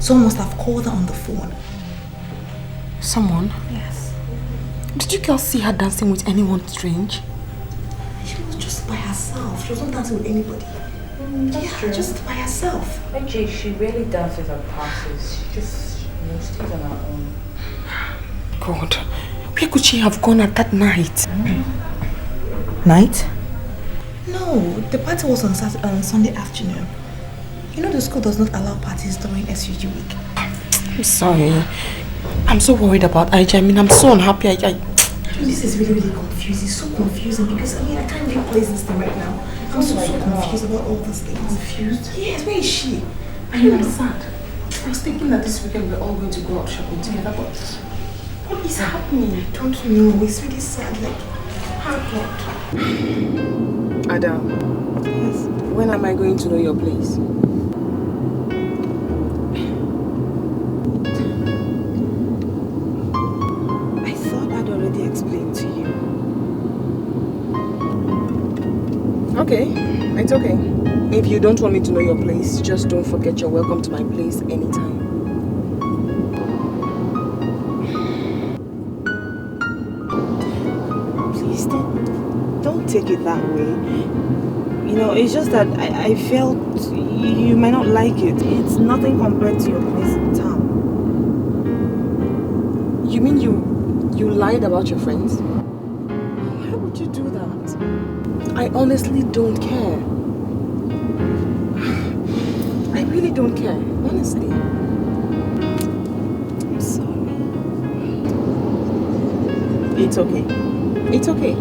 Speaker 11: someone must have called her on the phone.
Speaker 9: Someone?
Speaker 11: Yes.
Speaker 9: Did you girls see her dancing with anyone strange?
Speaker 11: She was just by herself. She wasn't dancing with anybody.
Speaker 22: That's true.
Speaker 11: Just by herself.
Speaker 22: AJ, she rarely dances at parties. She just stays on her own.
Speaker 9: God, where could she have gone at that night?
Speaker 11: Night? No, the party was on Sunday afternoon. You know the school does not allow parties during SUG week.
Speaker 9: I'm sorry. I'm so worried about IJ. I mean, I'm so unhappy.
Speaker 11: This is really confusing. It's so confusing because I can't really place this thing right now. I'm so confused about all these things.
Speaker 9: Confused?
Speaker 11: Yes, where is she?
Speaker 9: I understand. I was thinking that this weekend we're all going to go out shopping together, but what is happening?
Speaker 1: I don't know. It's really sad. Like, how God.
Speaker 9: Adam, yes. When am I going to know your place?
Speaker 19: I thought I'd already explained to you.
Speaker 9: Okay, it's okay. If you don't want me to know your place, just don't forget you're welcome to my place anytime.
Speaker 19: Please don't take it that way. You know, it's just that I felt you might not like it. It's nothing compared to your place in town.
Speaker 9: You mean you lied about your friends? Why would you do that? I honestly don't care. I really don't care, honestly.
Speaker 19: I'm sorry.
Speaker 9: It's okay. It's okay.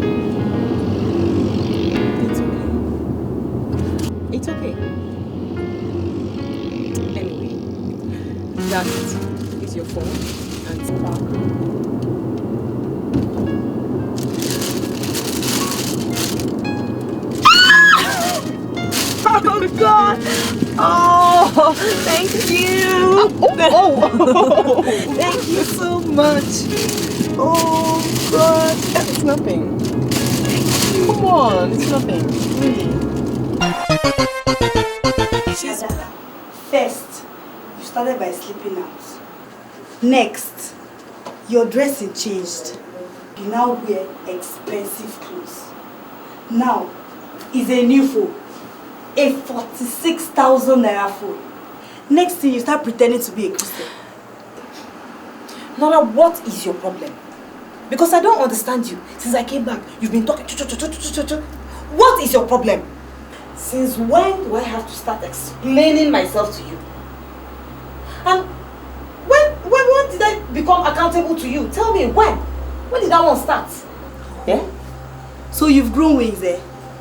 Speaker 9: It's okay. It's okay. Anyway, that is your phone and spark.
Speaker 19: Oh God! Oh, thank you! Thank you so much! Oh God!
Speaker 9: It's nothing. Come on, it's nothing. Really.
Speaker 1: First, you started by sleeping out. Next, your dressing changed. You now wear expensive clothes. Now, is a new phone. A 46,000 naira phone. Next thing, you start pretending to be a Christian.
Speaker 19: Nora, what is your problem? Because I don't understand you. Since I came back, you've been talking. What is your problem? Since when do I have to start explaining myself to you? And when did I become accountable to you? Tell me, when? When did that one start?
Speaker 1: Yeah? So you've grown wings, eh?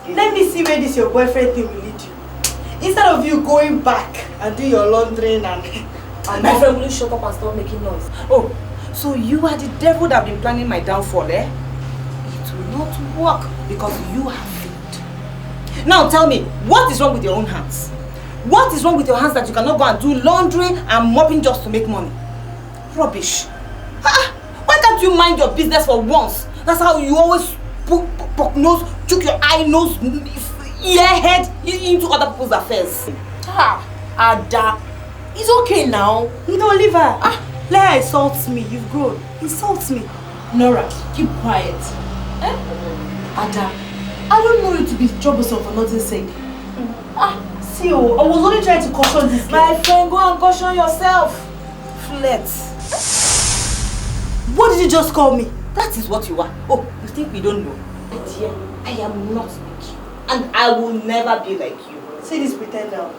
Speaker 1: Let me see where this your boyfriend thing will lead you. Instead of you going back and doing your laundry and
Speaker 19: my friend, will you shut up and stop making noise? Oh, so you are the devil that have been planning my downfall, eh? It will not work because you have failed. Now tell me, what is wrong with your own hands? What is wrong with your hands that you cannot go and do laundry and mopping just to make money? Rubbish. Why can't you mind your business for once? That's how you always poke nose, chook your eye, nose, ear, head into other people's affairs.
Speaker 1: Ada, it's okay now. No, leave her. Let her insult me. You've grown. Insult me.
Speaker 19: Nora, keep quiet. Eh?
Speaker 1: Ada, I don't know you to be troublesome for nothing's sake. See, I was only trying to caution this girl.
Speaker 19: My friend, go and caution yourself. Flirt.
Speaker 1: What did you just call me?
Speaker 19: That is what you are. Oh, you think we don't know? Dear, I am not like you. And I will never be like you.
Speaker 1: See this pretender.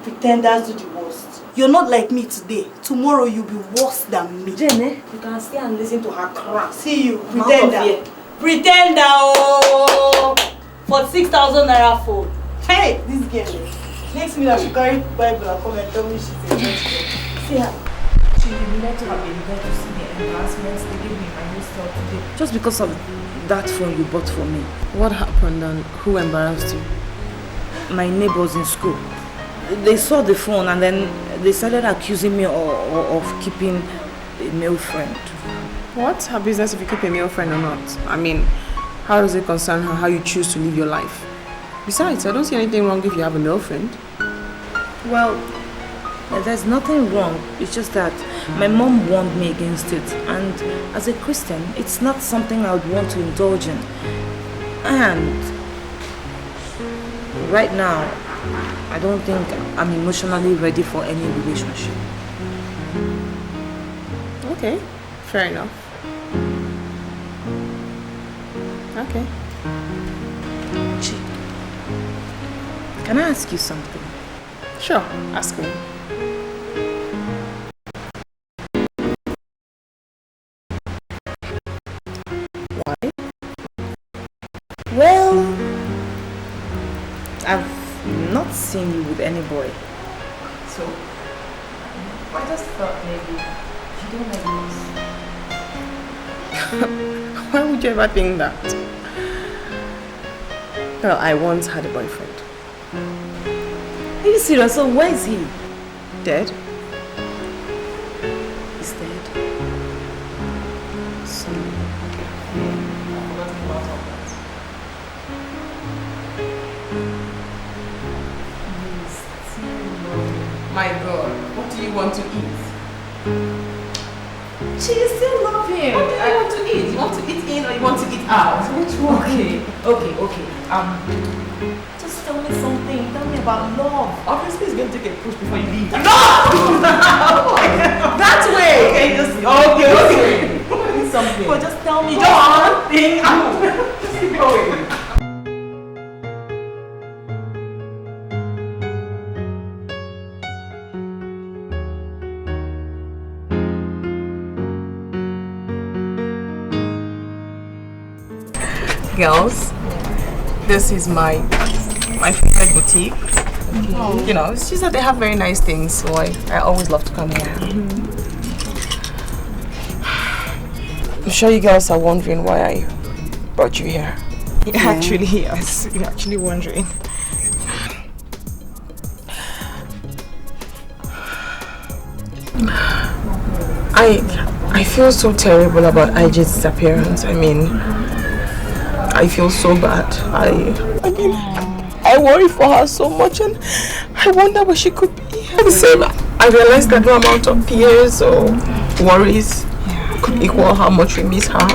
Speaker 1: Pretenders do the worst. You're not like me today. Tomorrow you'll be worse than me.
Speaker 19: Jenny, you can stay and listen to her crap.
Speaker 1: See you, pretender. Pretender, oh! For 6,000 naira phone. Hey, this girl. Next minute I should carry Bible and come and tell me she's a church girl. See her.
Speaker 19: She will not have been there to see the embarrassments they gave me in my new store today. Just because of that phone you bought for me. What happened and who embarrassed you? My neighbors in school. They saw the phone and then they started accusing me of keeping a male friend.
Speaker 9: What? Her business if you keep a male friend or not? I mean, how does it concern her how you choose to live your life? Besides, I don't see anything wrong if you have a male friend.
Speaker 19: Well, there's nothing wrong. It's just that my mom warned me against it. And as a Christian, it's not something I would want to indulge in. And right now, I don't think I'm emotionally ready for any relationship.
Speaker 9: Okay, fair enough. Okay.
Speaker 19: Chi, can I ask you something?
Speaker 9: Sure, ask me.
Speaker 19: Why? Well, I've not seen you with any boy. So,
Speaker 9: I just thought maybe you don't like this.
Speaker 3: Why would you ever think that? Well, I once had a boyfriend.
Speaker 9: Are you serious? So where is he?
Speaker 3: Dead?
Speaker 9: He's dead. So
Speaker 3: my God, what do you want to eat?
Speaker 9: She still love him.
Speaker 3: What do you want to eat? You want to eat in or you want to eat out? Which one?
Speaker 9: Okay. Just tell me something. Tell me about love.
Speaker 3: Obviously, it's going to take a push before you leave.
Speaker 9: No! That way! Okay, just okay. Something. But just tell me just one thing.
Speaker 3: Just keep going. Girls, this is my favorite boutique. Okay. You know, it's just that they have very nice things, so I always love to come here. I'm sure you girls are wondering why I brought you here. Actually, yes, you're actually wondering. I feel so terrible about IJ's disappearance. I mean, I feel so bad. I worry for her so much, and I wonder where she could be. At the same, I realized that no amount of tears or worries could equal how much we miss her.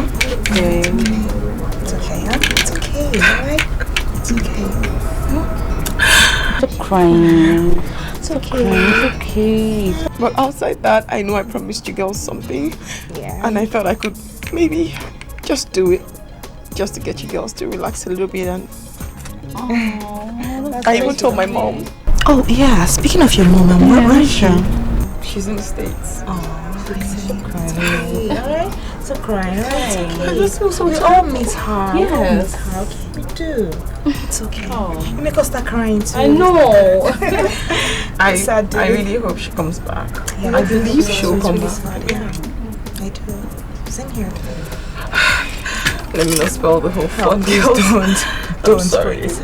Speaker 9: It's okay, huh? It's okay, alright? It's okay.
Speaker 8: Stop crying.
Speaker 9: It's okay.
Speaker 8: It's okay.
Speaker 3: But outside that, I know I promised you girls something. Yeah. And I thought I could maybe just do it. Just to get you girls to relax a little bit. And I even told my mom.
Speaker 9: Oh yeah, speaking of your mom, where is she?
Speaker 3: She's in the States.
Speaker 9: Stop crying. Alright? Stop crying, alright?
Speaker 3: I just feel so
Speaker 9: we all miss her.
Speaker 3: Yes.
Speaker 9: Okay, we do. It's okay. You make us start crying too.
Speaker 3: I know. I
Speaker 9: Sad day.
Speaker 3: really hope she comes back.
Speaker 9: Yeah,
Speaker 3: I believe she'll come
Speaker 9: really
Speaker 3: back.
Speaker 9: sad. Yeah, I do. Same here.
Speaker 3: Let me not spell the whole fun.
Speaker 9: Please don't.
Speaker 3: I'm sorry.
Speaker 9: Please.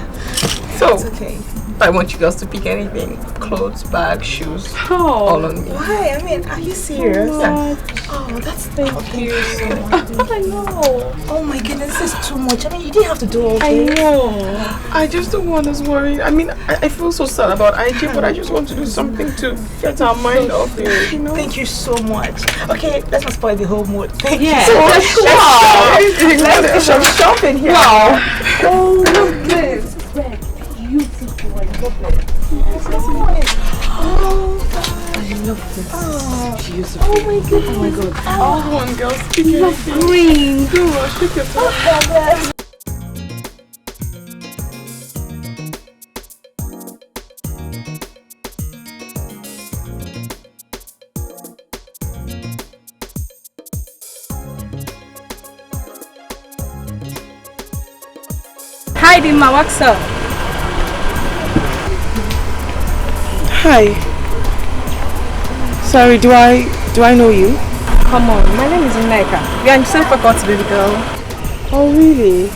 Speaker 3: So,
Speaker 9: It's okay.
Speaker 3: I want you girls to pick anything. Clothes, bags, shoes, all on me.
Speaker 9: Why? I mean, are you serious?
Speaker 3: Yeah.
Speaker 9: Oh, that's thank you so much. I know. Oh my goodness, this is too much. I mean, you didn't have to do all this.
Speaker 3: I know. I just don't want us worried. I mean, I feel so sad about IJ, but I just want to do something to get our mind off it, you know?
Speaker 9: Thank you so much. Okay, let's not spoil the whole mood. Thank you
Speaker 3: Yeah.
Speaker 9: so much.
Speaker 3: Let's do some shopping here.
Speaker 9: Wow.
Speaker 3: Oh, look at this.
Speaker 9: Beautiful. I love it. I love this. Oh, beautiful. Oh my god. Oh my god.
Speaker 3: Oh, come on, girls. Pick
Speaker 9: You're
Speaker 3: anything.
Speaker 9: green.
Speaker 3: Go on, shake it off.
Speaker 13: Hi, Dima, what's up?
Speaker 3: Hi. Sorry, do I know you?
Speaker 13: Come on, my name is Naija. We are in the same faculty, baby girl.
Speaker 3: Oh, really?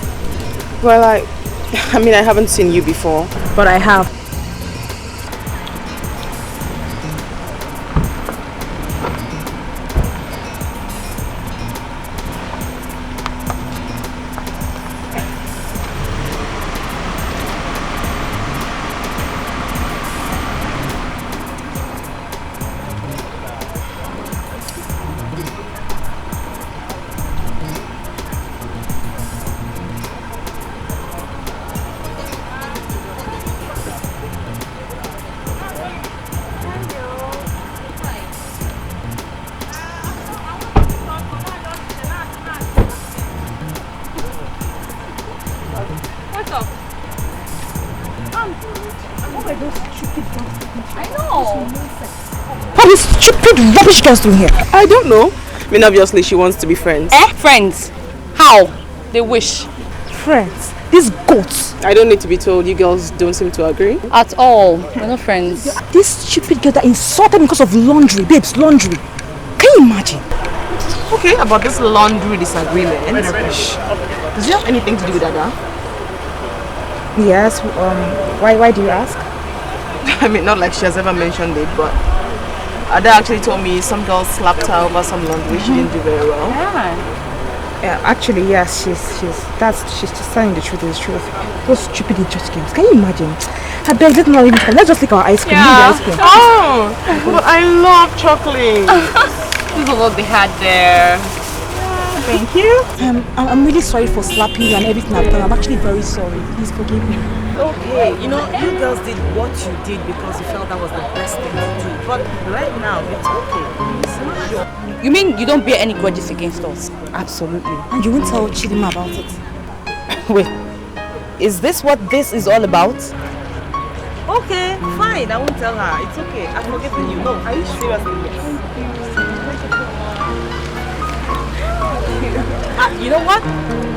Speaker 3: Well, I mean, I haven't seen you before.
Speaker 13: But I have. Rubbish girls doing here?
Speaker 3: I don't know. I mean, obviously she wants to be friends.
Speaker 13: Friends? How? They wish.
Speaker 11: friends. These goats.
Speaker 3: I don't need to be told. You girls don't seem to agree.
Speaker 22: At all. We're not friends.
Speaker 11: This stupid girl that insulted me because of laundry. Babes, laundry. Can you imagine?
Speaker 3: Okay, about this laundry disagreement. Does it have anything to do with Ada?
Speaker 11: Yes. Why do you ask?
Speaker 3: I mean, not like she has ever mentioned it, but Ada actually told me some girl slapped her over some laundry. She didn't do very well.
Speaker 11: Yeah, actually, yes, she's just telling the truth. Is the truth. Those stupid idiot games. Can you imagine? I beg, let's not even. Let's just take our ice cream.
Speaker 3: Yeah.
Speaker 11: Ice cream.
Speaker 3: Oh, but I love chocolate. This is what they had there.
Speaker 11: Thank you. I'm really sorry for slapping you and everything I've done. I'm actually very sorry. Please forgive me.
Speaker 19: Okay, you know, you girls did what you did because you felt that was the best thing to do. But right now, it's okay. It's not sure.
Speaker 22: You mean you don't bear any grudges against us?
Speaker 11: Absolutely. And you won't tell Chidima about it?
Speaker 19: Wait, is this what this is all about? Okay, fine. I won't tell her. It's okay. I'm forgiving you. No, are you seriously? Yes. You know what?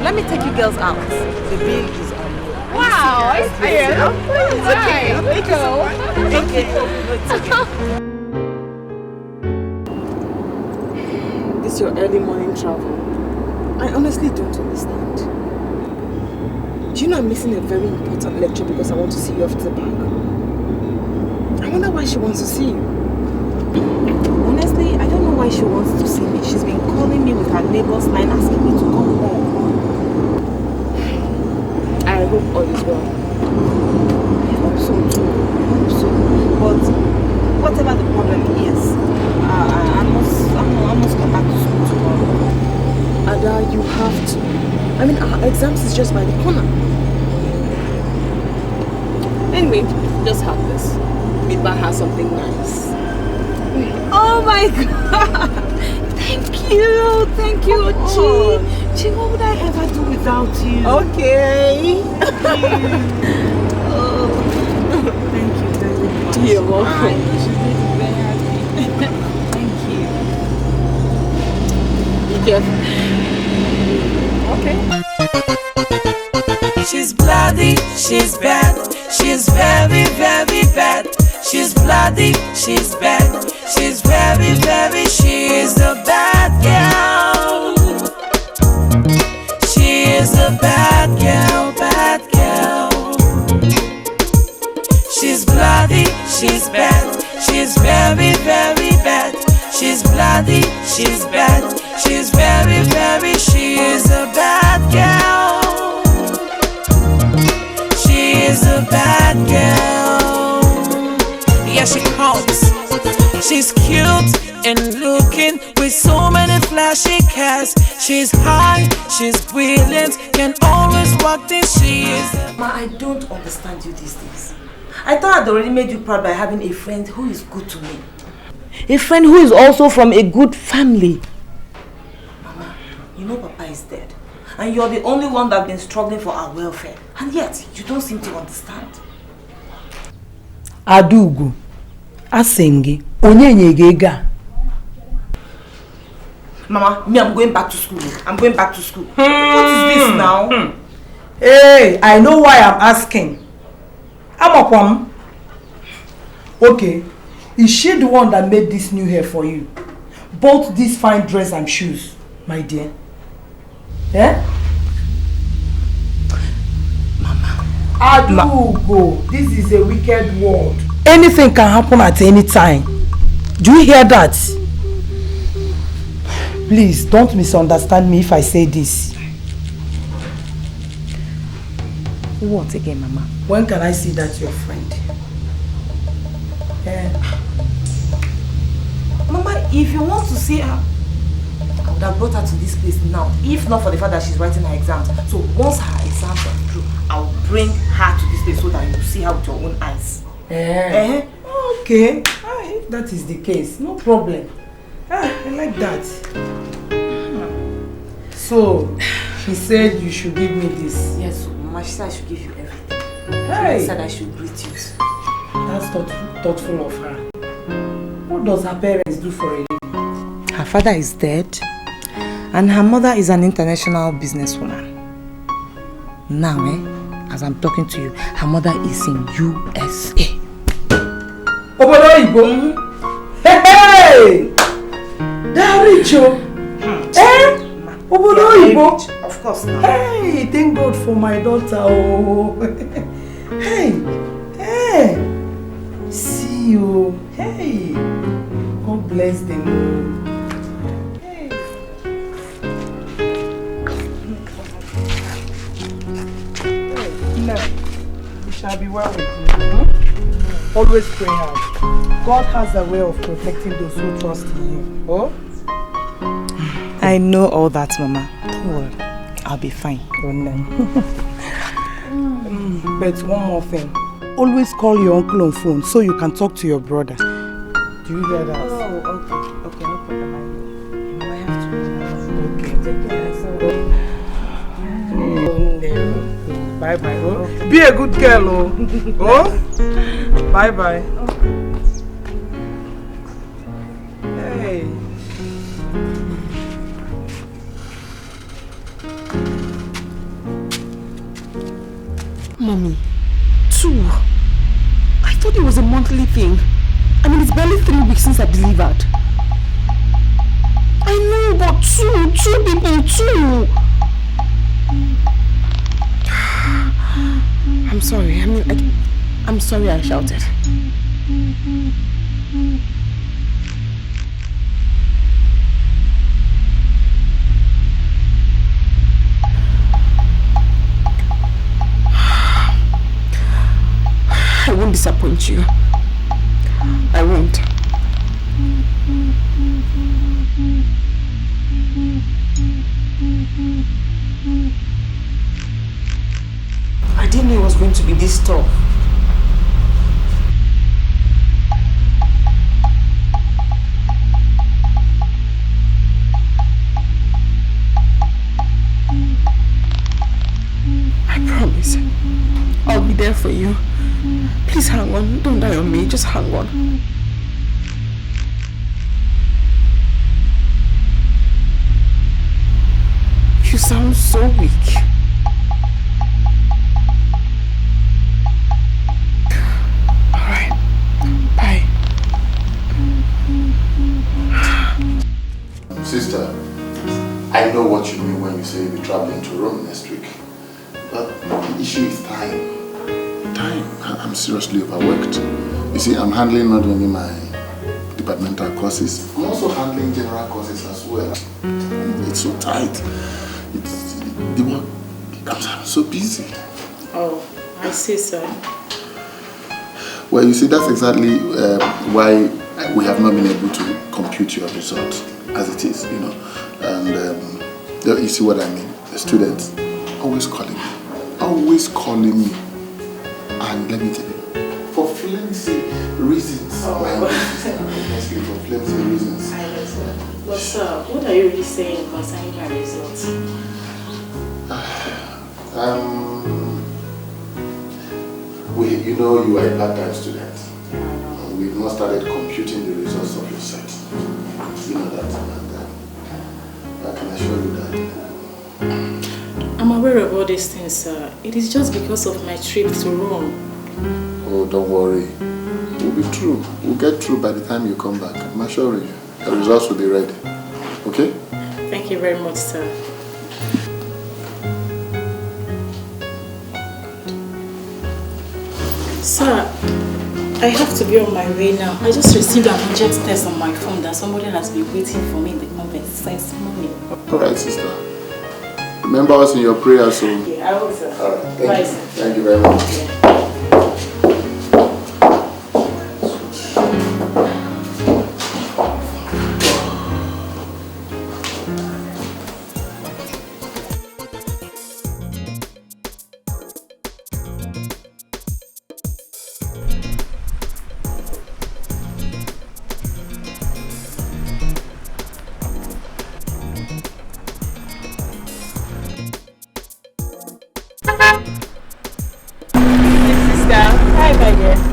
Speaker 19: Let me take you girls out. The bill is on.
Speaker 22: Wow, I see it.
Speaker 19: It's okay. Thank you so much. Thank you. It's okay.
Speaker 11: This is your early morning travel. I honestly don't understand. Do you know I'm missing a very important lecture because I want to see you after the park? I wonder why she wants to see you. Honestly, I don't know why she wants to see me. She's been calling me with her neighbor's line asking me to come home. I hope all is well. I hope so too. I hope so. But whatever the problem is, I must come back to school tomorrow. Ada, you have to. I mean, our exams is just by the corner.
Speaker 3: Anyway, just have this. Meet by her something nice.
Speaker 11: Oh my god! Thank you! Thank you, Chi! What would I ever do without you? Okay! Oh, thank you very much.
Speaker 3: You're welcome.
Speaker 11: She's going to be very happy. Thank you.
Speaker 3: Be careful. Okay.
Speaker 10: She's bloody, she's bad, she's very, very bad. She's bloody, she's bad, she's very, very, she's a bad girl. She is a bad girl, bad girl. She's bloody, she's bad, she's very, very bad. She's bloody, she's bad, she's very, very, she is a bad girl. She is a bad girl. Yeah, she comes. She's cute and looking with so many flashy cars. She's high, she's brilliant, can always walk this. She is.
Speaker 19: Ma, I don't understand you these days. I thought I'd already made you proud by having a friend who is good to me. A friend who is also from a good family. Mama, you know Papa is dead. And you're the only one that's been struggling for our welfare. And yet, you don't seem to understand.
Speaker 1: Adugu, Asengi, Onyenyegega.
Speaker 19: Mama, me, I'm going back to school. I'm going back to school. What is this now?
Speaker 1: Hey, I know why I'm asking. Amakwam. Okay, is she the one that made this new hair for you? Both this fine dress and shoes, my dear. Eh?
Speaker 19: Mama.
Speaker 1: Adugo, this is a wicked world. Anything can happen at any time. Do you hear that? Please, don't misunderstand me if I say this.
Speaker 19: What again, Mama?
Speaker 1: When can I see that your friend?
Speaker 19: Mama, if you want to see her, I would have brought her to this place now, if not for the fact that she's writing her exams. So once her exams are through, I'll bring her to this place so that you see her with your own eyes.
Speaker 1: Okay, if that is the case, no problem. I like that. So, she said you should give me this.
Speaker 19: Yes, Mama, she said I should give you everything.
Speaker 1: Hey.
Speaker 19: She said I should greet you.
Speaker 1: That's thoughtful of her. What does her parents do for a living?
Speaker 19: Her father is dead, and her mother is an international businesswoman.
Speaker 11: Now, as I'm talking to you, her mother is in USA.
Speaker 9: Obodo Hey! They're rich, Obodo Igbo.
Speaker 11: Of course not.
Speaker 9: Hey, thank God for my daughter. Oh. Hey, see you. Hey, God bless them. Hey. No, we shall be well with you. Always pray hard. God has a way of protecting those who trust in Him. Oh?
Speaker 11: I know all that, Mama. Don't worry. I'll be fine.
Speaker 9: But one more thing. Always call your uncle on phone so you can talk to your brother. Do you hear that?
Speaker 11: Oh, okay. Okay, no problem. I have to.
Speaker 9: Okay. Take care. Bye-bye. Oh. Be a good girl. Oh? Bye-bye. Hey.
Speaker 12: Mommy, 2. I thought it was a monthly thing. I mean, it's barely 3 weeks since I delivered. I know, but 2 people, 2. I'm sorry. I'm sorry I shouted. I won't disappoint you. I won't. I didn't know it was going to be this tough. I promise. I'll be there for you. Please hang on. Don't die on me. Just hang on. You sound so weak. Alright. Bye.
Speaker 6: Sister, I know what you mean when you say you'll be traveling to Rome next week. But the issue is time. I'm seriously overworked. You see, I'm handling not only my departmental courses, I'm also handling general courses as well. It's so tight. The work, I'm so busy.
Speaker 22: Oh, I see, sir.
Speaker 6: Well, you see, that's exactly why we have not been able to compute your results as it is, you know. And you see what I mean? The students always calling me. And let me tell you, for flimsy reasons. Honestly, for flimsy reasons.
Speaker 22: But sir, what are you really saying concerning my results?
Speaker 6: You know you are a part-time student. We've not started computing the results of your set. You know that, and I can assure you that.
Speaker 22: I'm aware of all these things, sir. It is just because of my trip to Rome.
Speaker 6: Oh, don't worry. We'll be through. We'll get through by the time you come back. I'm assuring you. The results will be ready. Okay?
Speaker 22: Thank you very much, sir. Sir, I have to be on my way now. I just received an urgent text on my phone that somebody has been waiting for me in the convent since morning.
Speaker 6: Alright, sister. Remember us in your prayers, so...
Speaker 22: Yeah, I will, sir.
Speaker 6: Alright,
Speaker 22: Bye, sir.
Speaker 6: Thank you very much.
Speaker 22: Yeah.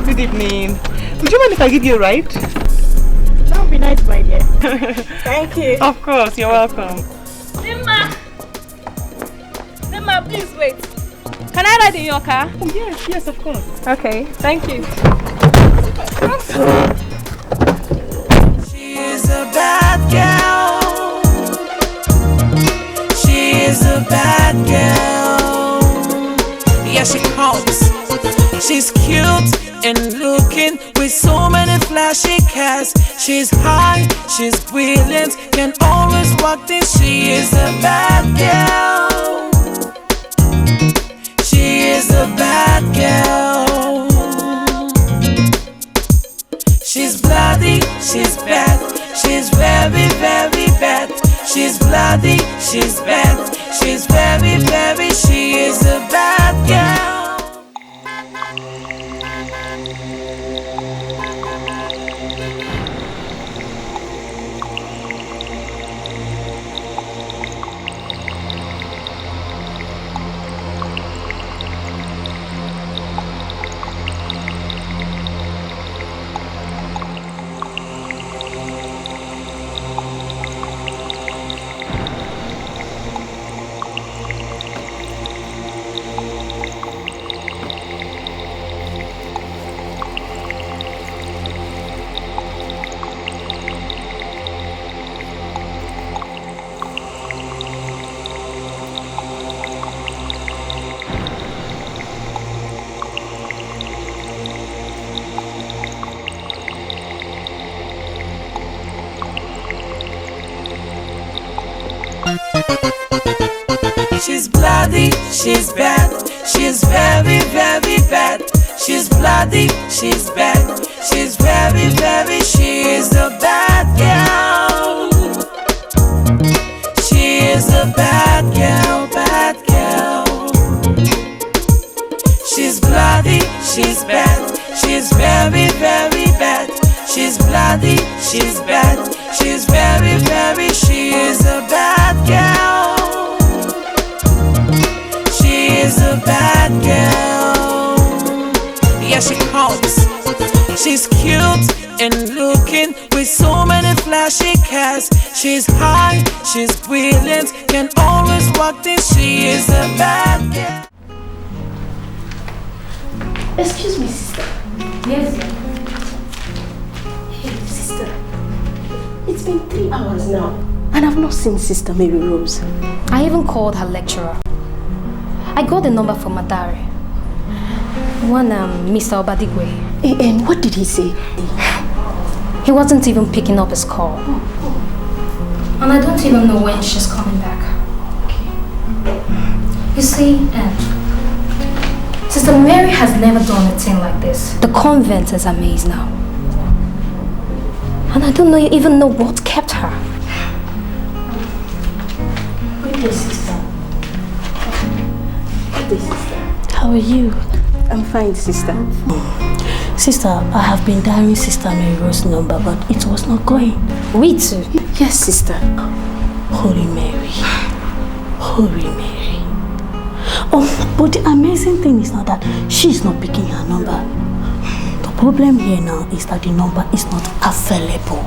Speaker 11: Good evening. Would you mind if I give you a ride?
Speaker 20: That would be nice, my dear. Thank you.
Speaker 11: Of course, you're welcome.
Speaker 20: Nima, please wait.
Speaker 13: Can I ride in your car?
Speaker 9: Oh, yes, yes, of course.
Speaker 13: Okay, thank you.
Speaker 10: She is a bad girl. She is a bad girl. Yeah, she comes. She's cute and looking with so many flashy cars. She's high, she's brilliant, can always walk this. She is a bad girl. She is a bad girl. She's bloody, she's bad. She's very, very bad. She's bloody, she's bad. She's very, very, she is a bad girl. She's bloody, she's bad. She's very, very bad. She's bloody, she's bad. She's very, very, she is a bad girl. She is a bad girl, bad girl. She's bloody, she's bad. She's very, very bad. She's bloody, she's bad. She's very, very, she is a bad girl. She is a bad girl. Yeah, she comes. She's cute and looking with so many flashy cars. She's high, she's brilliant, can always walk this. She is a bad girl.
Speaker 2: Excuse me, sister.
Speaker 22: Yes.
Speaker 2: Hey, sister. It's been 3 hours now, and I've not seen Sister Mary Rose.
Speaker 22: I even called her lecturer. I got the number from Madare. One, Mr. Obadigwe.
Speaker 2: And what did he say?
Speaker 22: He wasn't even picking up his call. And I don't even know when she's coming back. You see, Sister Mary has never done a thing like this. The convent is a maze now. And I don't even know what kept her.
Speaker 2: Good day, sister. Good day, sister. How are you? I'm fine, sister. Sister, I have been dialing Sister Mary Rose's number, but it was not going.
Speaker 22: We too?
Speaker 2: Yes, sister. Holy Mary. Holy Mary. Oh, but the amazing thing is not that she's not picking her number. The problem here now is that the number is not available.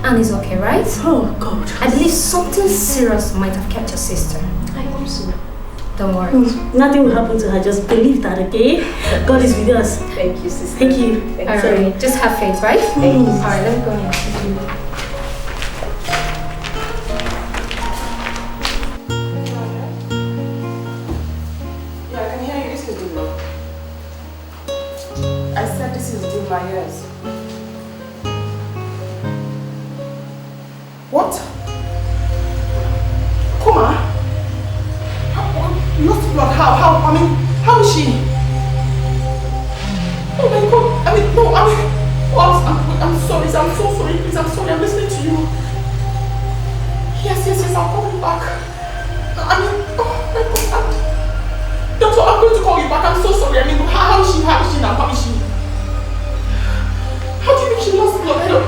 Speaker 22: And it's okay, right?
Speaker 2: Oh, God.
Speaker 22: I believe something serious might have kept your sister.
Speaker 2: I hope so.
Speaker 22: Don't worry.
Speaker 2: Nothing will happen to her. Just believe that, okay? God is with us.
Speaker 22: Thank you, sister.
Speaker 2: Thank you.
Speaker 22: Alright, just have faith, right?
Speaker 2: Thank you.
Speaker 22: Alright, let me go in.
Speaker 9: Yeah, I can hear you. This is Duma. I said this is Duma, yes. What? Kuma? Lost blood? How? I mean, how is she? Oh my God! I mean, no, I'm sorry. I'm so sorry. Please, I'm sorry. I'm listening to you. Yes, I'll call you back. I mean, oh my God. Doctor, I'm going to call you back. I'm so sorry. I mean, how is she now? How is she? How do you think she lost blood? I don't...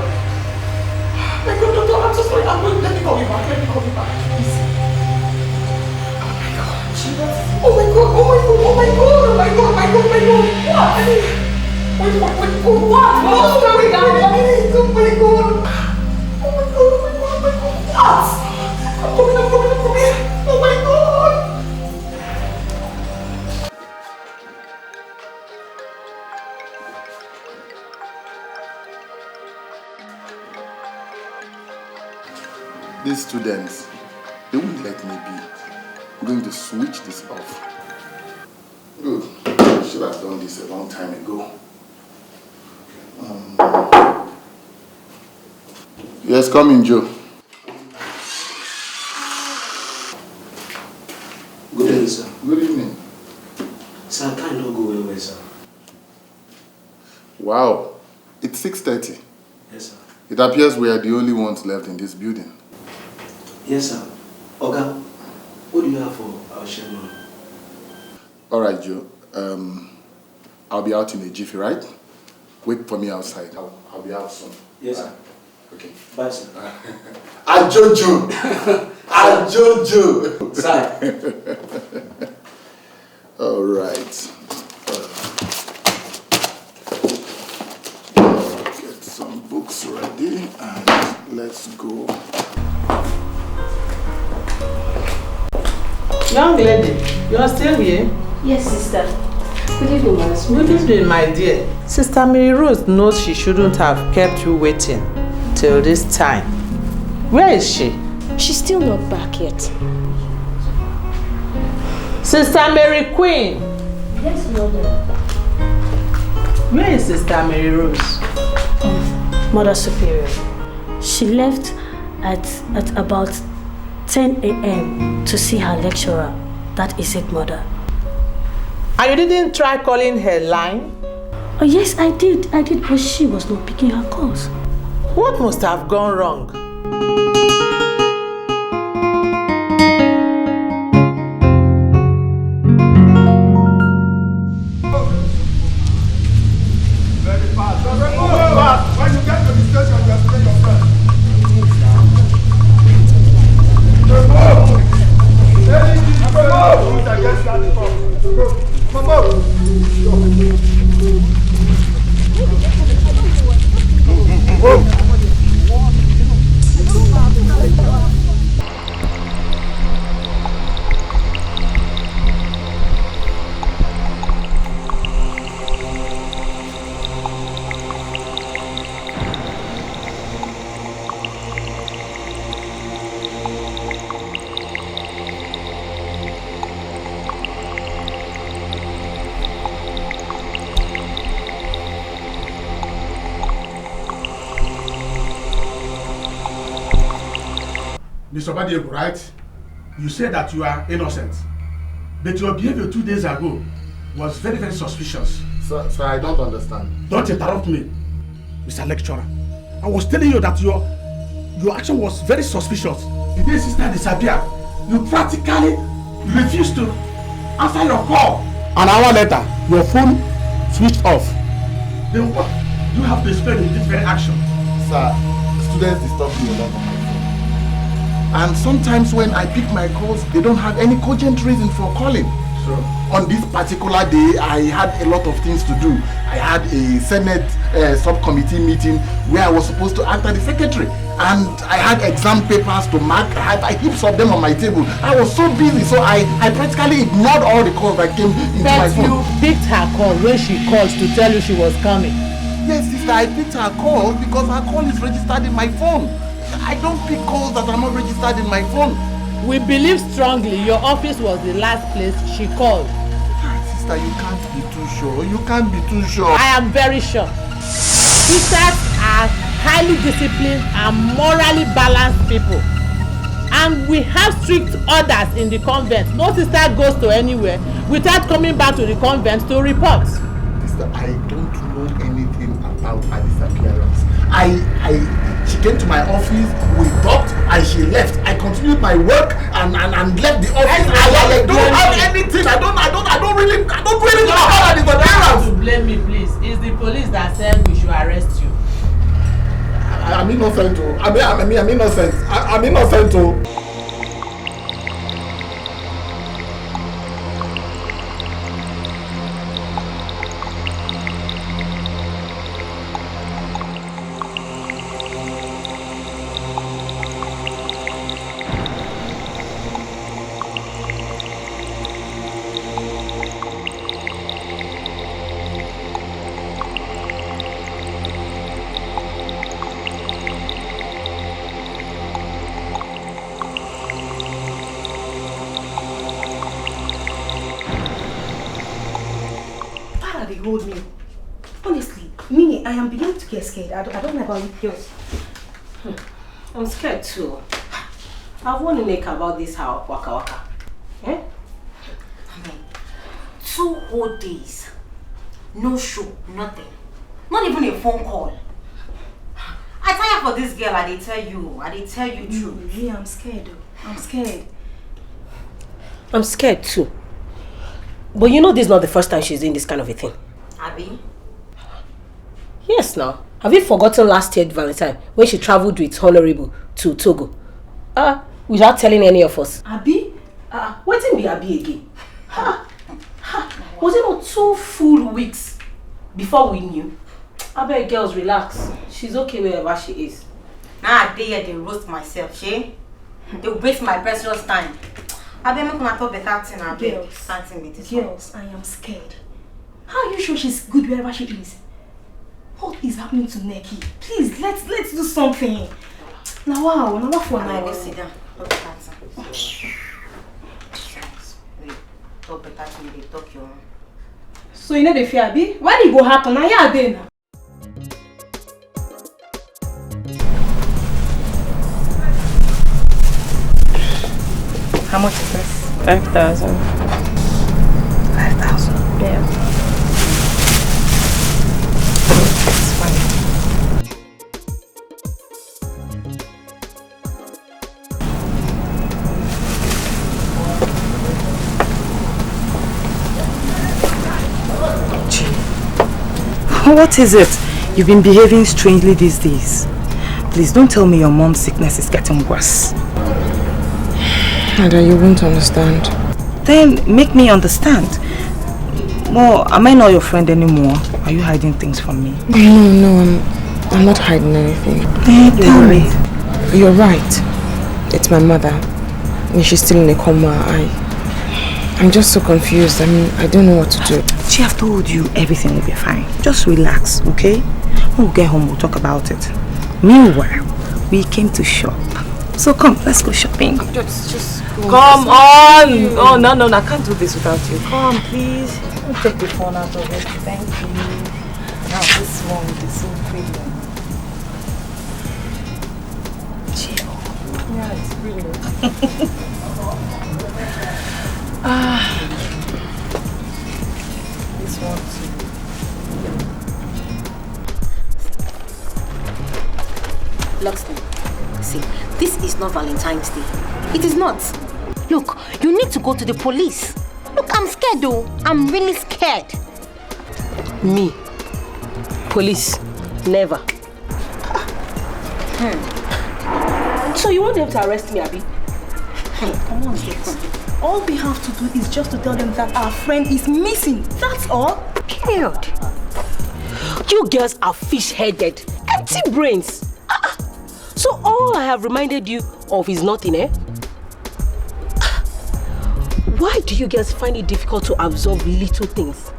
Speaker 9: My God, doctor, I'm so sorry. Let me call you back. Please. Oh my God. What? I mean, wait, what? What's going on? Oh my God. What? I'm coming. Oh my God.
Speaker 6: These students, they won't let me be. I'm going to switch this off. Good. I should have done this a long time ago. Yes, come in, Joe.
Speaker 5: Good evening, sir.
Speaker 6: Good evening.
Speaker 5: Sir, I can't go away, sir.
Speaker 6: Wow. It's 6:30.
Speaker 5: Yes, sir.
Speaker 6: It appears we are the only ones left in this building.
Speaker 5: Yes, sir. Oga, what do you have for our chairman?
Speaker 6: All right, Joe. I'll be out in a jiffy, right? Wait for me outside. I'll be out soon.
Speaker 5: Yes, sir.
Speaker 6: Okay.
Speaker 5: Bye, sir.
Speaker 6: Ajojo! Ajojo!
Speaker 5: Sir.
Speaker 6: All right. Get some books ready and let's go.
Speaker 12: Young lady, you are still here?
Speaker 18: Yes, sister. Good evening, Madam.
Speaker 12: Good evening, my dear. Sister Mary Rose knows she shouldn't have kept you waiting till this time. Where is she?
Speaker 22: She's still not back yet.
Speaker 12: Sister Mary Queen.
Speaker 2: Yes, Mother.
Speaker 12: Where is Sister Mary Rose?
Speaker 2: Mother Superior. She left at about 10 a.m. to see her lecturer. That is it, Mother.
Speaker 12: And you didn't try calling her line?
Speaker 2: Oh, yes, I did, but she was not picking her calls.
Speaker 12: What must have gone wrong?
Speaker 21: Very fast. When you get to the station, you have to take your friend.
Speaker 14: Mr. Badiego, right? You said that you are innocent. But your behavior 2 days ago was very, very suspicious.
Speaker 6: Sir, I don't understand.
Speaker 14: Don't interrupt me, Mr. Lecturer. I was telling you that your action was very suspicious. The day sister disappeared, you practically refused to answer your call. An hour later, your phone switched off. Then what do you have to explain in this very action?
Speaker 6: Sir, students disturb me a lot on my phone. And sometimes when I pick my calls, they don't have any cogent reason for calling. So, on this particular day, I had a lot of things to do. I had a Senate subcommittee meeting where I was supposed to act as the secretary. And I had exam papers to mark. I had heaps of them on my table. I was so busy, so I practically ignored all the calls that came into my phone.
Speaker 12: You picked her call when she called to tell you she was coming.
Speaker 6: Yes, sister, I picked her call because her call is registered in my phone. I don't pick calls that are not registered in my phone.
Speaker 12: We believe strongly your office was the last place she called.
Speaker 6: Sister, you can't be too sure. You can't be too sure.
Speaker 12: I am very sure. Sisters are highly disciplined and morally balanced people. And we have strict orders in the convent. No sister goes to anywhere without coming back to the convent to report.
Speaker 6: Sister, I don't know anything about her disappearance. She came to my office, we talked, and she left. I continued my work and left the office. I don't have anything. I don't really know about her disappearance.
Speaker 12: To blame me, please. It's the police that said we should arrest you.
Speaker 6: I'm innocent. I'm innocent. I'm innocent.
Speaker 7: they hold me. Honestly, me, I am beginning to get scared. I don't know about you girls.
Speaker 15: I'm scared too. I've warned Nneka about this how waka waka. Eh?
Speaker 19: 2 whole days. No show, nothing. Not even a phone call. I tire for this girl, I did tell you true.
Speaker 7: Me, I'm scared though. I'm scared.
Speaker 15: I'm scared too. But you know this is not the first time she's doing this kind of a thing.
Speaker 19: Abi?
Speaker 15: Yes now. Have you forgotten last year Valentine when she traveled with Honorable to Togo? Without telling any of us.
Speaker 7: Abi? What didn't be Abi again? Was it not 2 full weeks before we knew?
Speaker 15: I beg girls, relax. She's okay wherever she is.
Speaker 19: Now they roast myself, she? They waste my precious time. I beg make my talk better thing and
Speaker 7: Girls, I am scared. How are you sure she's good wherever she is? What is happening to Neki? Please, let's do something. Now for now.
Speaker 19: Let's sit down. Talk better to me, they talk your own.
Speaker 7: So you know the fear, Abi? Why did it go happen? Now you are there now. How much is this?
Speaker 15: 5,000.
Speaker 7: 5,000?
Speaker 15: Yeah.
Speaker 7: It's fine.
Speaker 23: What is it? You've been behaving strangely these days. Please don't tell me your mom's sickness is getting worse.
Speaker 3: Ada, you won't understand.
Speaker 23: Then make me understand. Well, am I not your friend anymore? Are you hiding things from me?
Speaker 3: No, I'm not hiding anything.
Speaker 23: Tell me.
Speaker 3: You're right. It's my mother. And she's still in a coma. I'm just so confused. I don't know what to do.
Speaker 23: She have told you everything will be fine. Just relax, okay? When we get home, we'll talk about it. Meanwhile, we came to shop. So come, let's go shopping.
Speaker 15: Just go. Come on! Oh, no, I can't do this without you.
Speaker 23: Come, please. Don't take the phone out of it. Thank you. Now this one is so pretty. Chill.
Speaker 15: Yeah, it's brilliant.
Speaker 23: This one too.
Speaker 19: Locksmith, see, this is not Valentine's Day. It is not. Look, you need to go to the police. Look, I'm scared though. I'm really scared.
Speaker 15: Me? Police? Never.
Speaker 7: So you want them to arrest me, Abi?
Speaker 19: Come on, get
Speaker 7: all we have to do is just to tell them that our friend is missing. That's all.
Speaker 15: Period. You girls are fish-headed, empty brains. So all I have reminded you of is nothing, eh? Why do you girls find it difficult to absorb little things?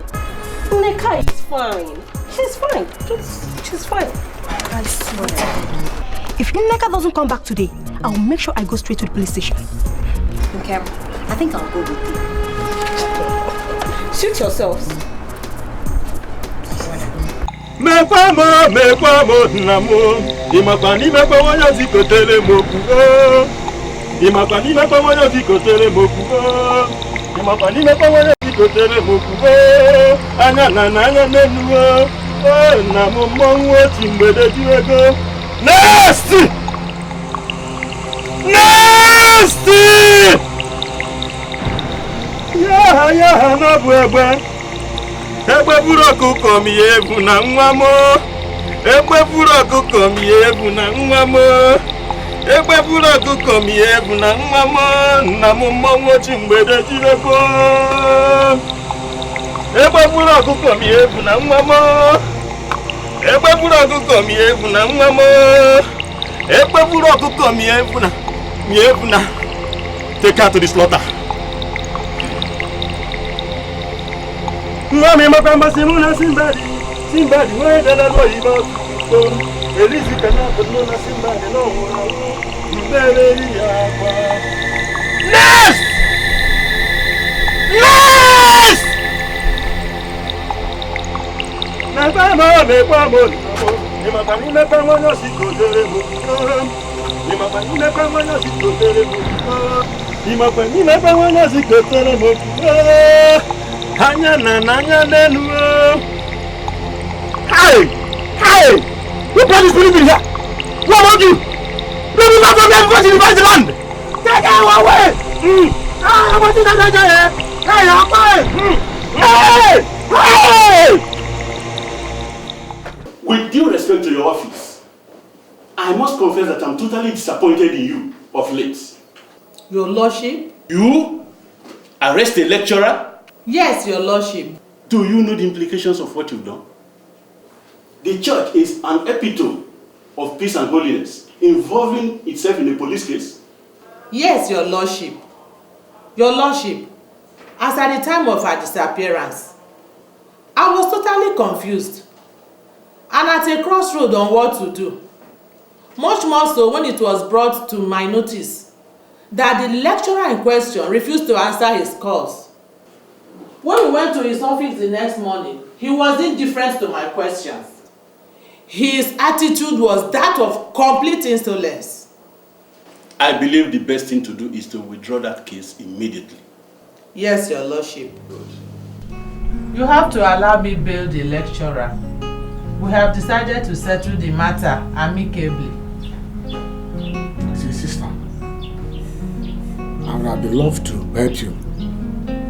Speaker 15: Nneka is fine. She's fine. She's fine.
Speaker 7: I swear. If Nneka doesn't come back today, I'll make sure I go straight to the police station.
Speaker 19: Okay, I think I'll go with you.
Speaker 15: Shoot yourselves.
Speaker 24: Mekwamo namo imakani mekwa wanya zikotele mokugo imakani mekwa wanya zikotele mokugo imakani mekwa wanya zikotele mokugo anya nenuo na momonwo timbede diego nasty ya no bu egbe buru ọkụkọ m ihe egwu na nwa m egbe buru ọkụkọ m ihe egwu na nwa m egbe buru ọkụkọ m ihe egwu na nwa m nna m mmọnwụ ochi mgbede jirego egbe buru ọkụkọ m ihe egwu na nwa m egbe buru ọkụkọ m ihe egwu na nwa m egbe buru ọkụkọ m ihe egwu na take her to the slaughter. Mami mapamba simuna simbadi we dala lo ibo ko elizi kana bono na simbadi no mbele ya kwa
Speaker 14: Hey! Who brought this people here? Who among you? Let me not from everybody to divide the land! Take it away! I'm watching that Naija here! Hey, I'm fine! Hey! With due respect to your office, I must confess that I'm totally disappointed in you of late.
Speaker 4: Your Lordship?
Speaker 14: You arrest a lecturer?
Speaker 4: Yes, Your Lordship.
Speaker 14: Do you know the implications of what you've done? The church is an epitome of peace and holiness, involving itself in a police case?
Speaker 4: Yes, Your Lordship. Your Lordship, as at the time of her disappearance, I was totally confused and at a crossroad on what to do. Much more so when it was brought to my notice that the lecturer in question refused to answer his calls. When we went to his office the next morning, he was indifferent to my questions. His attitude was that of complete insolence.
Speaker 14: I believe the best thing to do is to withdraw that case immediately.
Speaker 4: Yes, Your Lordship. You have to allow me bail the lecturer. We have decided to settle the matter amicably.
Speaker 14: See, sister, I would have loved to help you,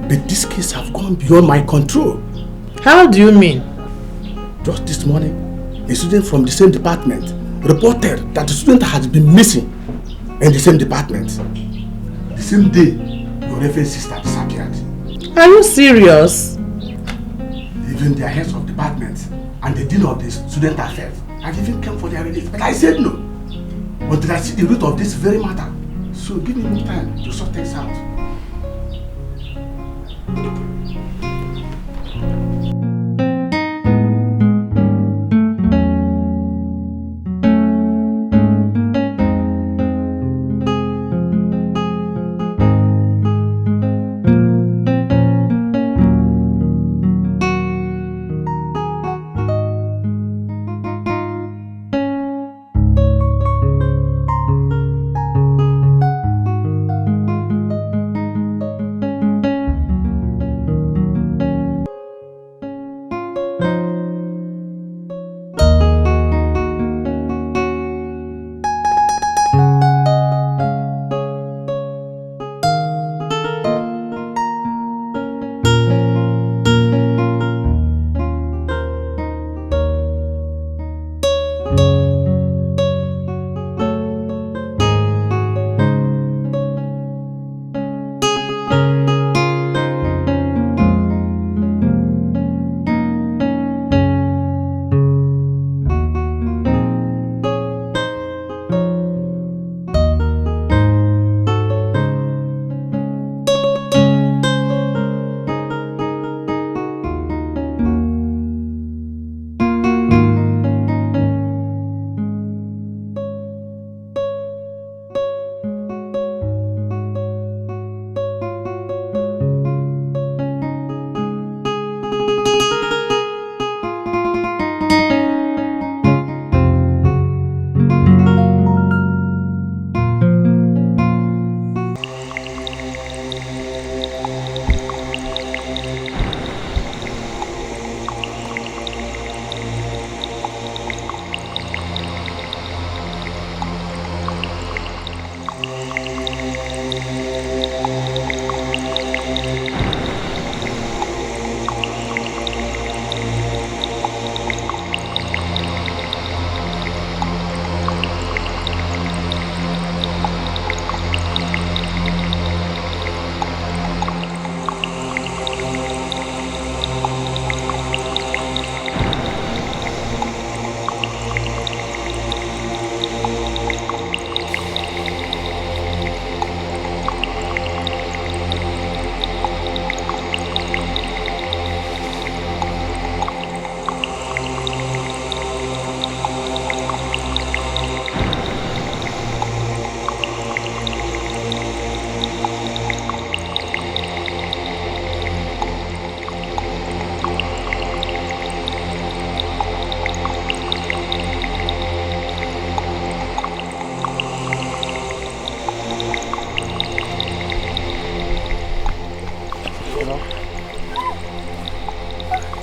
Speaker 14: but this case has gone beyond my control.
Speaker 4: How do you mean?
Speaker 14: Just this morning, a student from the same department reported that the student has been missing in the same department. The same day, your reverend sister disappeared.
Speaker 4: Are you serious?
Speaker 14: Even the heads of departments and the dean of the student affairs and even came for their release. But I said no. Until I see the root of this very matter. So give me more time to sort things out.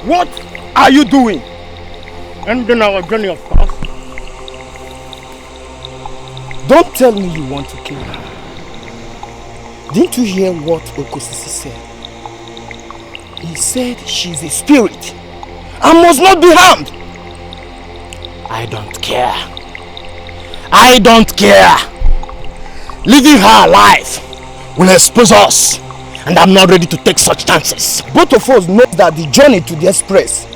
Speaker 14: What are you doing? Ending our journey, of course.
Speaker 1: Don't tell me you want to kill her. Didn't you hear what Okosisi said? He said she's a spirit and must not be harmed. I don't care. I don't care. Leaving her alive will expose us, and I'm not ready to take such chances. Both of us know that the journey to the express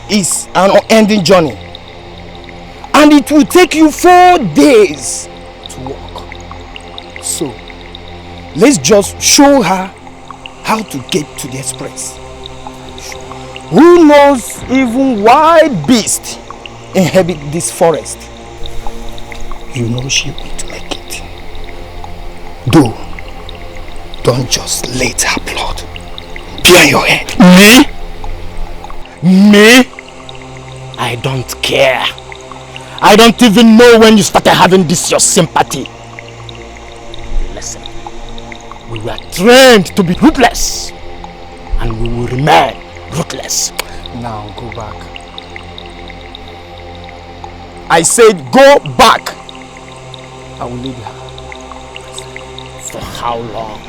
Speaker 1: is an unending journey, and it will take you 4 days to walk. So let's just show her how to get to the express. Who knows, even wild beasts inhabit this forest. You know she won't make it. Don't just let her blood be on your head. Me? I don't care. I don't even know when you started having this your sympathy. Listen, we were trained to be ruthless, and we will remain ruthless. Now go back. I said go back. I will leave her. For how long?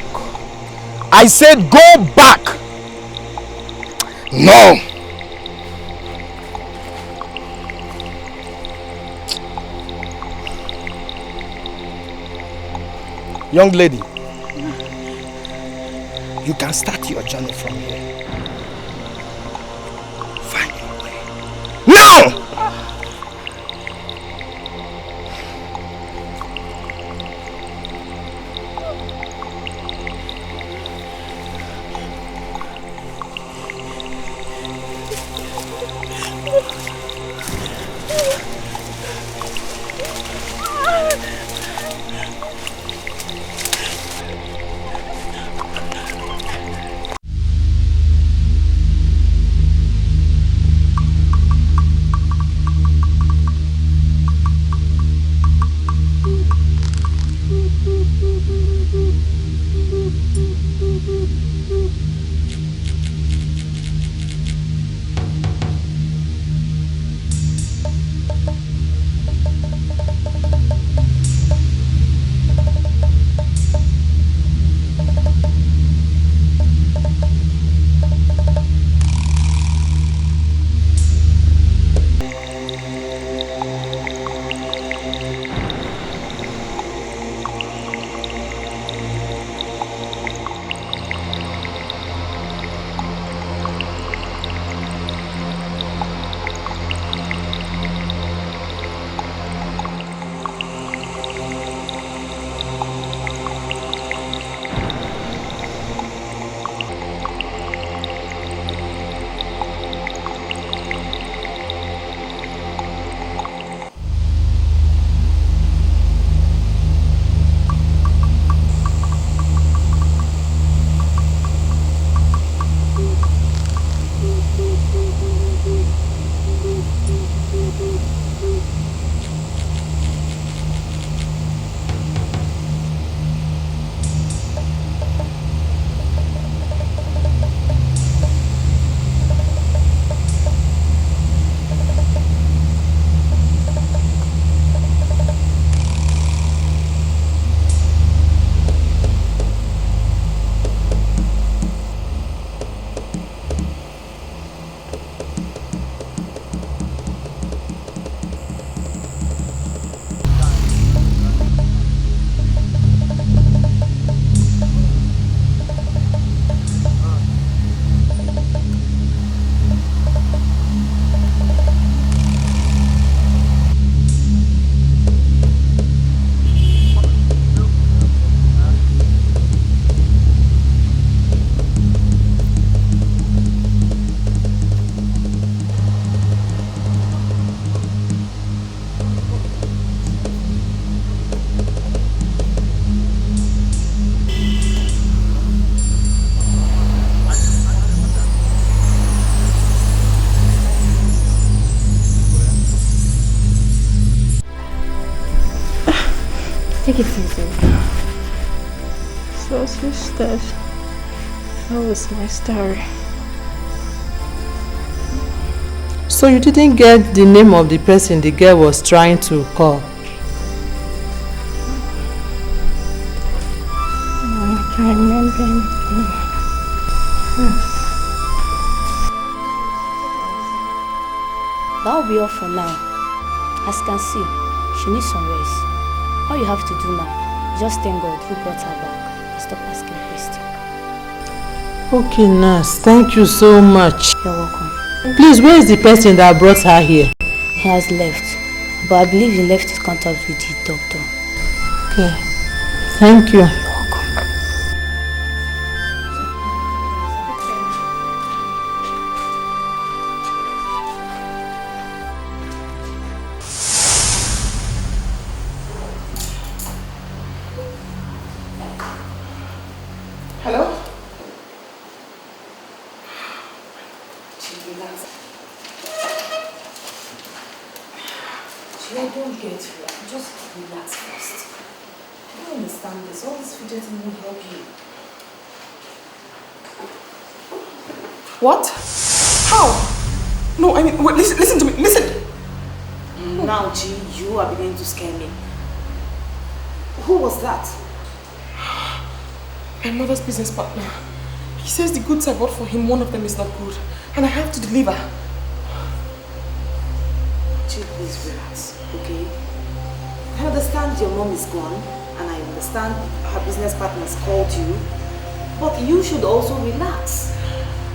Speaker 1: I said go back. No. Young lady, you can start your journey from here. Find your way. Now!
Speaker 20: Take it easy.
Speaker 9: So, sisters, how was my story?
Speaker 4: So you didn't get the name of the person the girl was trying to call?
Speaker 20: I can't remember anything.
Speaker 2: That'll be all for now. As you can see, she needs some rest. All you have to do now is just thank God who brought her back and stop asking questions.
Speaker 4: Okay, nurse. Thank you so much.
Speaker 2: You're welcome.
Speaker 4: Please, where is the person that brought her here?
Speaker 2: He has left, but I believe he left his contact with the doctor.
Speaker 4: Okay. Thank you.
Speaker 9: Hello?
Speaker 19: I don't get you. Just relax first. I don't understand this. All this fidgeting won't help you.
Speaker 9: What? How? No, I mean, wait, listen to me. Listen.
Speaker 19: Now, G, you are beginning to scare me. Who was that?
Speaker 9: My mother's business partner. He says the goods I bought for him, one of them is not good. And I have to deliver.
Speaker 19: G, please relax, okay? I understand your mom is gone. And I understand her business partners called you. But you should also relax.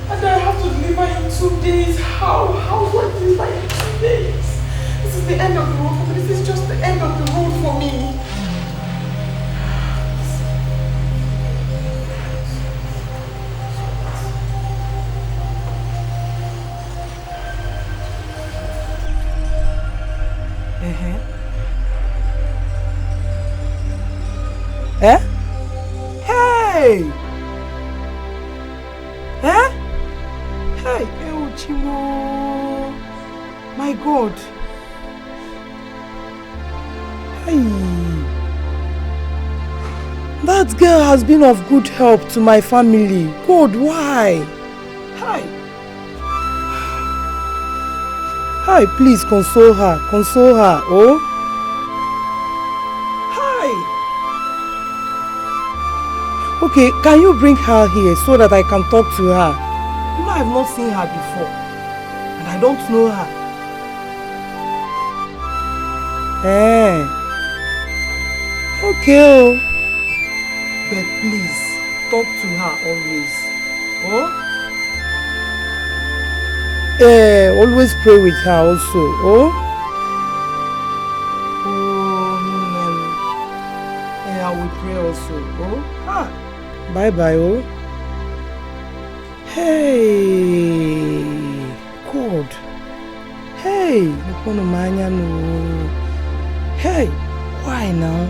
Speaker 9: And I have to deliver in 2 days. How? How do I deliver in 2 days? This is the end of the road for me. This is just the end of the road for me.
Speaker 1: Eh? Hey! Eh? Hey, Chimo! My God! Hey! That girl has been of good help to my family. God, why? Hi! Hi, please console her. Console her, oh? Okay, can you bring her here so that I can talk to her? You know, I've not seen her before. And I don't know her. Eh. Okay. But please, talk to her always. Oh? Always pray with her also. Oh? I will pray also. Oh? Bye-bye, oh. Hey, God. Hey, no. Hey, why now?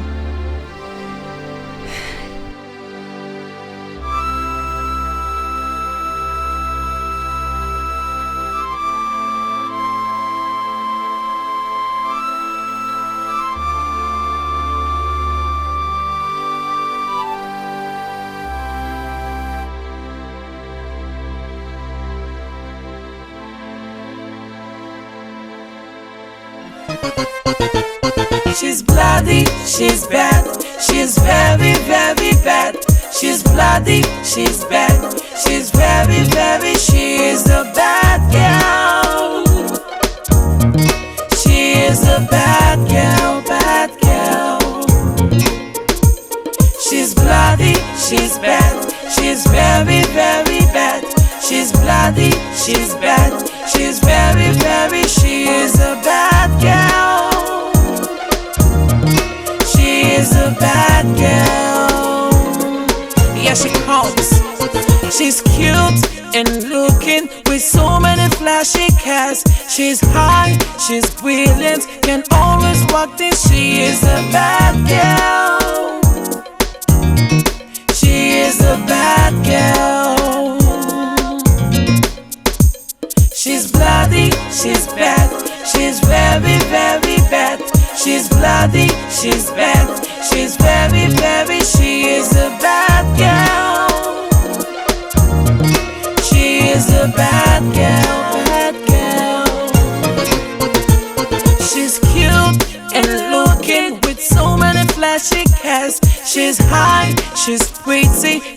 Speaker 10: She's bloody, she's bad, she's very, very bad. She's bloody, she's bad, she's very, very, she's a bad girl. She is a bad girl, bad girl. She's bloody, she's bad, she's very, very bad. She's bloody, she's bad, she's very, very, she is a bad girl. She's a bad girl. Yeah, she comes. She's cute and looking with so many flashy cars. She's high, she's brilliant, can always walk this. She is a bad girl. She is a bad girl. She's bloody, she's bad, she's very, very bad. She's bloody, she's bad, she's very, very, she is a bad girl. She is a bad girl, bad girl.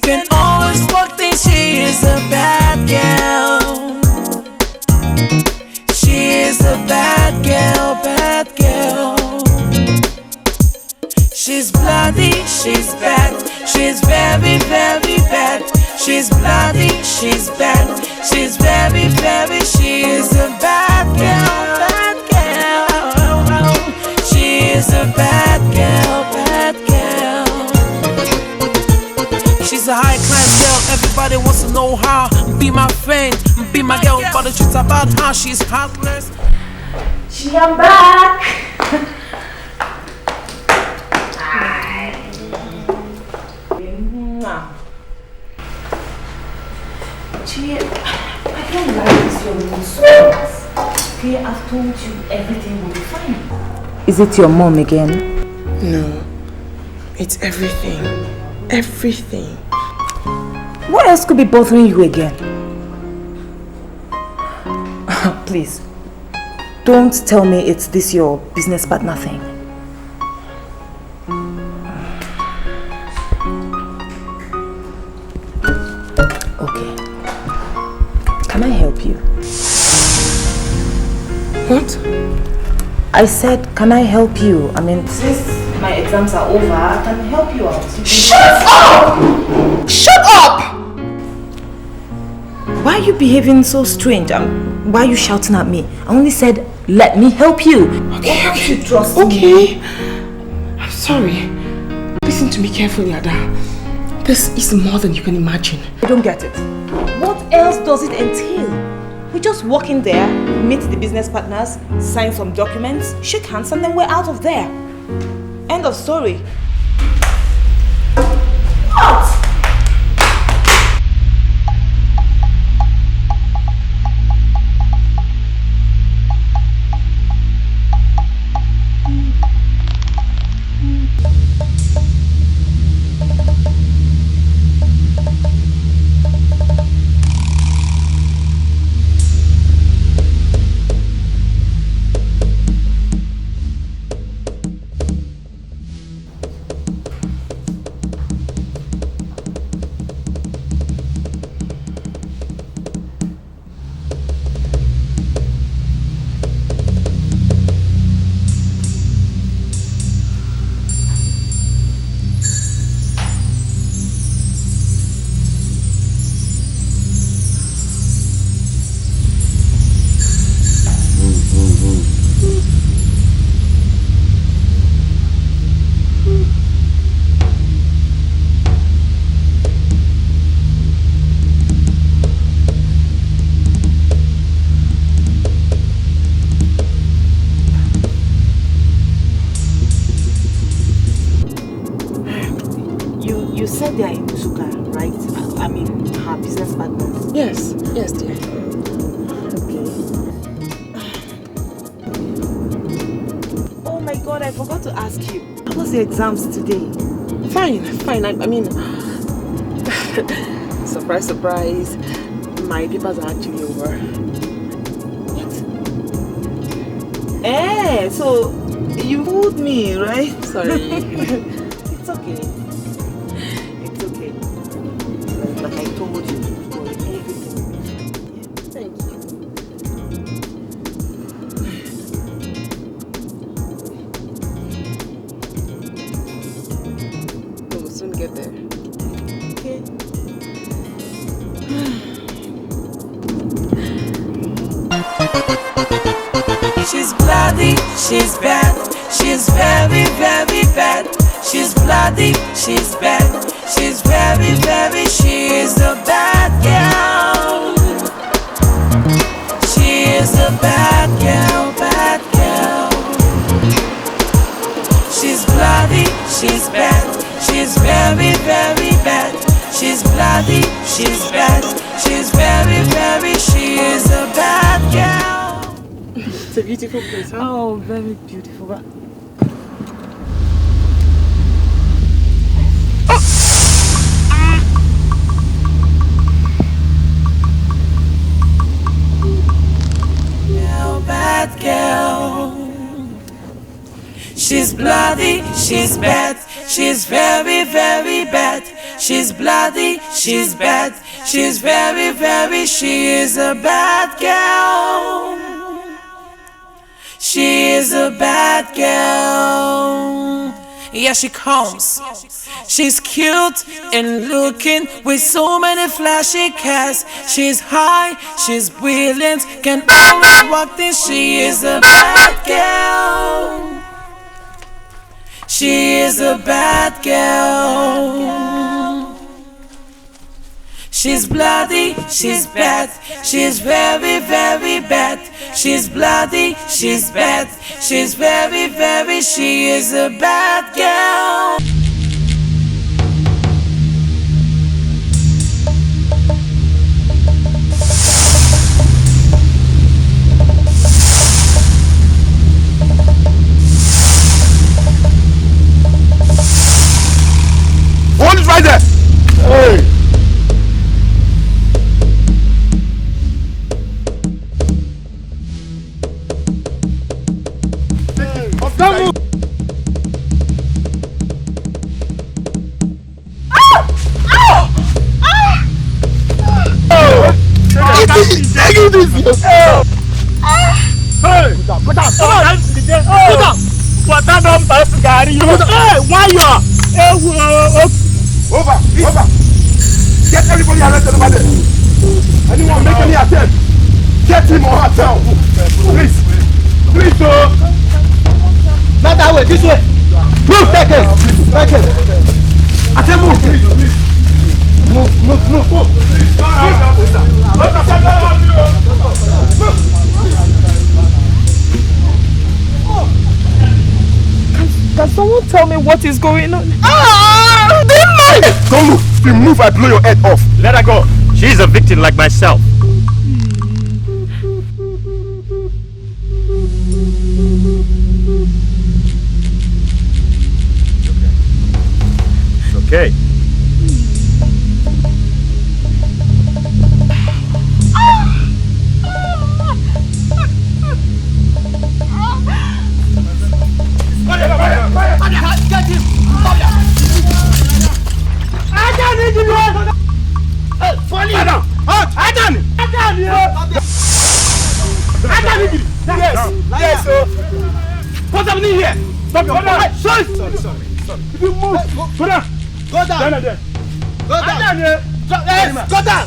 Speaker 10: can always walk things. She is a bad girl. She is a bad girl, bad girl. She's bloody, she's bad. She's very, very bad. She's bloody, she's bad. She's very, very, she is a bad girl, bad girl. She is a bad girl, bad girl. She's a high class girl, everybody wants to know her. Be my friend, be my girl, but the truth about her, she's heartless.
Speaker 19: She, I'm back. Gee, I can't lie with your mood so much. Okay, I've told you everything will be fine.
Speaker 23: Is it your mom again?
Speaker 3: No. It's everything. Everything.
Speaker 23: What else could be bothering you again? Please, don't tell me it's this your business partner thing. Okay. Can I help you?
Speaker 3: What?
Speaker 23: I said, can I help you? I mean, since my exams are over, I can help you out.
Speaker 3: Shut up! Shut up!
Speaker 23: Why are you behaving so strange? Why are you shouting at me? I only said, let me help you.
Speaker 3: Okay, okay.
Speaker 23: Trust
Speaker 3: me. I'm sorry. Listen to me carefully, Ada. This is more than you can imagine.
Speaker 23: I don't get it. What else does it entail? We just walk in there, meet the business partners, sign some documents, shake hands, and then we're out of there. End of story. What?
Speaker 19: They are in Suka, right? I mean, her business partners.
Speaker 3: Yes, yes, dear.
Speaker 19: Okay. Oh my God, I forgot to ask you. How was the exams today?
Speaker 3: Fine, fine. I mean, surprise, surprise. My papers are actually over.
Speaker 19: What? Eh, so you fooled me, right?
Speaker 3: Sorry.
Speaker 19: It's okay. Like I told you, for everything. Thank you.
Speaker 3: We'll soon get there.
Speaker 19: Okay.
Speaker 10: She's bloody, she's bad. She's very, very bad. She's bloody, she's bad. She's very, very, she is a bad girl. She is a bad girl, bad girl. She's bloody, she's bad. She's very, very bad. She's bloody, she's bad. She's very, very, she is a bad girl.
Speaker 3: It's a beautiful place, huh?
Speaker 19: Oh, very beautiful.
Speaker 10: Bad girl. She's bloody, she's bad. She's very, very bad. she's bloody, she's bad, she's very, very, she is a bad girl. She is a bad girl. Yeah, she comes. She's cute and looking with so many flashy cars. She's high, she's brilliant, can always walk this. She is a bad girl. She is a bad girl. She's bloody, she's bad, she's very, very bad. She's bloody, she's bad, she's very, very, she is a bad girl.
Speaker 14: One is right there! Hey! Don't move! Take it easy! Hey! Put up! What don't pass Gary? Hey! Why you? Over! Get everybody arrested over there! Anyone make any attempt? Get him or her down! Please!
Speaker 1: Not that way, this way! Move, take it! I said move! Move!
Speaker 9: Can someone tell me what is going on?
Speaker 14: Don't move! If you move, I blow your head off.
Speaker 24: Let her go. She's a victim like myself. It's okay.
Speaker 1: Get him!
Speaker 14: Yes, sir. What's happening here? Stop your phone. Sorry. If you move, go down. Go down. Go down. Go down.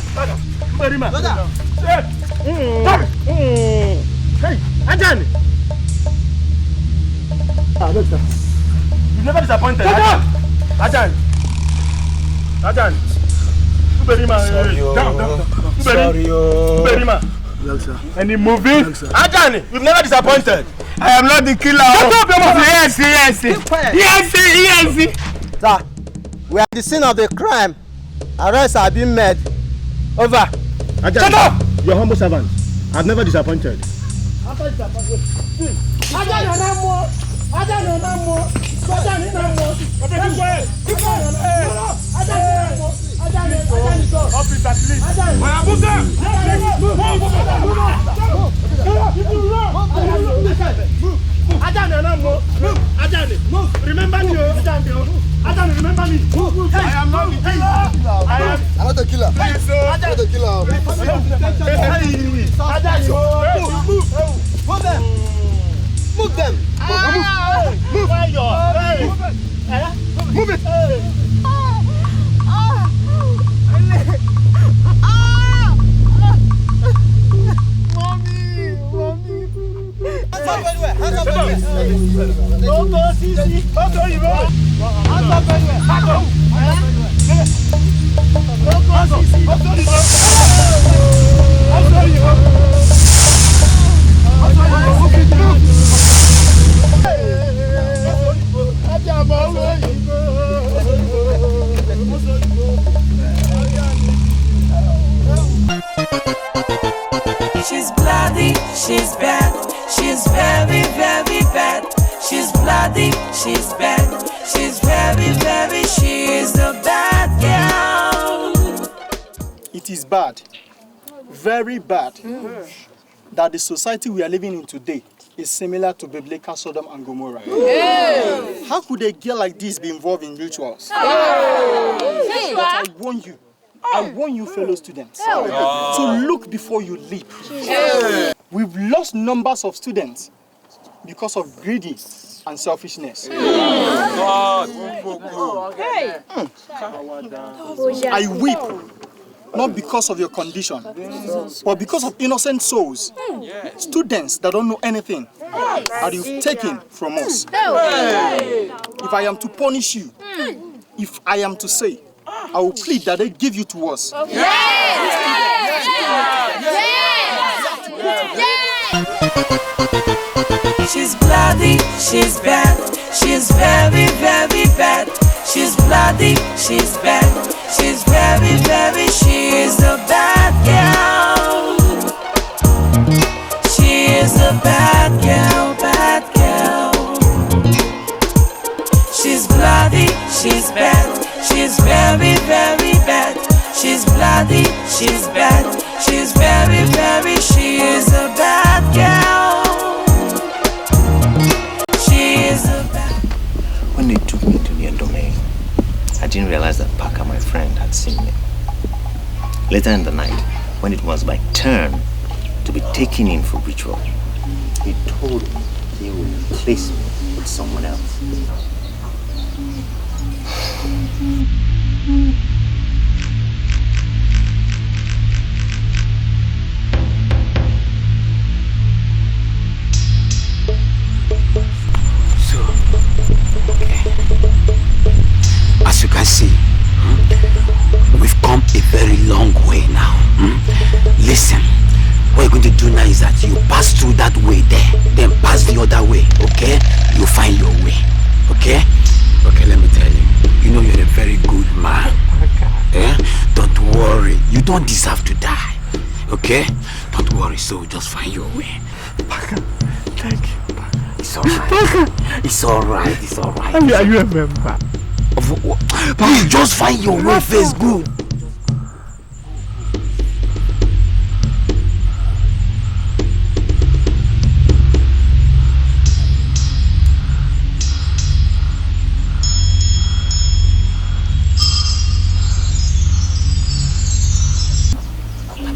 Speaker 14: Hey, Ajani. Look, you've never disappointed. Ajani. Down. Any movie? Ajani, we've never disappointed. I am not the killer. Shut up, your mouth. Yes.
Speaker 1: Sir, we are at the scene of the crime. Arrests are being made. Over.
Speaker 14: Ajani, shut up! Your humble servant. I've never disappointed. Officer, please. Remember me. Ajani, remember me. I am not the killer. I am not the killer. I'm not the killer. Ajani, move them. Move them. Move. Move it.
Speaker 10: She's bloody, she's bad, she's very, very bad. She's bloody, she's bad, she's very, very, she's a bad girl.
Speaker 14: It is bad, very bad, that the society we are living in today
Speaker 8: is similar to biblical Sodom and Gomorrah.
Speaker 11: Hey.
Speaker 8: How could a girl like this be involved in rituals?
Speaker 11: Hey.
Speaker 8: But I warn you fellow students, to look before you leap.
Speaker 11: Hey.
Speaker 8: We've lost numbers of students because of greedy and selfishness. I weep, not because of your condition, but because of innocent souls, students that don't know anything, that you've taken from us. If I am to punish you, if I am to say, I will plead that they give you to us.
Speaker 10: She's bloody, she's bad, she's very, very bad. She's bloody, she's bad, she's very, very, she's a bad girl. She is a bad girl, bad girl. She's bloody, she's bad, she's very, very bad. She's bloody, she's bad, she's very, very, she is a bad girl.
Speaker 5: When they took me to their domain, I didn't realize that Parker, my friend, had seen me. Later in the night, when it was my turn to be taken in for ritual, he told me he would replace me with someone else.
Speaker 16: As you can see, we've come a very long way now. Listen, what you're going to do now is that you pass through that way there, then pass the other way, okay? You'll find your way, okay? Okay, let me tell you, you know you're a very good man. Eh? Don't worry, you don't deserve to die, okay? Don't worry, so just find your way. Thank you. It's alright. It's alright, it's alright.
Speaker 14: Are you a member?
Speaker 16: Please just find your way first, good.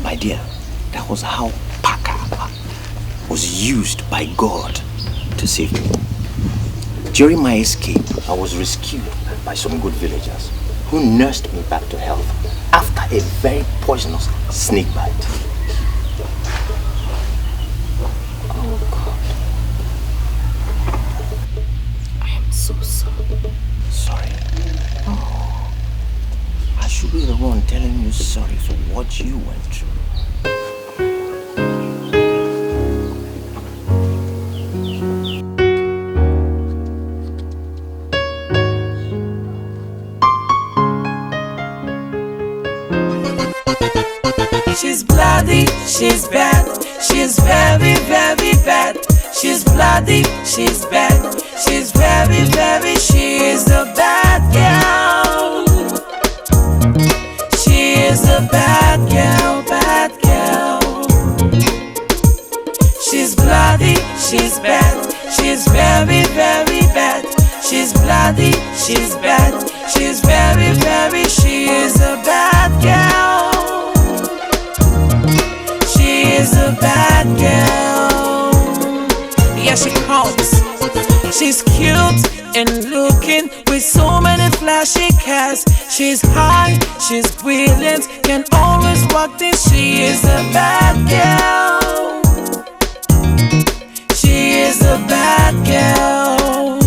Speaker 5: My dear, that was how Parker was used by God to save me. During my escape, I was rescued by some good villagers who nursed me back to health after a very poisonous snake bite. Oh God.
Speaker 16: I am so sorry.
Speaker 5: Sorry? Oh. I should be the one telling you sorry for what you went through.
Speaker 10: She's bloody, she's bad, she's very, very bad. She's bloody, she's bad, she's very, very, she is a bad girl. She is a bad girl, bad girl. She's bloody, she's bad, she's very, very bad. She's bloody, she's bad, she's very, very, she is a bad girl. Is a bad girl. Yeah, she comes. She's cute and looking with so many flashy cars. She's high, she's brilliant, can always walk this. She is a bad girl. She is a bad girl.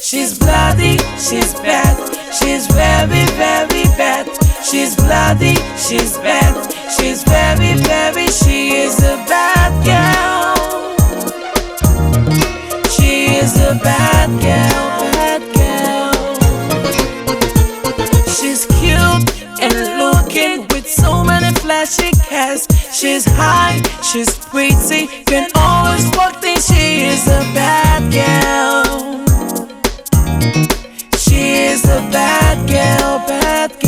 Speaker 10: She's bloody, she's bad, she's very, very bad. She's bloody, she's bad, she's very, very, she is a bad girl. She is a bad girl, bad girl. She's cute and looking with so many flashy cars. She's high, she's pretty, can always walk things. She is a bad girl. She is a bad girl, bad girl.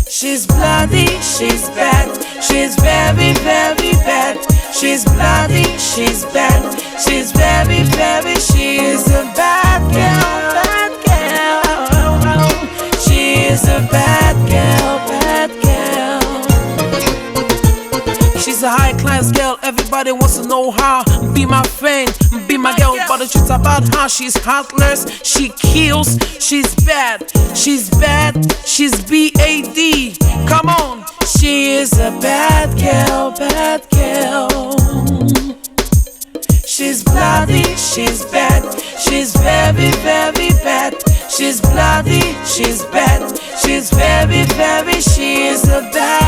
Speaker 10: She's bloody, she's bad, she's very, very bad. She's bloody, she's bad. She's very, very, she's a bad girl, bad girl. She's a bad girl, bad girl. She's a high class girl, everybody wants to know her. Be my friend, be my girl, but the truth about her, she's heartless, she kills, she's bad, she's bad, she's B-A-D. Come on, she is a bad girl, bad girl. She's bloody, she's bad, she's very, very bad. She's bloody, she's bad, she's very, very, she is a bad